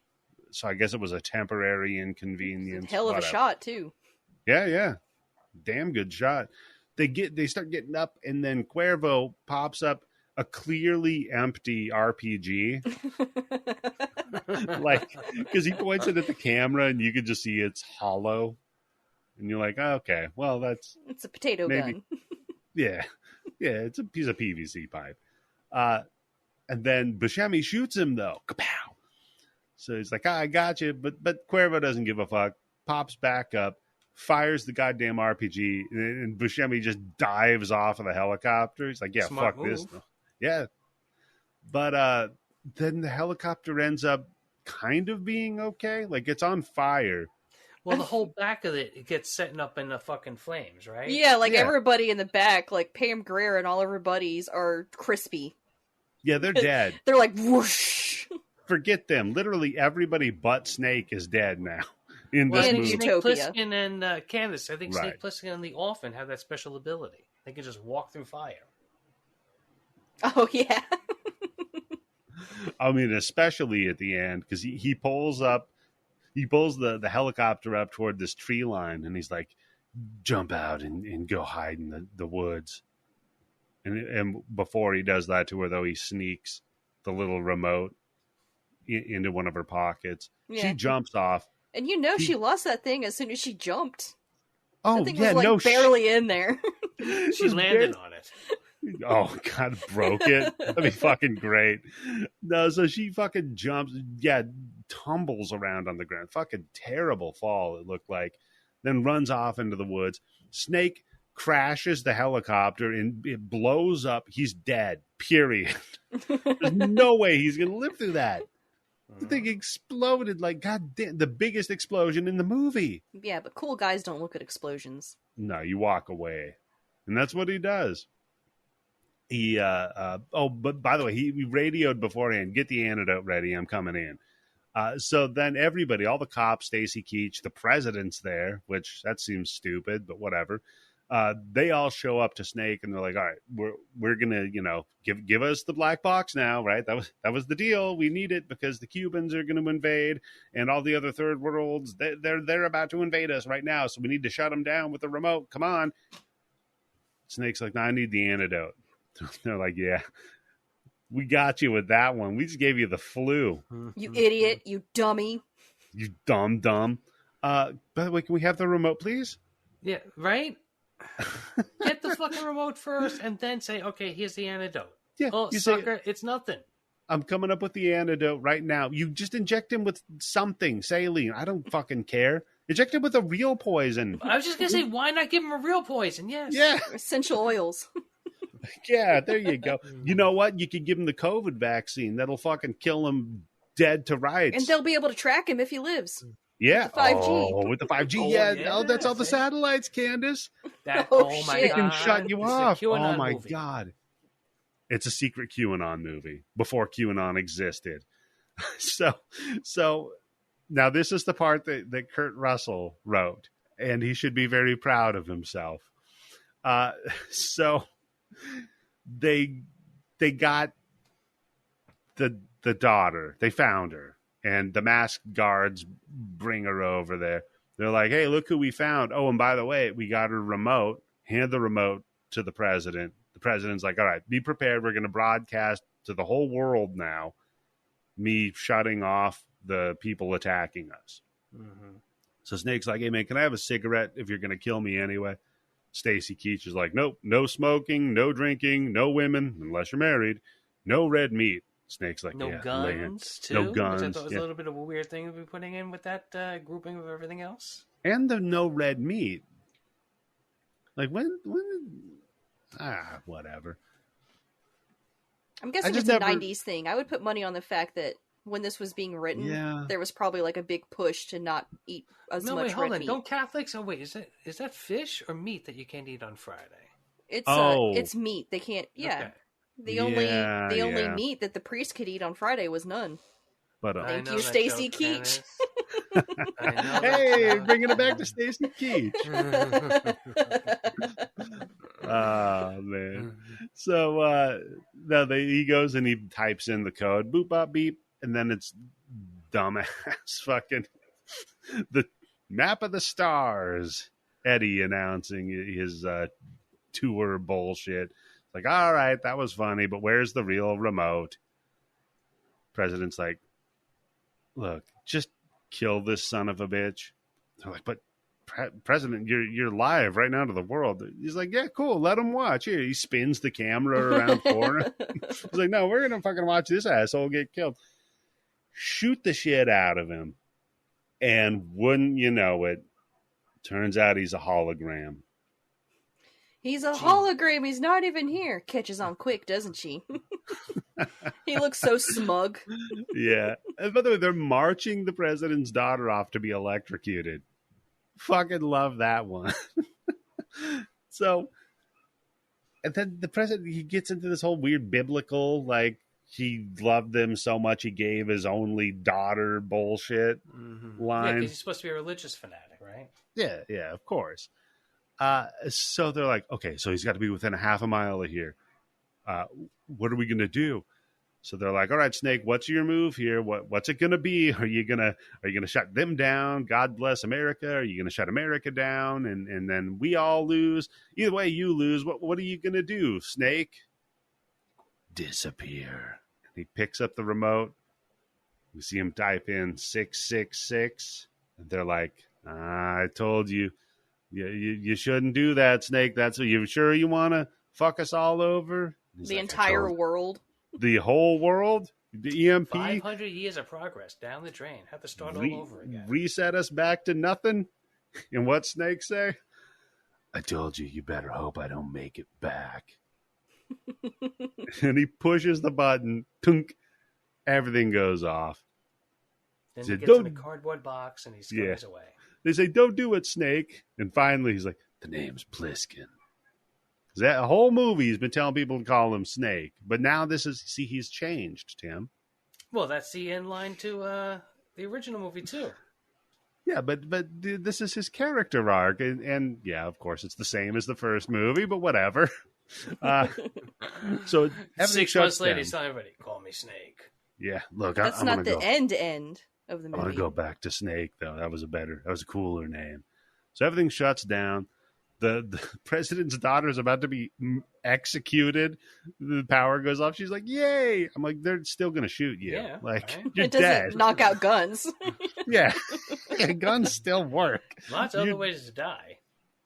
A: So I guess it was a temporary inconvenience.
C: Hell of a shot, too.
A: Yeah. Damn good shot. They start getting up, and then Cuervo pops up a clearly empty RPG. Like, because he points it at the camera, and you can just see it's hollow. And you're like, oh, okay, well,
C: it's a potato gun.
A: Yeah, it's a piece of PVC pipe. And then Buscemi shoots him, though. Kapow! So he's like, I got you. But Cuervo doesn't give a fuck. Pops back up, fires the goddamn RPG, and Buscemi just dives off of the helicopter. He's like, yeah,
B: Smart
A: fuck
B: move.
A: this. Yeah. But then the helicopter ends up kind of being okay. Like, it's on fire.
B: Well, the whole back of it gets setting up in the fucking flames, right?
C: Yeah, everybody in the back, like Pam Grier and all of her buddies are crispy.
A: Yeah, they're dead.
C: They're like, whoosh.
A: Forget them. Literally everybody but Snake is dead now in this
C: in
A: movie.
B: Snake
C: Utopia.
B: Plissken and Candice. I think
A: Right.
B: Snake Plissken and the Orphan have that special ability. They can just walk through fire.
C: Oh, yeah.
A: I mean, especially at the end, because he pulls the helicopter up toward this tree line, and he's like, jump out and go hide in the woods. And before he does that to her, though, he sneaks the little remote into one of her pockets.
C: Yeah.
A: She jumps off.
C: And she lost that thing as soon as she jumped.
A: Oh,
C: that thing
A: yeah,
C: was barely in there.
B: She landed on it.
A: Oh, God, broke it. That'd be fucking great. No, so she fucking jumps, tumbles around on the ground. Fucking terrible fall, it looked like. Then runs off into the woods. Snake crashes the helicopter and it blows up. He's dead, period. There's no way he's going to live through that. The thing exploded like, God damn, the biggest explosion in the movie.
C: Yeah, but cool guys don't look at explosions.
A: No, you walk away. And that's what he does. He, but by the way, he radioed beforehand, get the antidote ready, I'm coming in. So then everybody, all the cops, Stacy Keach, the president's there, which that seems stupid, but whatever. They all show up to Snake and they're like, all right, we're gonna, give us the black box now, right? That was the deal. We need it because the Cubans are gonna invade and all the other third worlds, they're about to invade us right now. So we need to shut them down with the remote. Come on. Snake's like, no, I need the antidote. They're like, yeah, we got you with that one. We just gave you the flu.
C: You idiot. You dummy.
A: You dumb. By the way, can we have the remote, please?
B: Yeah, right? Get the fucking remote first and then say, okay, here's the antidote.
A: Yeah,
B: oh, sucker, it's nothing.
A: I'm coming up with the antidote right now. You just inject him with something, saline. I don't fucking care. Inject him with a real poison.
B: I was just going to say, why not give him a real poison? Yes.
A: Yeah.
C: Essential oils.
A: Yeah, there you go. You know what? You could give him the COVID vaccine. That'll fucking kill him dead to rights.
C: And they'll be able to track him if he lives.
A: Yeah.
C: With the 5G.
A: Oh, with the 5G. Yeah. That's all the satellites, Candice.
B: Oh my
A: They
B: God.
A: can shut you off. Oh my
B: movie.
A: God. It's a secret QAnon movie before QAnon existed. So now this is the part that Kurt Russell wrote, and he should be very proud of himself. So they got the the daughter. They found her, and the masked guards bring her over there. They're like, hey, look who we found. Oh, and by the way, we got her remote. Hand the remote to the president. The president's like, all right, be prepared. We're going to broadcast to the whole world now me shutting off the people attacking us.
B: Mm-hmm.
A: So Snake's like, hey, man, can I have a cigarette if you're going to kill me anyway? Stacy Keach is like, nope, no smoking, no drinking, no women, unless you're married, no red meat. Snake's like,
B: no
A: yeah,
B: guns, too?
A: no guns.
B: Which I thought was a little bit of a weird thing to be putting in with that grouping of everything else.
A: And the no red meat. Like, whatever.
C: I'm guessing it's a 90s thing. I would put money on the fact that when this was being written, there was probably like a big push to not eat as much red meat.
B: Don't Catholics? Oh wait, is that fish or meat that you can't eat on Friday?
C: It's meat. They can't. Yeah,
B: okay.
C: the only meat that the priest could eat on Friday was none.
A: But
C: thank you, Stacy Keach.
A: Hey, bringing it back to Stacy Keach. Oh man! So he goes and he types in the code, boop bop beep, and then it's dumbass fucking the map of the stars. Eddie announcing his tour bullshit. Like, all right, that was funny, but where's the real remote? President's like, look, just kill this son of a bitch. They're like, but President, you're live right now to the world. He's like, yeah, cool, let him watch. Here, he spins the camera around corner. He's like, no, we're gonna fucking watch this asshole get killed. Shoot the shit out of him, and wouldn't you know it, turns out he's a hologram.
C: He's a hologram. He's not even here. Catches on quick, doesn't she? He looks so smug.
A: Yeah. And by the way, they're marching the president's daughter off to be electrocuted. Fucking love that one. So, and then the president, he gets into this whole weird biblical, like, he loved them so much he gave his only daughter bullshit line.
B: Yeah, because he's supposed to be a religious fanatic, right?
A: Yeah, of course. So they're like, okay, so he's got to be within a half a mile of here. What are we going to do? So they're like, all right, Snake, what's your move here? What's it going to be? Are you going to shut them down? God bless America. Are you going to shut America down? And then we all lose. Either way, you lose. What are you going to do, Snake? Disappear. And he picks up the remote. We see him type in 666. And they're like, I told you. You shouldn't do that, Snake. Are you sure you want to fuck us all over?
C: The entire world.
A: The whole world? The EMP?
B: 500 years of progress down the drain. Have to start all over again.
A: Reset us back to nothing? And what Snake say? I told you, you better hope I don't make it back. And he pushes the button. Tunk. Everything goes off.
B: Then he gets in a cardboard box and he scurries away.
A: They say, don't do it, Snake. And finally, he's like, the name's Plissken. That whole movie, he's been telling people to call him Snake. But now he's changed, Tim.
B: Well, that's the end line to the original movie, too.
A: Yeah, but this is his character arc. And yeah, of course, it's the same as the first movie, but whatever. So
B: 6 months later, he's telling everybody, call me Snake.
A: Yeah, look,
C: that's
A: I'm
C: not the end of the movie.
A: I want to go back to Snake, though. That was a cooler name. So everything shuts down. The president's daughter is about to be executed. The power goes off. She's like, "Yay!" I'm like, "They're still going to shoot you.
B: Yeah,
A: like
B: right?
A: you're
C: it doesn't
A: dead."
C: Knock out guns.
A: Yeah, guns still work.
B: Lots of other ways to die.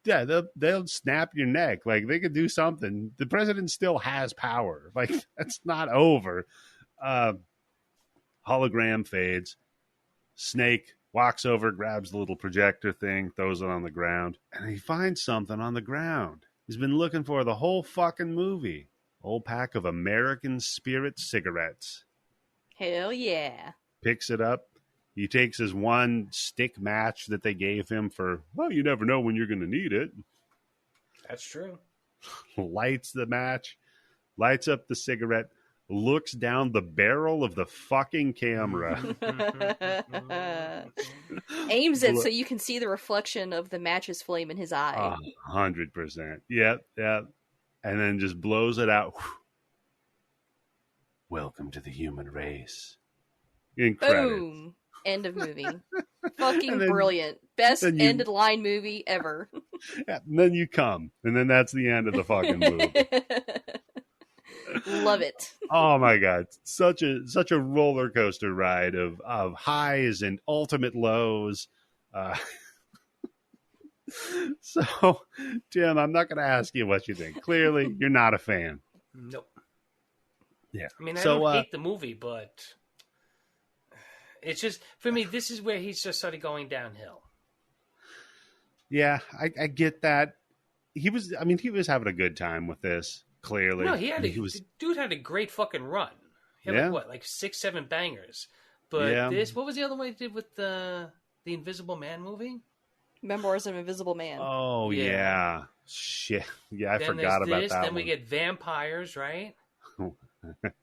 A: Yeah, they'll snap your neck. Like they could do something. The president still has power. Like that's not over. Hologram fades. Snake walks over, grabs the little projector thing, throws it on the ground, and he finds something on the ground. He's been looking for the whole fucking movie. Whole pack of American Spirit cigarettes.
C: Hell yeah.
A: Picks it up. He takes his one stick match that they gave him for, well, you never know when you're going to need it.
B: That's true.
A: Lights the match, lights up the cigarette, looks down the barrel of the fucking camera.
C: Aims it so you can see the reflection of the match's flame in his eye.
A: 100%. Yep. And then just blows it out. welcome to the human race. Incredible.
C: Boom. End of movie. Fucking
A: then,
C: brilliant. Best
A: then you,
C: ended line movie ever.
A: Yeah, and then you come, and then that's the end of the fucking movie.
C: Love it.
A: Oh my god, such a roller coaster ride of highs and ultimate lows. So, Tim, I'm not going to ask you what you think. Clearly, you're not a fan.
B: Nope.
A: Yeah.
B: I mean, I don't hate the movie, but it's just, for me, this is where he's just started going downhill.
A: Yeah, I get that. He was having a good time with this, clearly.
B: No, the dude had a great fucking run. He had like 6, 7 bangers. But what was the other one he did with the Invisible Man movie?
C: Memoirs of an Invisible Man.
A: Oh, yeah. Shit. Yeah, I forgot about that.
B: Then we get vampires, right?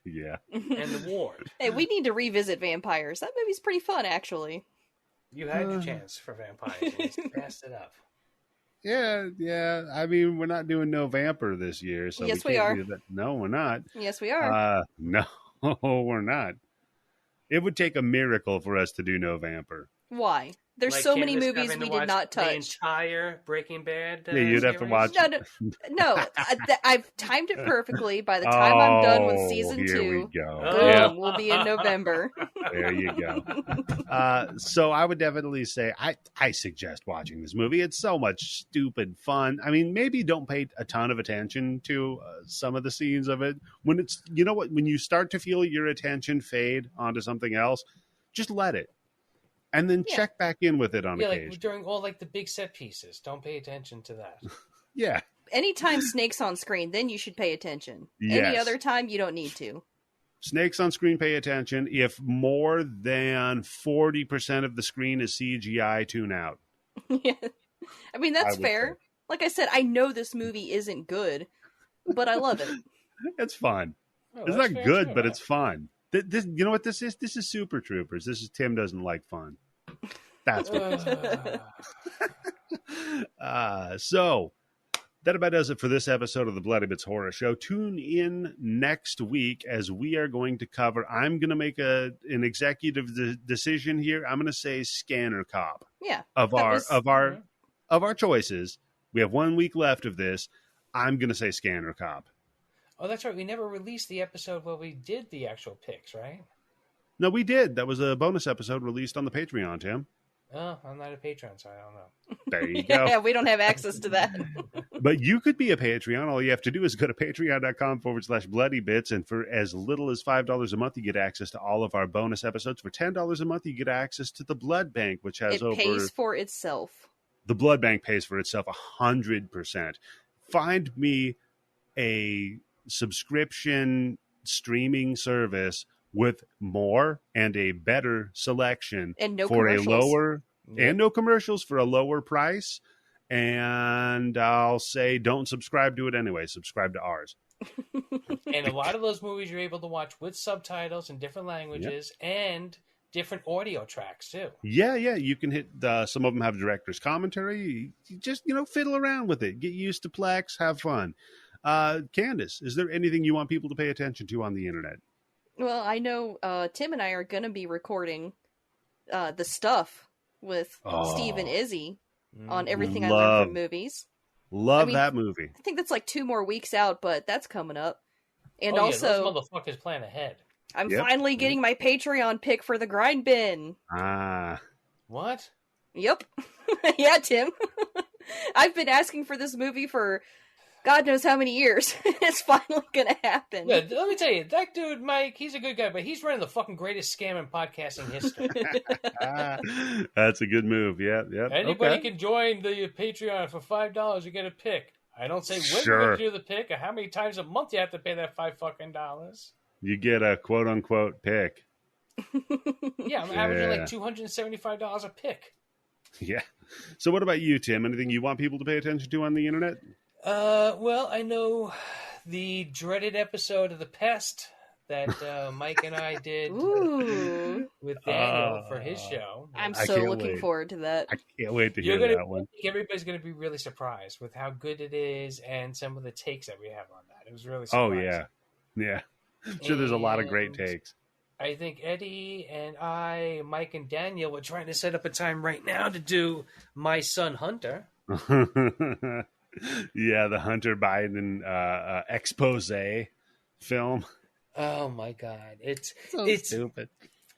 A: Yeah.
B: And the Ward.
C: Hey, we need to revisit vampires. That movie's pretty fun, actually.
B: You had your chance for vampires and you passed it up.
A: Yeah. I mean, we're not doing No Vamper this year, so
C: yes,
A: we
C: are.
A: Do that. No, we're not.
C: Yes, we are.
A: No, we're not. It would take a miracle for us to do No Vamper.
C: Why? There's so many movies we did not touch.
B: The entire Breaking Bad.
A: Yeah, you'd have to watch.
C: No. I've timed it perfectly. By the time I'm done with season 2,
A: we go.
C: Boom, we'll be in November.
A: There you go. So I would definitely say I suggest watching this movie. It's so much stupid fun. I mean, maybe don't pay a ton of attention to some of the scenes of it. When it's, you know what, when you start to feel your attention fade onto something else, just let it. And then check back in with it on occasion.
B: Like during all the big set pieces. Don't pay attention to that.
A: Yeah.
C: Anytime Snake's on screen, then you should pay attention.
A: Yes.
C: Any other time, you don't need to.
A: Snake's on screen, pay attention. If more than 40% of the screen is CGI, tune out.
C: Yeah. I mean, that's fair. Say. Like I said, I know this movie isn't good, but I love it.
A: It's fun. It's not good, but it's fun. This, you know what this is? This is Super Troopers. This is Tim doesn't like fun. That's what this is. So that about does it for this episode of the Bloody Bits Horror Show. Tune in next week as we are going to cover. I'm going to make an executive decision here. I'm going to say Scanner Cop.
C: Yeah.
A: Of our choices, we have 1 week left of this. I'm going to say Scanner Cop.
B: Oh, that's right. We never released the episode where we did the actual picks, right?
A: No, we did. That was a bonus episode released on the Patreon, Tim.
B: Oh, I'm not a patron, so I don't know.
A: There you go.
C: Yeah, we don't have access to that.
A: But you could be a Patreon. All you have to do is go to patreon.com/bloodybits. And for as little as $5 a month, you get access to all of our bonus episodes. For $10 a month, you get access to the Blood Bank, which has
C: it pays for itself.
A: The Blood Bank pays for itself 100%. Find me a subscription streaming service with more and a better selection
C: and no
A: for
C: commercials.
A: A lower and no commercials for a lower price. And I'll say don't subscribe to it anyway. Subscribe to ours.
B: And a lot of those movies you're able to watch with subtitles in different languages and different audio tracks too.
A: Yeah. You can hit some of them have director's commentary. You just, fiddle around with it. Get used to Plex. Have fun. Candice, is there anything you want people to pay attention to on the internet?
C: Well, I know Tim and I are going to be recording the stuff with Steve and Izzy on Everything I Learned from Movies.
A: Love that movie.
C: I think that's like 2 more weeks out, but that's coming up. And
B: those
C: motherfuckers
B: plan ahead.
C: I'm finally getting my Patreon pick for the Grind Bin.
B: What?
C: Yep. Yeah, Tim. I've been asking for this movie for God knows how many years. It's finally going to happen.
B: Yeah, let me tell you, that dude, Mike, he's a good guy, but he's running the fucking greatest scam in podcasting history.
A: That's a good move. Yeah.
B: Anybody can join the Patreon for $5. You get a pick. I don't say when you're going to do the pick or how many times a month you have to pay that $5.
A: You get a quote unquote pick.
B: Yeah, I'm averaging like $275 a pick.
A: Yeah. So what about you, Tim? Anything you want people to pay attention to on the internet?
B: Well, I know the dreaded episode of The Pest that Mike and I did with Daniel for his show.
C: I'm so looking forward to that.
A: I can't wait to hear that one.
B: Everybody's going to be really surprised with how good it is and some of the takes that we have on that. It was really surprising.
A: Oh, yeah. I'm sure there's a lot of great
B: And
A: takes.
B: I think Eddie and I, Mike and Daniel, were trying to set up a time right now to do My Son Hunter.
A: Yeah, the Hunter Biden expose film.
B: Oh my God.
A: So
B: It's
A: stupid.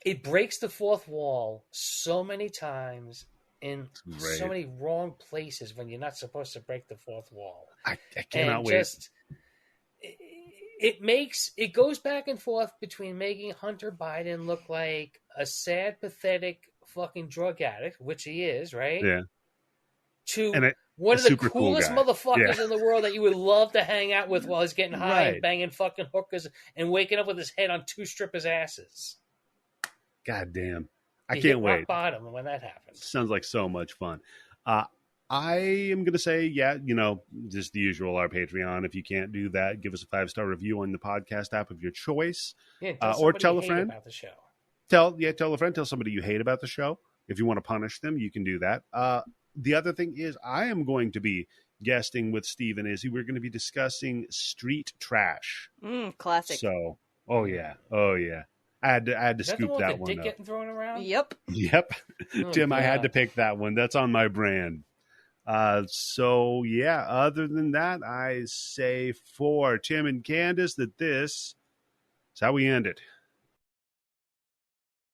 B: it breaks the fourth wall so many times in so
A: Great.
B: many wrong places when you're not supposed to break the fourth wall.
A: I cannot
B: And
A: wait.
B: just it goes back and forth between making Hunter Biden look like a sad, pathetic fucking drug addict, which he is, right?
A: Yeah.
B: To
A: And
B: one
A: a
B: of the
A: super cool
B: coolest
A: guy.
B: motherfuckers
A: Yeah.
B: in the world that you would love to hang out with while he's getting high and
A: Right.
B: banging fucking hookers and waking up with his head on two strippers' asses.
A: God damn. I
B: He
A: can't
B: hit
A: wait.
B: rock bottom when that happens.
A: Sounds like so much fun. I am going to say, yeah, just the usual, our Patreon. If you can't do that, give us a 5-star review on the podcast app of your choice.
B: Yeah,
A: Or tell a
B: hate
A: friend.
B: about the show.
A: Tell a friend. Tell somebody you hate about the show. If you want to punish them, you can do that. The other thing is, I am going to be guesting with Steve and Izzy. We're going to be discussing street trash.
C: Classic.
A: So, oh yeah. I had to
B: Is that the
A: scoop
B: one with
A: that
B: the
A: one
B: dick
A: up.
B: getting thrown around?
C: Yep.
A: Yep.
B: Oh,
A: Tim, I had
B: God.
A: to pick that one. That's on my brand. So yeah, other than that, I say for Tim and Candice that this is how we end it.